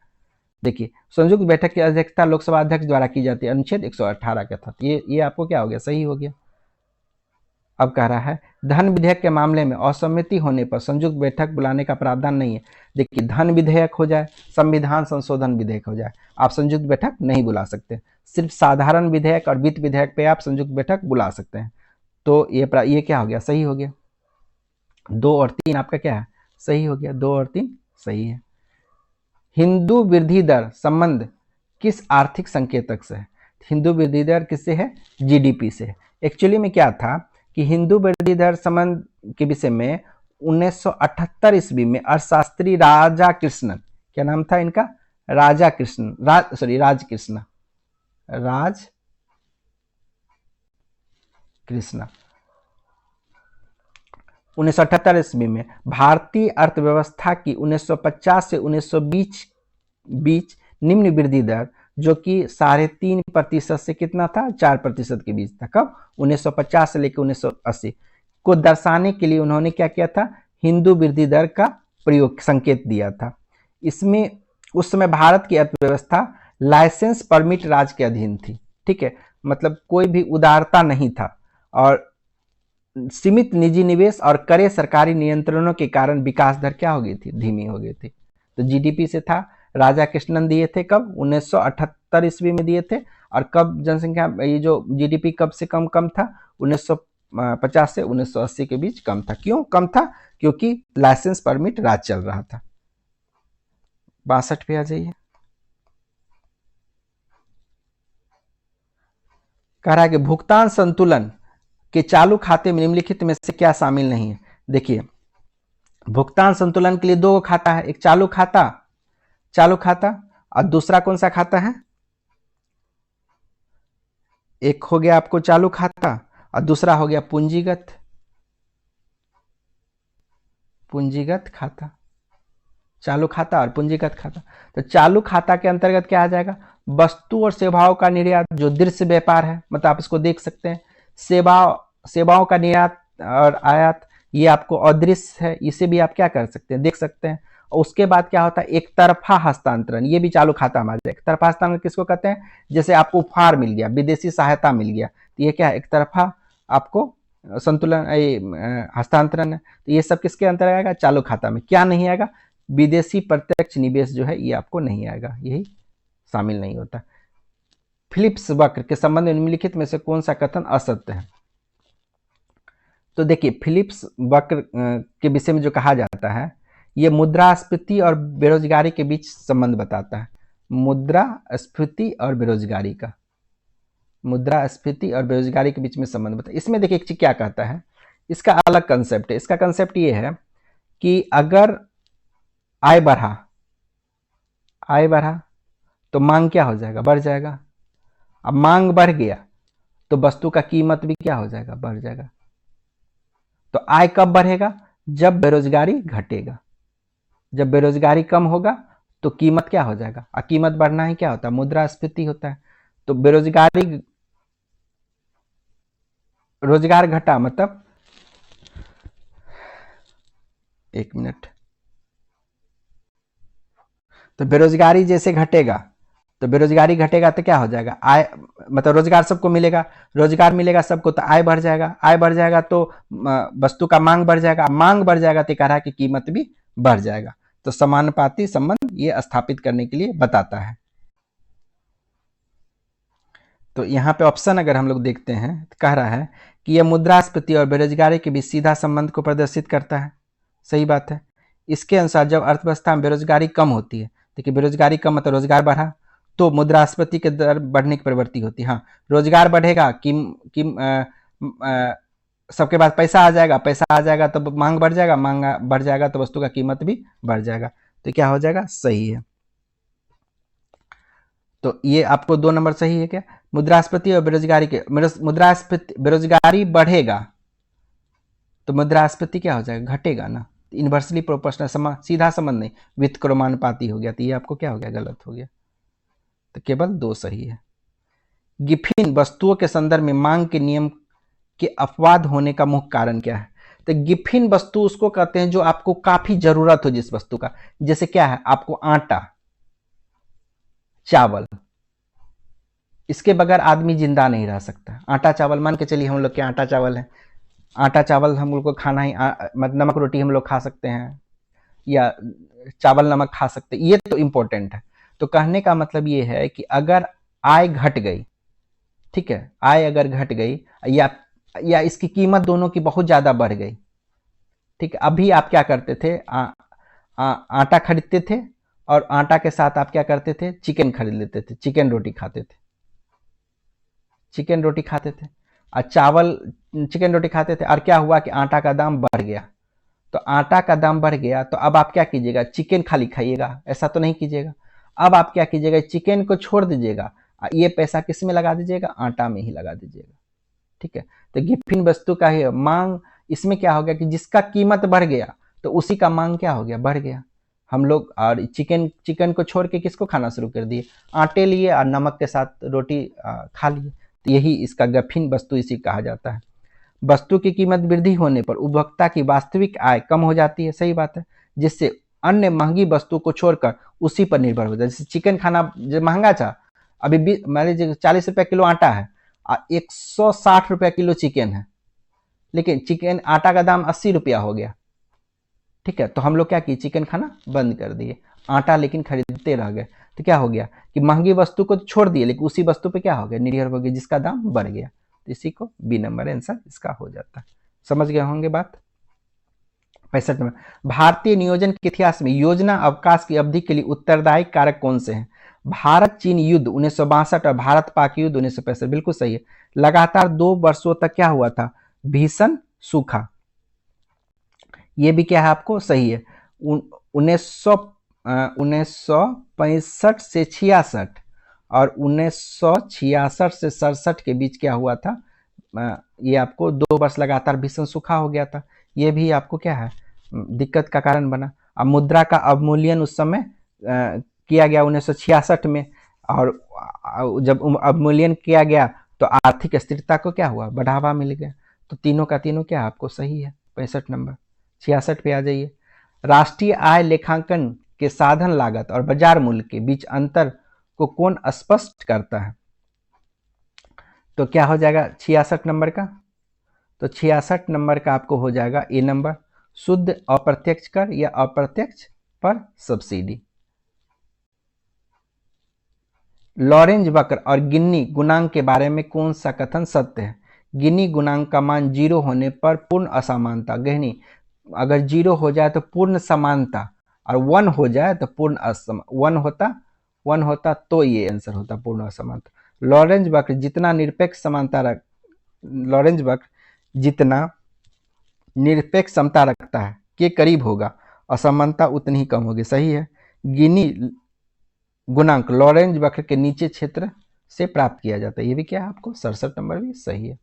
देखिए, संयुक्त बैठक की अध्यक्षता लोकसभा अध्यक्ष द्वारा की जाती है, अनुच्छेद 118 के तहत। ये आपको क्या हो गया? सही हो गया। अब कह रहा है धन विधेयक के मामले में असहमति होने पर संयुक्त बैठक बुलाने का प्रावधान नहीं है। देखिए, धन विधेयक हो जाए, संविधान संशोधन विधेयक हो जाए, आप संयुक्त बैठक नहीं बुला सकते। सिर्फ साधारण विधेयक और वित्त विधेयक पे आप संयुक्त बैठक बुला सकते हैं। तो ये क्या हो गया, सही हो गया। 2 और 3 आपका क्या है, सही हो गया, 2 और 3 सही है। हिंदू वृद्धि दर संबंध किस आर्थिक संकेतक से है? हिंदू वृद्धि दर किससे है, जीडीपी से है। एक्चुअली में क्या था कि हिंदू वृद्धि दर संबंध के विषय में 1978 ईस्वी में अर्थशास्त्री राजा कृष्णन, क्या नाम था इनका, राजा कृष्ण राज कृष्ण, राज कृष्णा, 1978 ईस्वी में भारतीय अर्थव्यवस्था की 1950 से 1920 बीच निम्न वृद्धि दर, जो कि 3.5% से कितना था, 4% के बीच था, कब, 1950 से लेकर 1980 को दर्शाने के लिए उन्होंने क्या किया था, हिंदू वृद्धि दर का प्रयोग संकेत दिया था। इसमें उस समय भारत की अर्थव्यवस्था लाइसेंस परमिट राज के अधीन थी, ठीक है, मतलब कोई भी उदारता नहीं था और सीमित निजी निवेश और कड़े सरकारी नियंत्रणों के कारण विकास दर क्या हो गई थी, धीमी हो गई थी। तो जीडीपी से था, राजा कृष्णन दिए थे कब, 1978 ईस्वी में दिए थे। और कब जनसंख्या, ये जो जीडीपी कब से कम था, 1950 से 1980 के बीच कम था। क्यों कम था, क्योंकि लाइसेंस परमिट राज चल रहा था। 62 पे आ जाइए। कह रहा है कि भुगतान संतुलन के चालू खाते में निम्नलिखित में से क्या शामिल नहीं है। देखिए, भुगतान संतुलन के लिए 2 खाता है, एक चालू खाता और दूसरा कौन सा खाता है, एक हो गया आपको चालू खाता और दूसरा हो गया पूंजीगत खाता, चालू खाता और पूंजीगत खाता। तो चालू खाता के अंतर्गत क्या आ जाएगा, वस्तु और सेवाओं का निर्यात, जो दृश्य व्यापार है, मतलब आप इसको देख सकते हैं, सेवाओं का निर्यात और आयात, ये आपको अदृश्य है, इसे भी आप क्या कर सकते हैं, देख सकते हैं। और उसके बाद क्या होता है, एक तरफा हस्तांतरण, ये भी चालू खाता में आ जाएगा। एक तरफा हस्तांतरण किसको कहते हैं, जैसे आपको उपहार मिल गया, विदेशी सहायता मिल गया, तो ये क्या है, एक तरफा आपको संतुलन हस्तांतरण है। तो ये सब किसके अंतर्गत आएगा, चालू खाता में। क्या नहीं आएगा, विदेशी प्रत्यक्ष निवेश जो है ये आपको नहीं आएगा, यही शामिल नहीं होता। फिलिप्स वक्र के संबंध में निम्नलिखित में से कौन सा कथन असत्य है। तो देखिए, फिलिप्स वक्र के विषय में जो कहा जाता है, ये मुद्रास्फीति और बेरोजगारी के बीच संबंध बताता है। मुद्रास्फीति और बेरोजगारी के बीच में संबंध बताता है। इसमें देखिए एक चीज क्या कहता है, इसका अलग कंसेप्ट है। इसका कंसेप्ट ये है कि अगर आय बढ़ा तो मांग क्या हो जाएगा, बढ़ जाएगा। अब मांग बढ़ गया तो वस्तु का कीमत भी क्या हो जाएगा, बढ़ जाएगा। तो आय कब बढ़ेगा, जब बेरोजगारी घटेगा। जब बेरोजगारी कम होगा तो कीमत क्या हो जाएगा, और कीमत बढ़ना ही क्या होता है, मुद्रास्फीति होता है। तो रोजगार घटा मतलब, एक मिनट, तो बेरोजगारी जैसे घटेगा, तो क्या हो जाएगा, आय, मतलब रोजगार सबको मिलेगा, रोजगार मिलेगा सबको तो आय बढ़ जाएगा, आय बढ़ जाएगा तो वस्तु का मांग बढ़ जाएगा, मांग बढ़ जाएगा तो कह रहा है कि कीमत भी बढ़ जाएगा। तो समानुपाती संबंध ये स्थापित करने के लिए बताता है। तो यहाँ पे ऑप्शन अगर हम लोग देखते हैं तो कह रहा है कि यह मुद्रास्फीति और बेरोजगारी के बीच सीधा संबंध को प्रदर्शित करता है। सही बात है। इसके अनुसार जब अर्थव्यवस्था में बेरोजगारी कम होती है, देखिए बेरोजगारी कम मतलब रोजगार बढ़ा, तो मुद्रास्फीति के दर बढ़ने की प्रवृत्ति होती है। हाँ, रोजगार बढ़ेगा, सबके पास पैसा आ जाएगा तो मांग बढ़ जाएगा, मांग बढ़ जाएगा तो वस्तु का कीमत भी बढ़ जाएगा। तो क्या हो जाएगा, सही है। तो ये आपको 2 नंबर सही है क्या, मुद्रास्फीति और बेरोजगारी के, बेरोजगारी बढ़ेगा तो मुद्रास्फीति क्या हो जाएगा, घटेगा ना। इन्वर्सली प्रोपोर्शनल, सीधा संबंध नहीं, व्युत्क्रमानुपाती हो गया। तो ये आपको क्या हो गया, गलत हो गया। तो केवल 2 सही है। गिफिन वस्तुओं के संदर्भ में मांग के नियम के अपवाद होने का मुख्य कारण क्या है। तो गिफिन वस्तु उसको कहते हैं जो आपको काफी जरूरत हो जिस वस्तु का, जैसे क्या है, आपको आटा, चावल, इसके बगैर आदमी जिंदा नहीं रह सकता। आटा चावल, मान के चलिए हम लोग के आटा चावल है, आटा चावल हम लोग को खाना ही, नमक रोटी हम लोग खा सकते हैं या चावल नमक खा सकते हैं, ये तो इंपॉर्टेंट है। तो कहने का मतलब ये है कि अगर आय घट गई, ठीक है, आय अगर घट गई या या इसकी कीमत दोनों की बहुत ज़्यादा बढ़ गई। ठीक है, अभी आप क्या करते थे, आटा खरीदते थे और आटा के साथ आप क्या करते थे, चिकन खरीद लेते थे, चिकन रोटी खाते थे, चिकन रोटी खाते थे और चावल, चिकन रोटी खाते थे, और क्या हुआ कि आटा का दाम बढ़ गया। तो आटा का दाम बढ़ गया तो अब आप क्या कीजिएगा, चिकन खाली खाइएगा, ऐसा तो नहीं कीजिएगा। अब आप क्या कीजिएगा, चिकन को छोड़ दीजिएगा, ये पैसा किस में लगा दीजिएगा, आटा में ही लगा दीजिएगा। ठीक है, तो गिफ्टिंग वस्तु का ही मांग, इसमें क्या हो गया कि जिसका कीमत बढ़ गया तो उसी का मांग क्या हो गया, बढ़ गया। हम लोग और चिकन चिकन को छोड़ के किसको खाना शुरू कर दिए, आटे लिए और नमक के साथ रोटी खा लिए। तो यही इसका गफिन वस्तु इसी कहा जाता है। वस्तु की कीमत वृद्धि होने पर उपभोक्ता की वास्तविक आय कम हो जाती है, सही बात है, जिससे अन्य महंगी वस्तु को छोड़कर उसी पर निर्भर हो जाए। जैसे चिकन खाना जो महंगा था, अभी मान लीजिए 40 रुपये किलो आटा है और 160 रुपये किलो चिकन है, लेकिन चिकन आटा का दाम 80 रुपया हो गया। ठीक है, तो हम लोग क्या किए, चिकन खाना बंद कर दिए, आटा लेकिन खरीदते रह गए। तो क्या हो गया कि महंगी वस्तु को तो छोड़ दिए, लेकिन उसी वस्तु पे क्या हो गया, निर्भर हो गया, जिसका दाम बढ़ गया। तो इसी को बी नंबर आंसर इसका हो जाता है। समझ गए होंगे बात। 65 नंबर, भारतीय नियोजन के इतिहास में योजना अवकाश की अवधि के लिए उत्तरदायी कारक कौन से हैं। भारत चीन युद्ध 1962 और भारत पाक युद्ध 1965, बिल्कुल सही है। लगातार 2 वर्षों तक क्या हुआ था, भीषण सूखा, ये भी क्या है आपको सही है। 1965 से 66 और 1966 से 67 के बीच क्या हुआ था, ये आपको 2 वर्ष लगातार भीषण सूखा हो गया था। ये भी आपको क्या है, दिक्कत का कारण बना। अब मुद्रा का अवमूल्यन उस समय किया गया 1966 में, और जब अवमूल्यन किया गया तो आर्थिक स्थिरता को क्या हुआ, बढ़ावा मिल गया। तो तीनों का तीनों क्या आपको सही है। 65 नंबर, 66 पे आ जाइए। राष्ट्रीय आय लेखांकन के साधन लागत और बाजार मूल्य के बीच अंतर को कौन स्पष्ट करता है। तो क्या हो जाएगा 66 नंबर का, तो 66 नंबर का आपको हो जाएगा ए नंबर, शुद्ध अप्रत्यक्ष कर या अप्रत्यक्ष पर सब्सिडी। लॉरेंज वक्र और गिन्नी गुणांक के बारे में कौन सा कथन सत्य है। गिन्नी गुणांक का मान 0 होने पर पूर्ण असमानता, गहनी अगर 0 हो जाए तो पूर्ण समानता, और 1 हो जाए तो पूर्ण असम 1 होता तो ये आंसर होता पूर्ण असमानता। लॉरेंज वक्र जितना निरपेक्ष समानता रख लॉरेंज वक्र जितना निरपेक्ष समता रखता है के करीब होगा, असमानता उतनी ही कम होगी, सही है। गिनी गुणांक लॉरेंज वक्र के नीचे क्षेत्र से प्राप्त किया जाता है, ये भी क्या है आपको 67 नंबर भी सही है।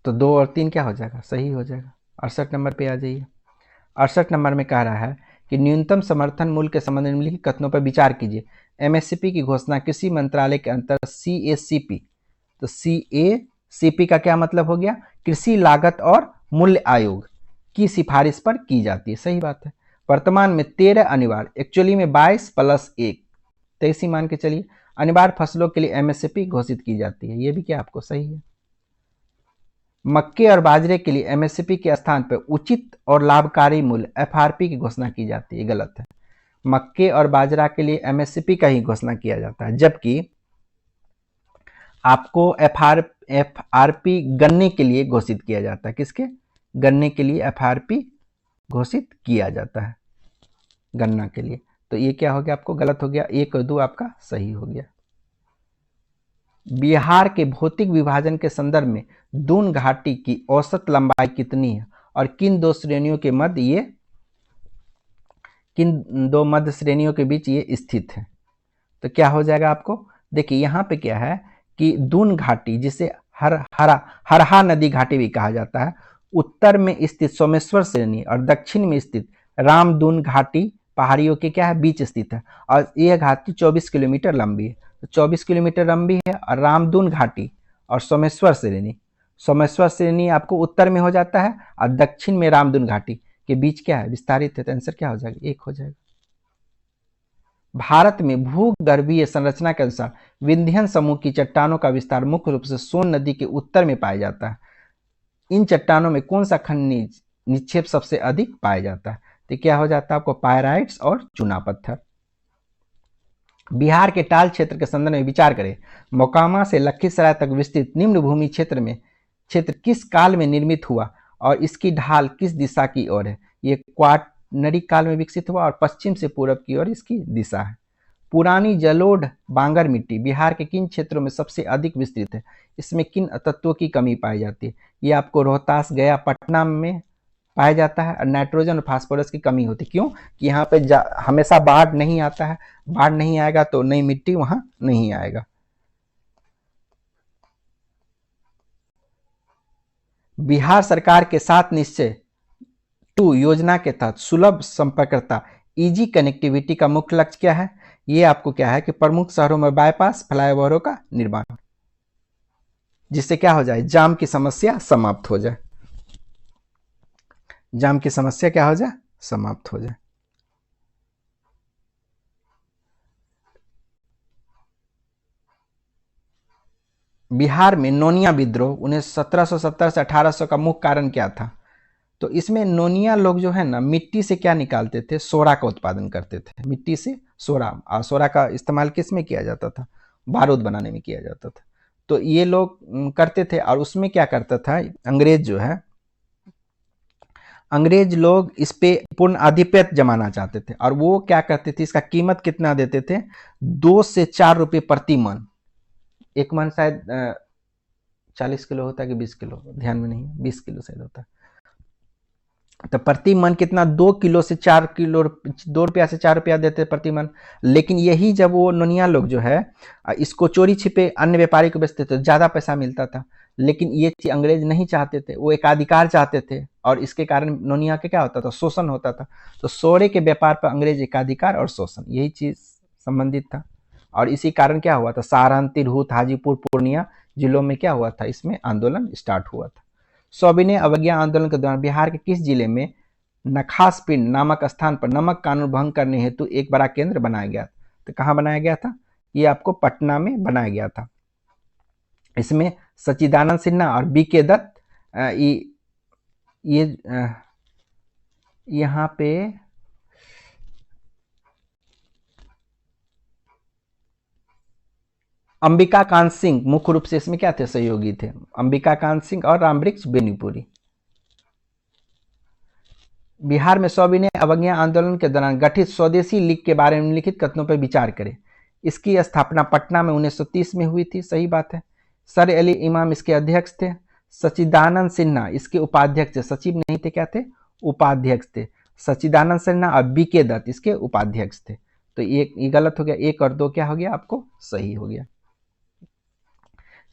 तो 2 और 3 क्या हो जाएगा, सही हो जाएगा। 68 नंबर पे आ जाइए। 68 नंबर में कह रहा है कि न्यूनतम समर्थन मूल्य के संबंध में निम्नलिखित कथनों पर विचार कीजिए। एमएसपी की घोषणा कृषि मंत्रालय के अंतर्गत सीएसीपी, तो सीएसीपी का क्या मतलब हो गया, कृषि लागत और मूल्य आयोग की सिफारिश पर की जाती है, सही बात है। वर्तमान में 13 अनिवार्य, एक्चुअली में 22 + 1 23 ही मान के चलिए, अनिवार्य फसलों के लिए एमएसपी घोषित की जाती है, ये भी क्या आपको सही है। मक्के और बाजरे के लिए एमएसपी के स्थान पर उचित और लाभकारी मूल्य एफआरपी की घोषणा की जाती है, गलत है। मक्के और बाजरा के लिए एमएसपी का ही घोषणा किया जाता है, जबकि आपको एफआरपी गन्ने के लिए घोषित किया जाता है। किसके, गन्ने के लिए एफआरपी घोषित किया जाता है, गन्ना के लिए। तो ये क्या हो गया आपको गलत हो गया, 1 और 2 आपका सही हो गया। बिहार के भौतिक विभाजन के संदर्भ में दून घाटी की औसत लंबाई कितनी है और किन दो मध्य श्रेणियों के बीच ये स्थित है। तो क्या हो जाएगा आपको, देखिए यहाँ पे क्या है कि दून घाटी, जिसे हरहा नदी घाटी भी कहा जाता है, उत्तर में स्थित सोमेश्वर श्रेणी और दक्षिण में स्थित रामदून घाटी पहाड़ियों के क्या है बीच स्थित है, और यह घाटी 24 किलोमीटर लंबी है। तो 24 किलोमीटर लंबी है, और रामदून घाटी और सोमेश्वर श्रेणी आपको उत्तर में हो जाता है, और दक्षिण में रामदून घाटी के बीच क्या है विस्तारित है। तो आंसर क्या हो जाएगा, 1 हो जाएगा। भारत में भूगर्भीय संरचना के अनुसार विंध्यन समूह की चट्टानों का विस्तार मुख्य रूप से सोन नदी के उत्तर में पाया जाता है। इन चट्टानों में कौन सा खनिज निक्षेप सबसे अधिक पाया जाता है। तो क्या हो जाता है आपको, पायराइट्स और चूना पत्थर। बिहार के टाल क्षेत्र के संदर्भ में विचार करें। मोकामा से लखीसराय तक विस्तृत निम्न भूमि क्षेत्र किस काल में निर्मित हुआ और इसकी ढाल किस दिशा की ओर है? ये क्वाटरनरी काल में विकसित हुआ और पश्चिम से पूरब की ओर इसकी दिशा है। पुरानी जलोढ़ बांगर मिट्टी बिहार के किन क्षेत्रों में सबसे अधिक विस्तृत है? इसमें किन तत्वों की कमी पाई जाती है? ये आपको रोहतास, गया, पटना में पाया जाता है। और नाइट्रोजन और फास्फोरस की कमी होती है। क्यों? कि यहाँ पे हमेशा बाढ़ नहीं आता है, बाढ़ नहीं आएगा तो नई मिट्टी वहां नहीं आएगा। बिहार सरकार के 7 निश्चय 2 योजना के तहत सुलभ संपर्कता इजी कनेक्टिविटी का मुख्य लक्ष्य क्या है? ये आपको क्या है कि प्रमुख शहरों में बाईपास फ्लाईओवरों का निर्माण, जिससे क्या हो जाए, जाम की समस्या समाप्त हो जाए। जाम की समस्या क्या हो जाए, समाप्त हो जाए। बिहार में नोनिया विद्रोह 1770 से 1800 का मुख्य कारण क्या था? तो इसमें नोनिया लोग जो है ना, मिट्टी से क्या निकालते थे, सोरा का उत्पादन करते थे। मिट्टी से सोरा, और सोरा का इस्तेमाल किस में किया जाता था? बारूद बनाने में किया जाता था। तो ये लोग करते थे, और उसमें क्या करता था अंग्रेज जो है, अंग्रेज लोग इस पे पूर्ण आधिपत्य जमाना चाहते थे। और वो क्या करते थे, इसका कीमत कितना देते थे? 2 से 4 रुपये प्रति मन। एक मन शायद 40 किलो होता है कि 20 किलो, ध्यान में नहीं है, 20 किलो शायद होता है। तो प्रति मन कितना, 2 किलो से 4 किलो, 2 रुपया से 4 रुपया देते प्रति मन। लेकिन यही जब वो नोनिया लोग जो है इसको चोरी छिपे अन्य व्यापारी को बेचते थे तो ज़्यादा पैसा मिलता था। लेकिन ये चीज अंग्रेज नहीं चाहते थे, वो एकाधिकार चाहते थे, और इसके कारण नोनिया के क्या होता था, शोषण होता था। तो सोरे के व्यापार पर अंग्रेज एकाधिकार और शोषण, यही चीज संबंधित था। और इसी कारण क्या हुआ था, सारण, तिरहुत, हाजीपुर, पूर्णिया जिलों में क्या हुआ था, इसमें आंदोलन स्टार्ट हुआ था। सविनय अवज्ञा आंदोलन के दौरान बिहार के किस जिले में नखास पिंड नामक स्थान पर नमक कानून भंग करने हेतु एक बड़ा केंद्र बनाया गया? तो कहाँ बनाया गया था? ये आपको पटना में बनाया गया था। इसमें सच्चिदानंद सिन्हा और बी के दत्त, ये यहाँ पे अंबिका कांत सिंह मुख्य रूप से इसमें क्या थे, सहयोगी थे। अंबिका कांत सिंह और रामवृक्ष बेनीपुरी। बिहार में सविनय अवज्ञा आंदोलन के दौरान गठित स्वदेशी लीग के बारे में लिखित कथनों पर विचार करें। इसकी स्थापना पटना में 1930 में हुई थी, सही बात है। सर अली इमाम इसके अध्यक्ष थे। सच्चिदानंद सिन्हा इसके उपाध्यक्ष थे, सचिव नहीं थे, क्या थे, उपाध्यक्ष थे। सच्चिदानंद सिन्हा और बी के दत्त इसके उपाध्यक्ष थे। तो ये गलत हो गया, 1 और 2 क्या हो गया आपको, सही हो गया।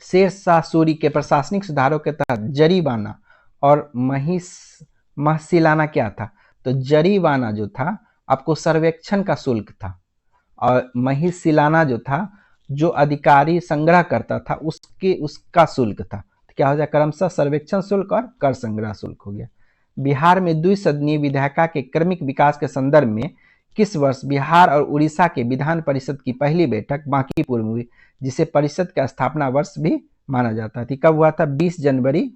शेर शाह सूरी के प्रशासनिक सुधारों के तहत जरीवाना और महसिलाना क्या था? तो जरीवाना जो था आपको सर्वेक्षण का शुल्क था, और महिसिलाना जो था जो अधिकारी संग्रह करता था उसका शुल्क था। तो क्या हो जाए, क्रमशः सर्वेक्षण शुल्क और कर संग्रह शुल्क हो गया। बिहार में द्विसदनीय विधायिका के क्रमिक विकास के संदर्भ में किस वर्ष बिहार और उड़ीसा के विधान परिषद की पहली बैठक बांकीपुर में हुई, जिसे परिषद का स्थापना वर्ष भी माना जाता था? कब हुआ था? 20 जनवरी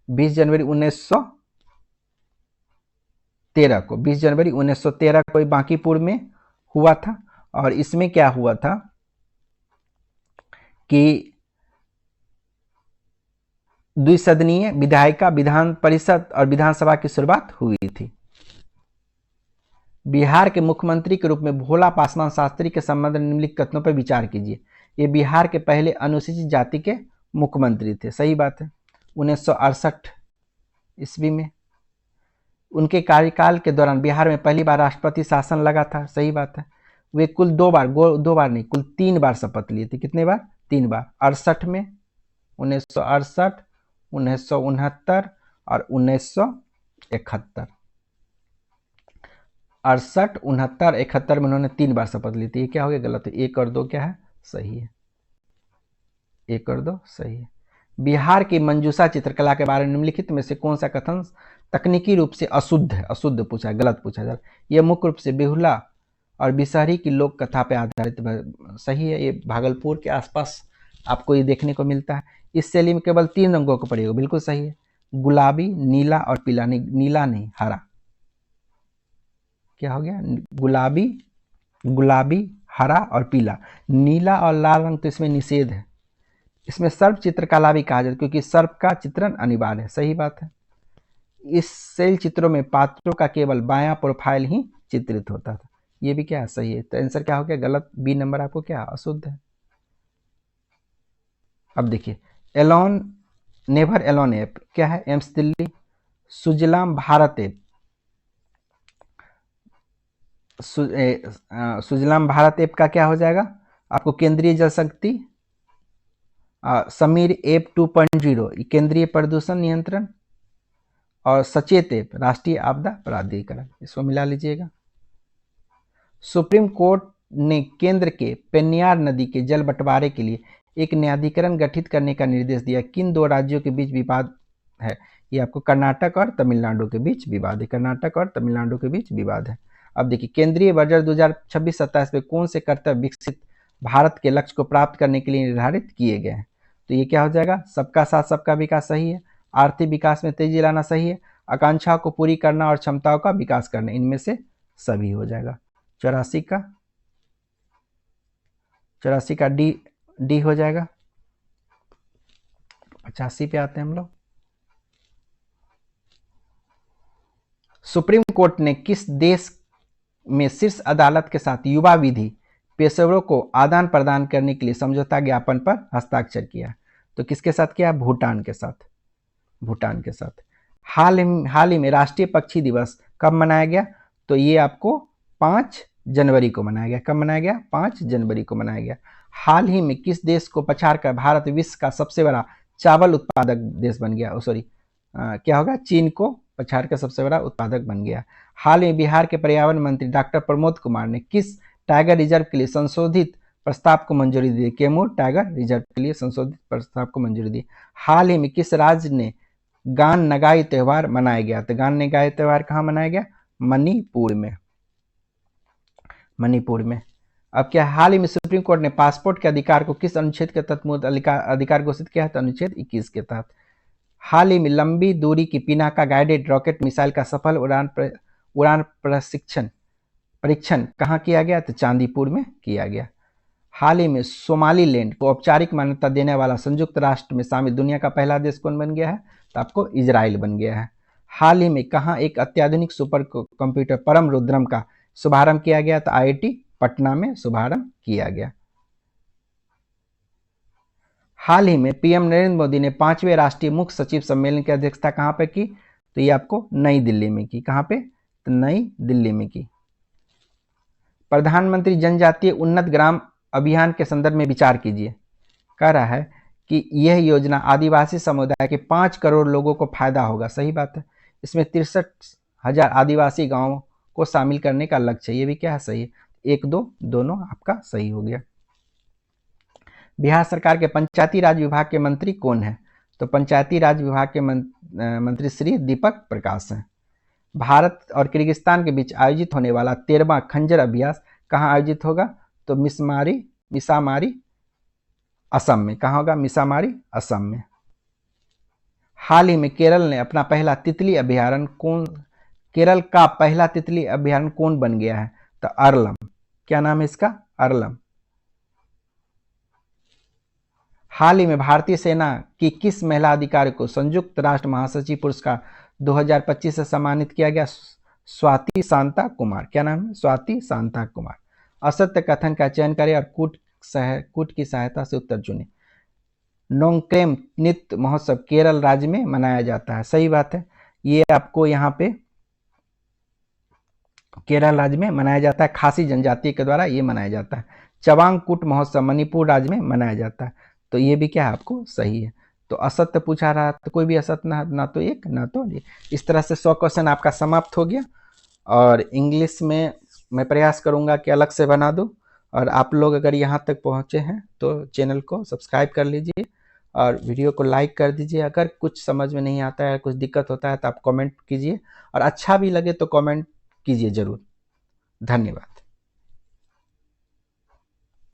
1913 को, 20 जनवरी 1913 को बांकीपुर में हुआ था। और इसमें क्या हुआ था कि द्विसदनीय विधायिका, विधान परिषद और विधानसभा की शुरुआत हुई थी। बिहार के मुख्यमंत्री के रूप में भोला पासवान शास्त्री के संबंध में निम्नलिखित कथनों पर विचार कीजिए। ये बिहार के पहले अनुसूचित जाति के मुख्यमंत्री थे, सही बात है। 1968 ईस्वी में उनके कार्यकाल के दौरान बिहार में पहली बार राष्ट्रपति शासन लगा था, सही बात है। वे कुल 2 बार नहीं, कुल 3 बार शपथ लिए थे। कितने बार? 3 बार। 68 में, 1968, 1969 और 1971। 68, 69, 71 में उन्होंने 3 बार शपथ ली थी। ये क्या हो गया, गलत है। 1 और 2 क्या है, सही है। 1 और 2 सही है। बिहार की मंजूषा चित्रकला के बारे में निम्नलिखित में से कौन सा कथन तकनीकी रूप से अशुद्ध है? अशुद्ध पूछा है, गलत पूछा है। यह मुख्य रूप से बेहुला और बिसहरी की लोक कथा पे आधारित, सही है। ये भागलपुर के आसपास आपको ये देखने को मिलता है। इस शैली में केवल 3 रंगों का प्रयोग, बिल्कुल सही है। गुलाबी, नीला और पीला। नहीं, नीला नहीं, हरा। क्या हो गया, गुलाबी, गुलाबी, हरा और पीला। नीला और लाल रंग तो इसमें निषेध है। इसमें सर्प चित्रकला भी कहा जाता है क्योंकि सर्प का चित्रण अनिवार्य है। सही बात है। इस सेल चित्रों में पात्रों का केवल बायां प्रोफाइल ही चित्रित होता था। ये भी क्या है? सही है। तो आंसर क्या हो गया? गलत। बी नंबर आपको क्या? अशुद्ध है। अब देखिए, एलोन, नेवर एलोन ऐप क्या है? AIIMS Delhi. Sujalam Bharat app, Sujalam Bharat app का क्या हो जाएगा आपको? केंद्रीय जल शक्ति। समीर ऐप 2.0 केंद्रीय प्रदूषण नियंत्रण। और सचेत ऐप राष्ट्रीय आपदा प्राधिकरण। इसको मिला लीजिएगा। सुप्रीम कोर्ट ने केंद्र के पेन्नार नदी के जल बंटवारे के लिए एक न्यायाधिकरण गठित करने का निर्देश दिया। किन दो राज्यों के बीच विवाद है? ये आपको कर्नाटक और तमिलनाडु के बीच विवाद है। कर्नाटक और तमिलनाडु के बीच विवाद है। अब देखिए, केंद्रीय बजट 2026-27 में कौन से कर्तव्य विकसित भारत के लक्ष्य को प्राप्त करने के लिए निर्धारित किए गए हैं? तो ये क्या हो जाएगा? सबका साथ सबका विकास सही है। आर्थिक विकास में तेजी लाना सही है। आकांक्षाओं को पूरी करना और क्षमताओं का विकास करना, इनमें से सभी हो जाएगा। 84 का डी हो जाएगा। 85 पे आते हैं हम लोग। सुप्रीम कोर्ट ने किस देश में शीर्ष अदालत के साथ युवा विधि पेशेवरों को आदान प्रदान करने के लिए समझौता ज्ञापन पर हस्ताक्षर किया? तो किसके साथ किया? भूटान के साथ। भूटान के साथ। हाल ही में राष्ट्रीय पक्षी दिवस कब मनाया गया? तो ये आपको 5 जनवरी को मनाया गया। कब मनाया गया? 5 जनवरी को मनाया गया। हाल ही में किस देश को पछाड़कर भारत विश्व का सबसे बड़ा चावल उत्पादक देश बन गया? क्या होगा? चीन को पछाड़कर सबसे बड़ा उत्पादक बन गया। हाल में बिहार के पर्यावरण मंत्री डॉक्टर प्रमोद कुमार ने किस टाइगर रिजर्व के लिए संशोधित प्रस्ताव को मंजूरी दी? कैमूर टाइगर रिजर्व के लिए संशोधित प्रस्ताव को मंजूरी दी। हाल ही में किस राज्य ने गान नगाई त्योहार मनाया गया? तो गान नगाई त्योहार कहाँ मनाया गया? मणिपुर में। मणिपुर में। अब क्या, हाल ही में सुप्रीम कोर्ट ने पासपोर्ट के अधिकार को किस अनुच्छेद के तहत अधिकार घोषित किया है? तो अनुच्छेद 21 के तहत। हाल ही में लंबी दूरी की पिनाका गाइडेड रॉकेट मिसाइल का सफल उड़ान परीक्षण कहाँ किया गया? तो चांदीपुर में किया गया। हाल ही में सोमालीलैंड को औपचारिक मान्यता देने वाला संयुक्त राष्ट्र में शामिल दुनिया का पहला देश कौन बन गया है? तो आपको इजराइल बन गया है। हाल ही में कहाँ एक अत्याधुनिक सुपर कंप्यूटर परम रुद्रम का शुभारंभ किया गया? तो IIT पटना में शुभारंभ किया गया। हाल ही में पीएम नरेंद्र मोदी ने 5वें राष्ट्रीय मुख्य सचिव सम्मेलन की अध्यक्षता कहाँ पे की? तो ये आपको नई दिल्ली में की। कहाँ पे? तो नई दिल्ली में की। प्रधानमंत्री जनजातीय उन्नत ग्राम अभियान के संदर्भ में विचार कीजिए। कह रहा है कि यह योजना आदिवासी समुदाय के 5 करोड़ लोगों को फायदा होगा। सही बात है। इसमें 63,000 आदिवासी गांवों को शामिल करने का लक्ष्य है। ये भी क्या है? सही है। 1, 2 दोनों आपका सही हो गया। बिहार सरकार के पंचायती राज विभाग के मंत्री कौन है? तो पंचायती राज विभाग के मंत्री श्री दीपक प्रकाश हैं। भारत और किर्गिस्तान के बीच आयोजित होने वाला 13वां खंजर अभ्यास कहाँ आयोजित होगा? तो मिसामारी असम में। कहाँ होगा? मिसामारी असम में। हाल ही में केरल का पहला तितली अभ्यारण्य कौन बन गया है? तो अरलम। क्या नाम है इसका? अरलम। हाल ही में भारतीय सेना की किस महिला अधिकारी को संयुक्त राष्ट्र महासचिव पुरस्कार 2025 से सम्मानित किया गया? स्वाति शांता कुमार। क्या नाम है? स्वाति शांता कुमार। असत्य कथन का चयन करें और कूट की सहायता से उत्तर चुने। नोंगक्रेम नृत्य महोत्सव केरल राज्य में मनाया जाता है। सही बात है। ये आपको यहाँ पे केरल राज्य में मनाया जाता है। खासी जनजाति के द्वारा ये मनाया जाता है। चवांग कूट महोत्सव मणिपुर राज्य में मनाया जाता है। तो ये भी क्या है? आपको सही है। तो असत्य पूछा रहा तो कोई भी असत्य ना तो एक ना तो ये। इस तरह से 100 क्वेश्चन आपका समाप्त हो गया। और इंग्लिश में मैं प्रयास करूंगा कि अलग से बना दूं। और आप लोग अगर यहाँ तक पहुँचे हैं तो चैनल को सब्सक्राइब कर लीजिए और वीडियो को लाइक कर दीजिए। अगर कुछ समझ में नहीं आता है, कुछ दिक्कत होता है तो आप कमेंट कीजिए, और अच्छा भी लगे तो कमेंट कीजिए ज़रूर। धन्यवाद।